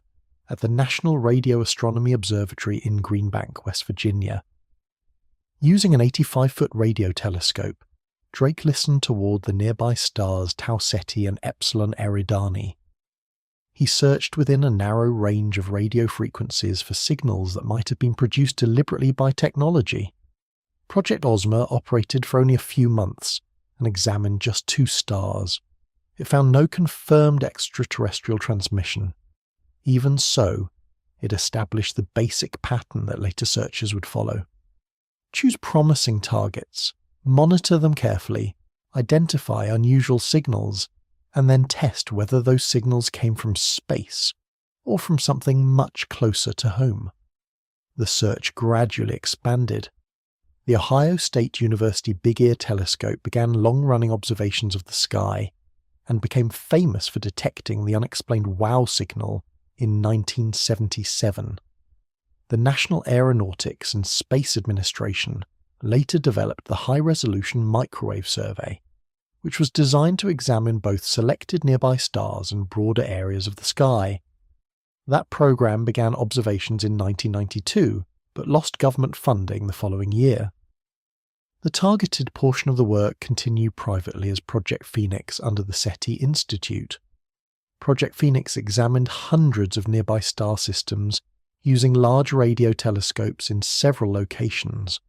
at the National Radio Astronomy Observatory in Green Bank, West Virginia. Using an 85-foot radio telescope, Drake listened toward the nearby stars Tau Ceti and Epsilon Eridani. He searched within a narrow range of radio frequencies for signals that might have been produced deliberately by technology. Project Ozma operated for only a few months and examined just 2 stars. It found no confirmed extraterrestrial transmission. Even so, it established the basic pattern that later searches would follow. Choose promising targets, monitor them carefully, identify unusual signals, and then test whether those signals came from space or from something much closer to home. The search gradually expanded. The Ohio State University Big Ear Telescope began long-running observations of the sky and became famous for detecting the unexplained WOW signal in 1977. The National Aeronautics and Space Administration later developed the High-Resolution Microwave Survey, which was designed to examine both selected nearby stars and broader areas of the sky. That program began observations in 1992, but lost government funding the following year. The targeted portion of the work continued privately as Project Phoenix under the SETI Institute. Project Phoenix examined hundreds of nearby star systems using large radio telescopes in several locations.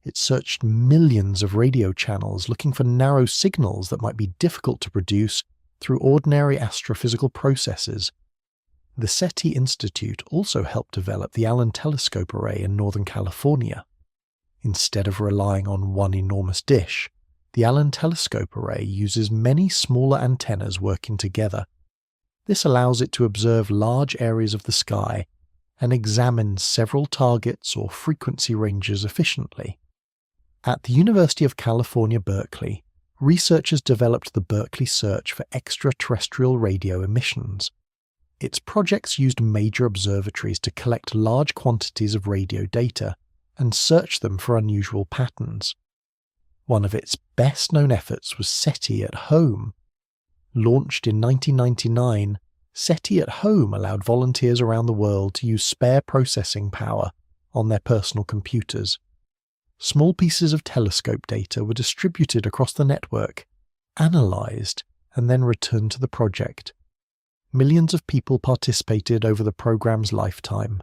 It searched millions of radio channels looking for narrow signals that might be difficult to produce through ordinary astrophysical processes. The SETI Institute also helped develop the Allen Telescope Array in Northern California. Instead of relying on one enormous dish, the Allen Telescope Array uses many smaller antennas working together. This allows it to observe large areas of the sky and examine several targets or frequency ranges efficiently. At the University of California, Berkeley, researchers developed the Berkeley Search for Extraterrestrial Radio Emissions. Its projects used major observatories to collect large quantities of radio data and search them for unusual patterns. One of its best-known efforts was SETI at Home. Launched in 1999, SETI at Home allowed volunteers around the world to use spare processing power on their personal computers. Small pieces of telescope data were distributed across the network, analysed, and then returned to the project. Millions of people participated over the programme's lifetime.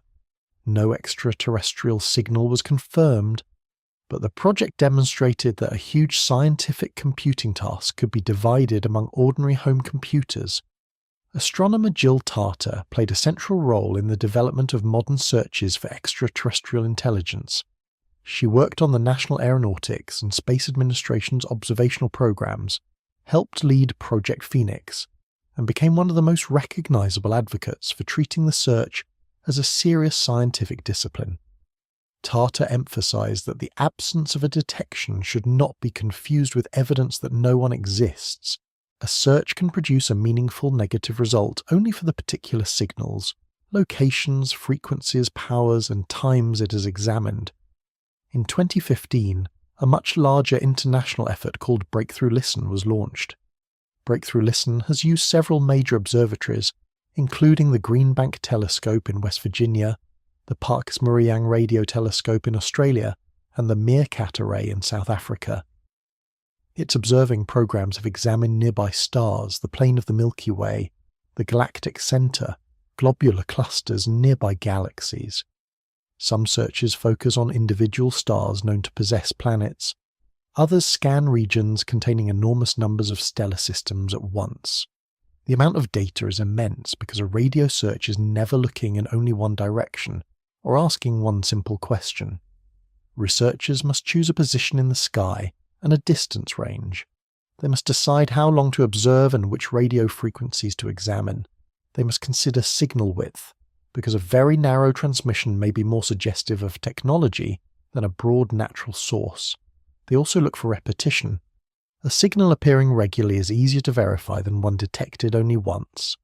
No extraterrestrial signal was confirmed, but the project demonstrated that a huge scientific computing task could be divided among ordinary home computers. Astronomer Jill Tarter played a central role in the development of modern searches for extraterrestrial intelligence. She worked on the National Aeronautics and Space Administration's observational programs, helped lead Project Phoenix, and became one of the most recognizable advocates for treating the search as a serious scientific discipline. Tarter emphasized that the absence of a detection should not be confused with evidence that no one exists. A search can produce a meaningful negative result only for the particular signals, locations, frequencies, powers, and times it is examined. In 2015, a much larger international effort called Breakthrough Listen was launched. Breakthrough Listen has used several major observatories, including the Green Bank Telescope in West Virginia, the Parkes Meriang Radio Telescope in Australia, and the Meerkat Array in South Africa. Its observing programs have examined nearby stars, the plane of the Milky Way, the galactic centre, globular clusters, and nearby galaxies. Some searches focus on individual stars known to possess planets. Others scan regions containing enormous numbers of stellar systems at once. The amount of data is immense because a radio search is never looking in only one direction or asking one simple question. Researchers must choose a position in the sky and a distance range. They must decide how long to observe and which radio frequencies to examine. They must consider signal width, because a very narrow transmission may be more suggestive of technology than a broad natural source. They also look for repetition. A signal appearing regularly is easier to verify than one detected only once.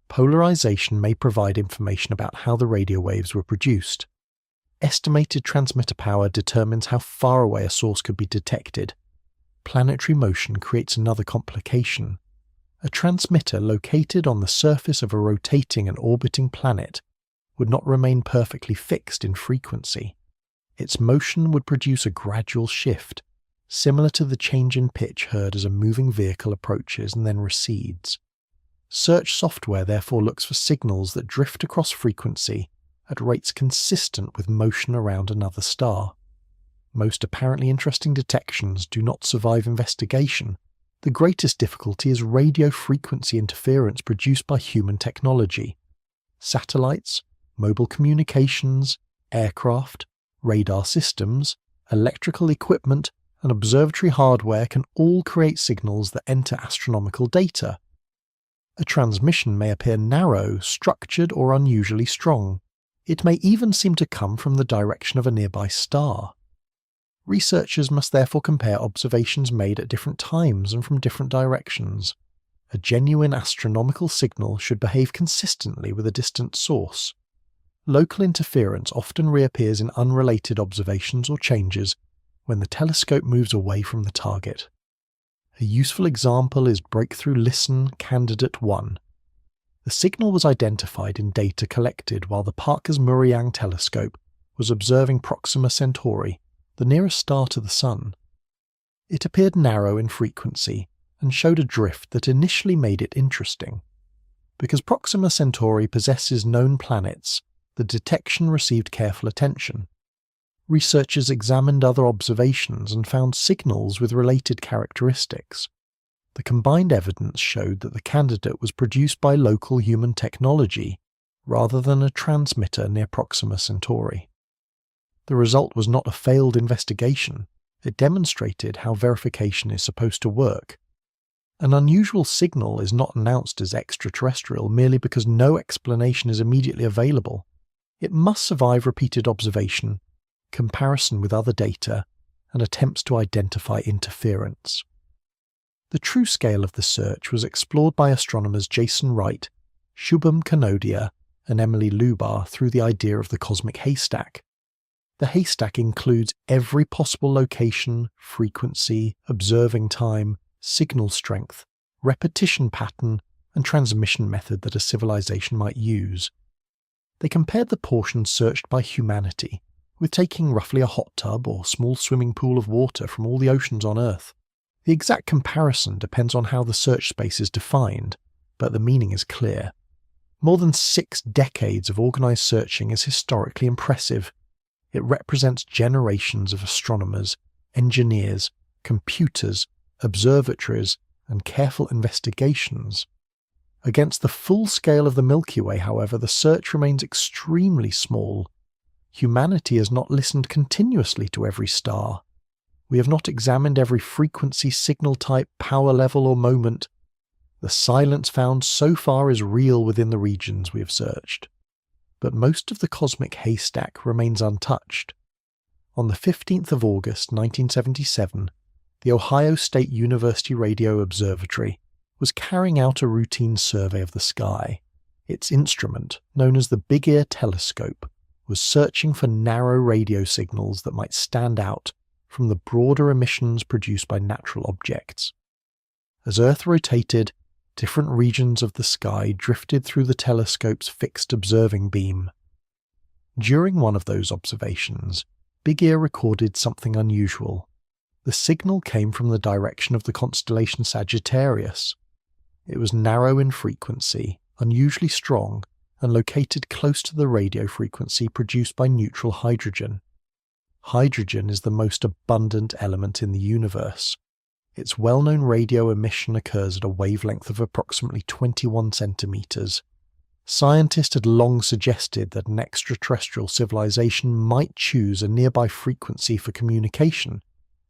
Polarization may provide information about how the radio waves were produced. Estimated transmitter power determines how far away a source could be detected. Planetary motion creates another complication. A transmitter located on the surface of a rotating and orbiting planet would not remain perfectly fixed in frequency. Its motion would produce a gradual shift, similar to the change in pitch heard as a moving vehicle approaches and then recedes. Search software therefore looks for signals that drift across frequency at rates consistent with motion around another star. Most apparently interesting detections do not survive investigation. The greatest difficulty is radio frequency interference produced by human technology. Satellites, mobile communications, aircraft, radar systems, electrical equipment, and observatory hardware can all create signals that enter astronomical data. A transmission may appear narrow, structured, or unusually strong. It may even seem to come from the direction of a nearby star. Researchers must therefore compare observations made at different times and from different directions. A genuine astronomical signal should behave consistently with a distant source. Local interference often reappears in unrelated observations or changes when the telescope moves away from the target. A useful example is Breakthrough Listen Candidate 1. The signal was identified in data collected while the Parkes Meriang telescope was observing Proxima Centauri, the nearest star to the Sun. It appeared narrow in frequency and showed a drift that initially made it interesting. Because Proxima Centauri possesses known planets, the detection received careful attention. Researchers examined other observations and found signals with related characteristics. The combined evidence showed that the candidate was produced by local human technology rather than a transmitter near Proxima Centauri. The result was not a failed investigation. It demonstrated how verification is supposed to work. An unusual signal is not announced as extraterrestrial merely because no explanation is immediately available. It must survive repeated observation, comparison with other data, and attempts to identify interference. The true scale of the search was explored by astronomers Jason Wright, Shubham Kanodia, and Emily Lubar through the idea of the cosmic haystack. The haystack includes every possible location, frequency, observing time, signal strength, repetition pattern, and transmission method that a civilization might use. They compared the portions searched by humanity with taking roughly a hot tub or small swimming pool of water from all the oceans on Earth. The exact comparison depends on how the search space is defined, but the meaning is clear. More than 6 decades of organised searching is historically impressive. It represents generations of astronomers, engineers, computers, observatories, and careful investigations. Against the full scale of the Milky Way, however, the search remains extremely small. Humanity has not listened continuously to every star. We have not examined every frequency, signal type, power level, or moment. The silence found so far is real within the regions we have searched. But most of the cosmic haystack remains untouched. On the 15th of August 1977, the Ohio State University Radio Observatory was carrying out a routine survey of the sky. Its instrument, known as the Big Ear Telescope, was searching for narrow radio signals that might stand out from the broader emissions produced by natural objects. As Earth rotated, different regions of the sky drifted through the telescope's fixed observing beam. During one of those observations, Big Ear recorded something unusual. The signal came from the direction of the constellation Sagittarius. It was narrow in frequency, unusually strong, and located close to the radio frequency produced by neutral hydrogen. Hydrogen is the most abundant element in the universe. Its well-known radio emission occurs at a wavelength of approximately 21 centimeters. Scientists had long suggested that an extraterrestrial civilization might choose a nearby frequency for communication,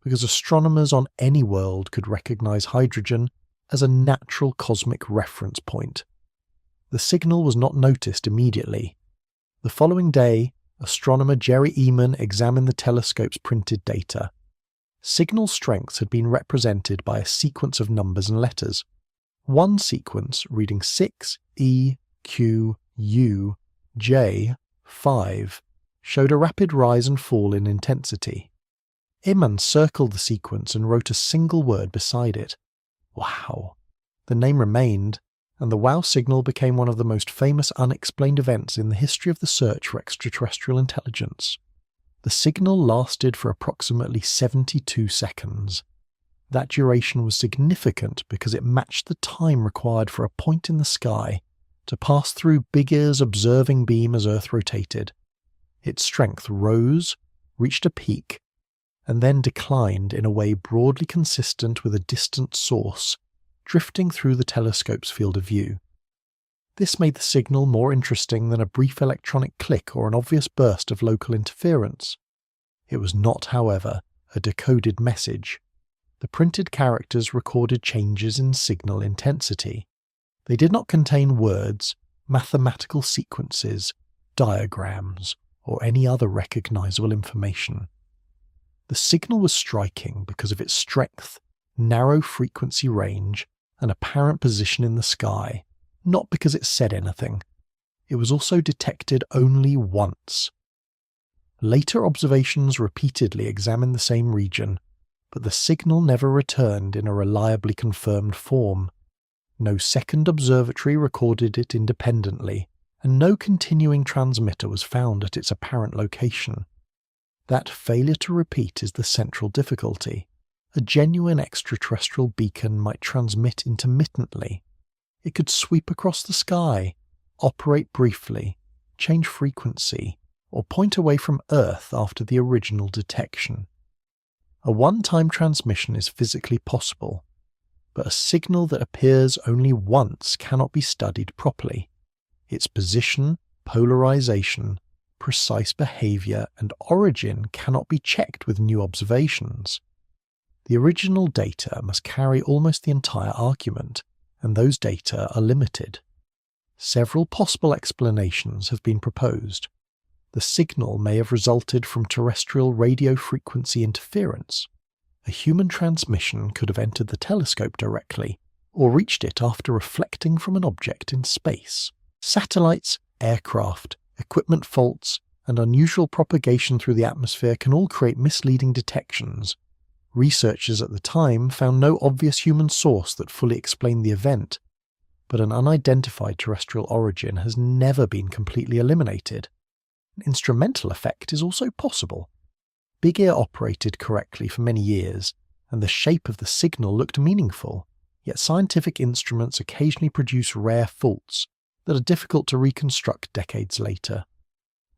because astronomers on any world could recognize hydrogen as a natural cosmic reference point. The signal was not noticed immediately. The following day, astronomer Jerry Eman examined the telescope's printed data. Signal strengths had been represented by a sequence of numbers and letters. One sequence, reading 6, E, Q, U, J, 5, showed a rapid rise and fall in intensity. Eman circled the sequence and wrote a single word beside it. Wow. The name remained, and the wow signal became one of the most famous unexplained events in the history of the search for extraterrestrial intelligence. The signal lasted for approximately 72 seconds. That duration was significant because it matched the time required for a point in the sky to pass through Big Ear's observing beam as Earth rotated. Its strength rose, reached a peak, and then declined in a way broadly consistent with a distant source, drifting through the telescope's field of view. This made the signal more interesting than a brief electronic click or an obvious burst of local interference. It was not, however, a decoded message. The printed characters recorded changes in signal intensity. They did not contain words, mathematical sequences, diagrams, or any other recognizable information. The signal was striking because of its strength, narrow frequency range, and apparent position in the sky, not because it said anything. It was also detected only once. Later observations repeatedly examined the same region, but the signal never returned in a reliably confirmed form. No second observatory recorded it independently, and no continuing transmitter was found at its apparent location. That failure to repeat is the central difficulty. A genuine extraterrestrial beacon might transmit intermittently. It could sweep across the sky, operate briefly, change frequency, or point away from Earth after the original detection. A one-time transmission is physically possible, but a signal that appears only once cannot be studied properly. Its position, polarization, precise behavior, and origin cannot be checked with new observations. The original data must carry almost the entire argument, and those data are limited. Several possible explanations have been proposed. The signal may have resulted from terrestrial radio frequency interference. A human transmission could have entered the telescope directly, or reached it after reflecting from an object in space. Satellites, aircraft, equipment faults, and unusual propagation through the atmosphere can all create misleading detections. Researchers at the time found no obvious human source that fully explained the event, but an unidentified terrestrial origin has never been completely eliminated. An instrumental effect is also possible. Big Ear operated correctly for many years, and the shape of the signal looked meaningful, yet scientific instruments occasionally produce rare faults that are difficult to reconstruct decades later.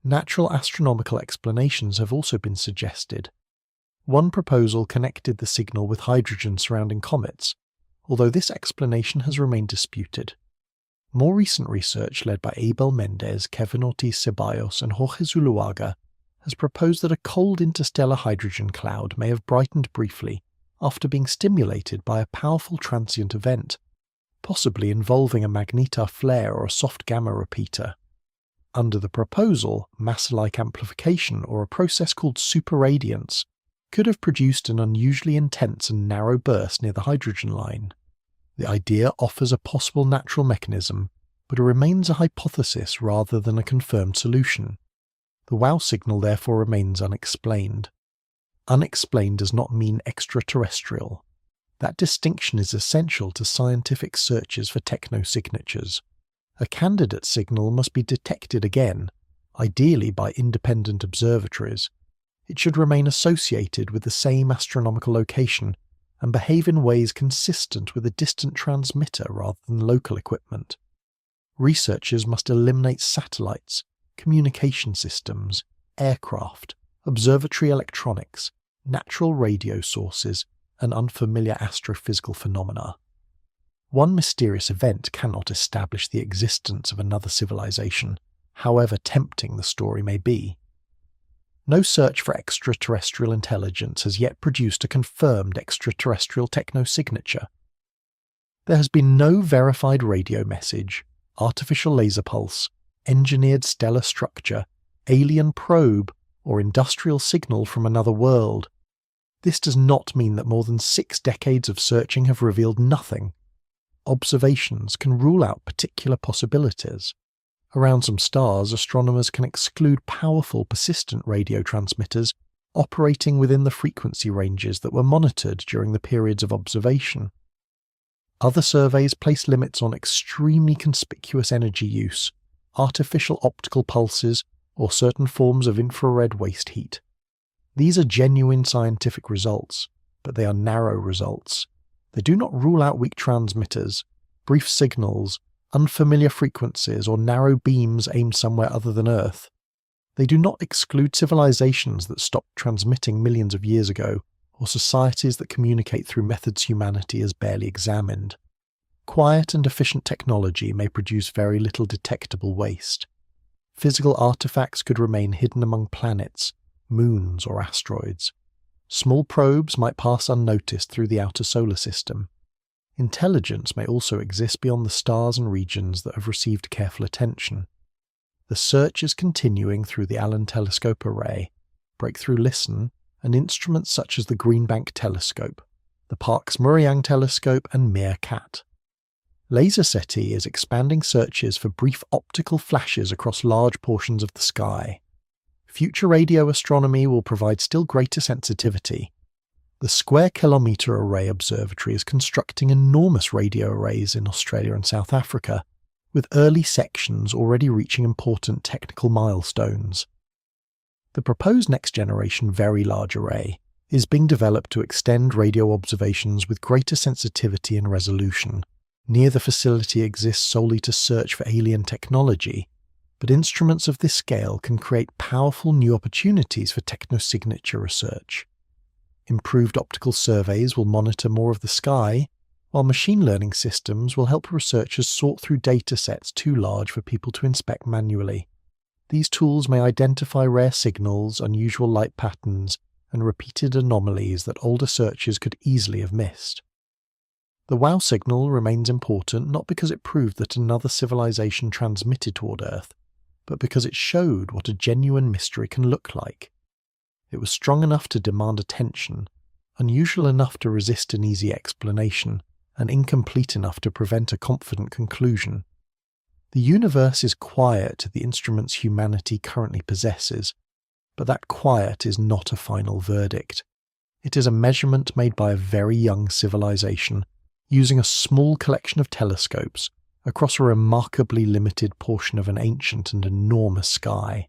Natural astronomical explanations have also been suggested. One proposal connected the signal with hydrogen surrounding comets, although this explanation has remained disputed. More recent research led by Abel Mendez, Kevin Ortiz-Ceballos and Jorge Zuluaga has proposed that a cold interstellar hydrogen cloud may have brightened briefly after being stimulated by a powerful transient event, possibly involving a magnetar flare or a soft gamma repeater. Under the proposal, mass-like amplification or a process called superradiance could have produced an unusually intense and narrow burst near the hydrogen line. The idea offers a possible natural mechanism, but it remains a hypothesis rather than a confirmed solution. The WOW signal therefore remains unexplained. Unexplained does not mean extraterrestrial. That distinction is essential to scientific searches for technosignatures. A candidate signal must be detected again, ideally by independent observatories. It should remain associated with the same astronomical location and behave in ways consistent with a distant transmitter rather than local equipment. Researchers must eliminate satellites, communication systems, aircraft, observatory electronics, natural radio sources, and unfamiliar astrophysical phenomena. One mysterious event cannot establish the existence of another civilization, however tempting the story may be. No search for extraterrestrial intelligence has yet produced a confirmed extraterrestrial technosignature. There has been no verified radio message, artificial laser pulse, engineered stellar structure, alien probe, or industrial signal from another world. This does not mean that more than 6 decades of searching have revealed nothing. Observations can rule out particular possibilities. Around some stars, astronomers can exclude powerful, persistent radio transmitters operating within the frequency ranges that were monitored during the periods of observation. Other surveys place limits on extremely conspicuous energy use, artificial optical pulses, or certain forms of infrared waste heat. These are genuine scientific results, but they are narrow results. They do not rule out weak transmitters, brief signals, unfamiliar frequencies, or narrow beams aimed somewhere other than Earth. They do not exclude civilizations that stopped transmitting millions of years ago, or societies that communicate through methods humanity has barely examined. Quiet and efficient technology may produce very little detectable waste. Physical artifacts could remain hidden among planets, moons, or asteroids. Small probes might pass unnoticed through the outer solar system. Intelligence may also exist beyond the stars and regions that have received careful attention. The search is continuing through the Allen Telescope Array, Breakthrough Listen, and instruments such as the Green Bank Telescope, the Parkes Murayang Telescope, and MEERKAT. Laser SETI is expanding searches for brief optical flashes across large portions of the sky. Future radio astronomy will provide still greater sensitivity. The Square Kilometre Array Observatory is constructing enormous radio arrays in Australia and South Africa, with early sections already reaching important technical milestones. The proposed next-generation Very Large Array is being developed to extend radio observations with greater sensitivity and resolution. Near the facility exists solely to search for alien technology, but instruments of this scale can create powerful new opportunities for technosignature research. Improved optical surveys will monitor more of the sky, while machine learning systems will help researchers sort through datasets too large for people to inspect manually. These tools may identify rare signals, unusual light patterns, and repeated anomalies that older searchers could easily have missed. The WOW signal remains important not because it proved that another civilization transmitted toward Earth, but because it showed what a genuine mystery can look like. It was strong enough to demand attention, unusual enough to resist an easy explanation, and incomplete enough to prevent a confident conclusion. The universe is quiet to the instruments humanity currently possesses, but that quiet is not a final verdict. It is a measurement made by a very young civilization, using a small collection of telescopes across a remarkably limited portion of an ancient and enormous sky.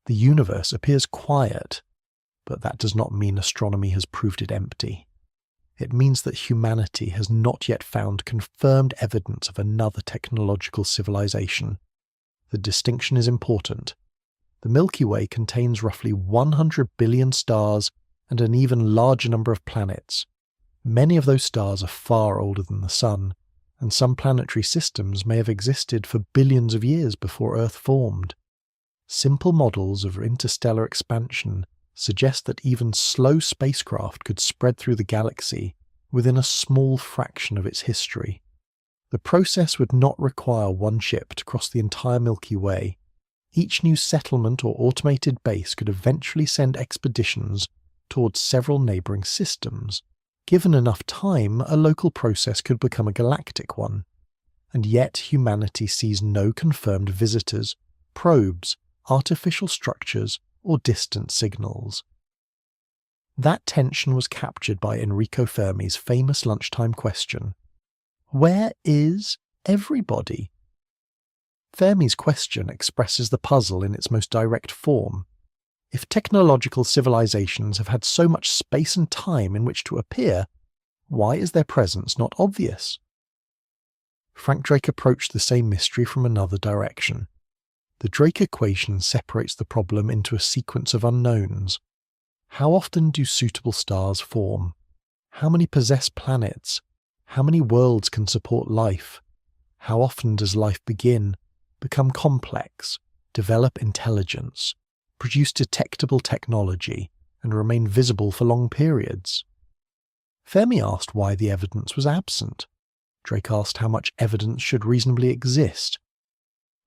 The universe appears quiet, but that does not mean astronomy has proved it empty. It means that humanity has not yet found confirmed evidence of another technological civilization. The distinction is important. The Milky Way contains roughly 100 billion stars and an even larger number of planets. Many of those stars are far older than the Sun, and some planetary systems may have existed for billions of years before Earth formed. Simple models of interstellar expansion suggest that even slow spacecraft could spread through the galaxy within a small fraction of its history. The process would not require one ship to cross the entire Milky Way. Each new settlement or automated base could eventually send expeditions towards several neighbouring systems. Given enough time, a local process could become a galactic one. And yet humanity sees no confirmed visitors, probes, artificial structures, or distant signals. That tension was captured by Enrico Fermi's famous lunchtime question: where is everybody? Fermi's question expresses the puzzle in its most direct form. If technological civilizations have had so much space and time in which to appear, why is their presence not obvious? Frank Drake approached the same mystery from another direction. The Drake equation separates the problem into a sequence of unknowns. How often do suitable stars form? How many possess planets? How many worlds can support life? How often does life begin, become complex, develop intelligence, produce detectable technology, and remain visible for long periods? Fermi asked why the evidence was absent. Drake asked how much evidence should reasonably exist.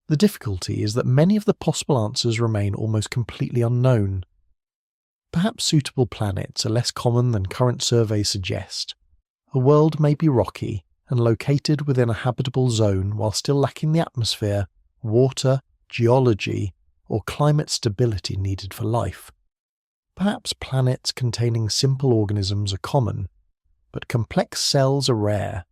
The difficulty is that many of the possible answers remain almost completely unknown. Perhaps suitable planets are less common than current surveys suggest. A world may be rocky and located within a habitable zone while still lacking the atmosphere, water, geology, or climate stability needed for life. Perhaps planets containing simple organisms are common, but complex cells are rare.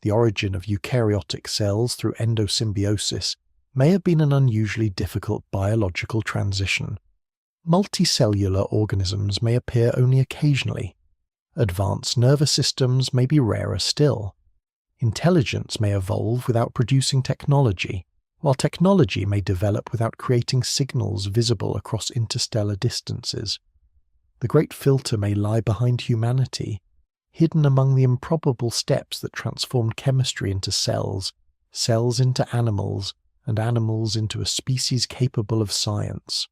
The origin of eukaryotic cells through endosymbiosis may have been an unusually difficult biological transition. Multicellular organisms may appear only occasionally. Advanced nervous systems may be rarer still. Intelligence may evolve without producing technology, while technology may develop without creating signals visible across interstellar distances. The great filter may lie behind humanity, hidden among the improbable steps that transformed chemistry into cells, cells into animals, and animals into a species capable of science.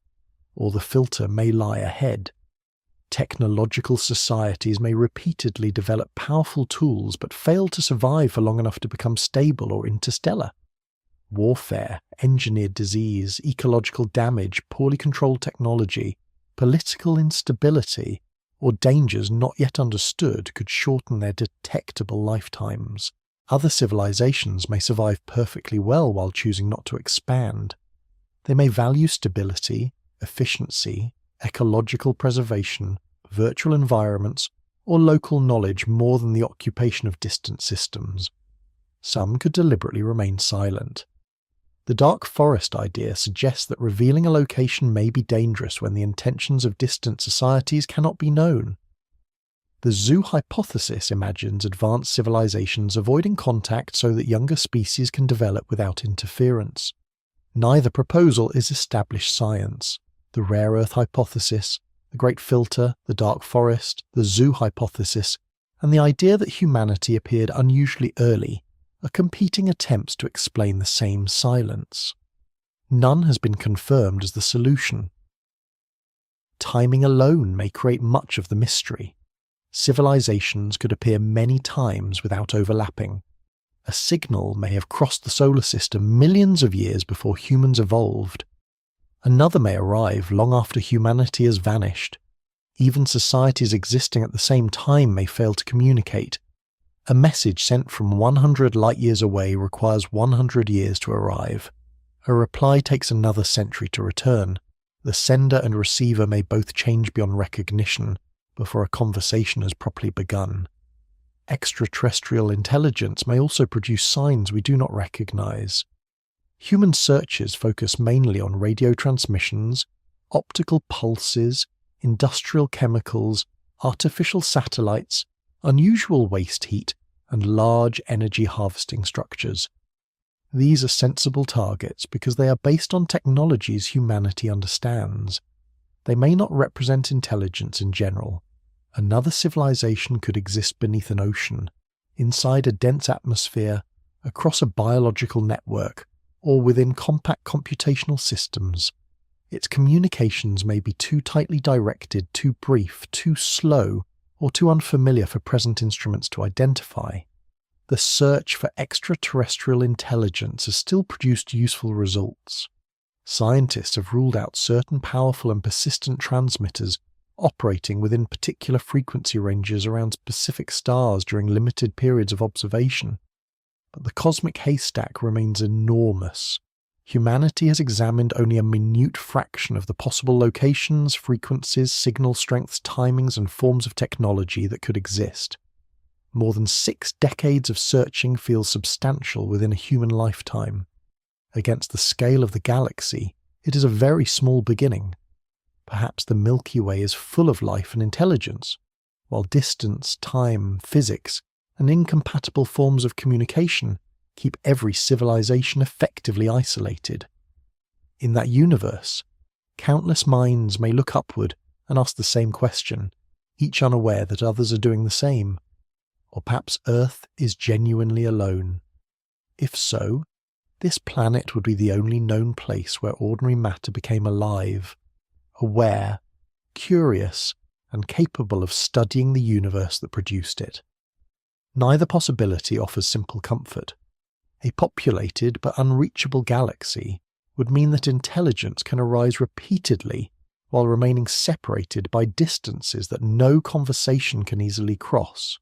Or the filter may lie ahead. Technological societies may repeatedly develop powerful tools but fail to survive for long enough to become stable or interstellar. Warfare, engineered disease, ecological damage, poorly controlled technology, political instability, or dangers not yet understood could shorten their detectable lifetimes. Other civilizations may survive perfectly well while choosing not to expand. They may value stability, efficiency, ecological preservation, virtual environments, or local knowledge more than the occupation of distant systems. Some could deliberately remain silent. The dark forest idea suggests that revealing a location may be dangerous when the intentions of distant societies cannot be known. The zoo hypothesis imagines advanced civilizations avoiding contact so that younger species can develop without interference. Neither proposal is established science. The rare earth hypothesis, the great filter, the dark forest, the zoo hypothesis, and the idea that humanity appeared unusually early are competing attempts to explain the same silence. None has been confirmed as the solution. Timing alone may create much of the mystery. Civilizations could appear many times without overlapping. A signal may have crossed the solar system millions of years before humans evolved. Another may arrive long after humanity has vanished. Even societies existing at the same time may fail to communicate. A message sent from 100 light-years away requires 100 years to arrive. A reply takes another century to return. The sender and receiver may both change beyond recognition before a conversation has properly begun. Extraterrestrial intelligence may also produce signs we do not recognize. Human searches focus mainly on radio transmissions, optical pulses, industrial chemicals, artificial satellites, unusual waste heat, and large energy harvesting structures. These are sensible targets because they are based on technologies humanity understands. They may not represent intelligence in general. Another civilization could exist beneath an ocean, inside a dense atmosphere, across a biological network, or within compact computational systems. Its communications may be too tightly directed, too brief, too slow, or too unfamiliar for present instruments to identify. The search for extraterrestrial intelligence has still produced useful results. Scientists have ruled out certain powerful and persistent transmitters operating within particular frequency ranges around specific stars during limited periods of observation. But the cosmic haystack remains enormous. Humanity has examined only a minute fraction of the possible locations, frequencies, signal strengths, timings, and forms of technology that could exist. More than 6 decades of searching feels substantial within a human lifetime. Against the scale of the galaxy, it is a very small beginning. Perhaps the Milky Way is full of life and intelligence, while distance, time, physics, and incompatible forms of communication keep every civilization effectively isolated. In that universe, countless minds may look upward and ask the same question, each unaware that others are doing the same. Or perhaps Earth is genuinely alone. If so, this planet would be the only known place where ordinary matter became alive, aware, curious, and capable of studying the universe that produced it. Neither possibility offers simple comfort. A populated but unreachable galaxy would mean that intelligence can arise repeatedly while remaining separated by distances that no conversation can easily cross.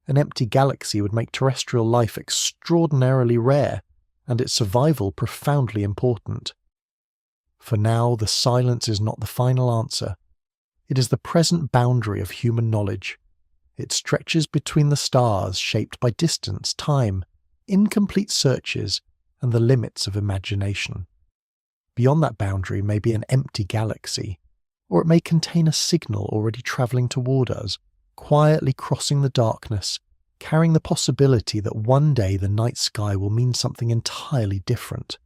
An empty galaxy would make terrestrial life extraordinarily rare and its survival profoundly important. For now, the silence is not the final answer. It is the present boundary of human knowledge. It stretches between the stars shaped by distance, time, incomplete searches, and the limits of imagination. Beyond that boundary may be an empty galaxy, or it may contain a signal already travelling toward us, quietly crossing the darkness, carrying the possibility that one day the night sky will mean something entirely different.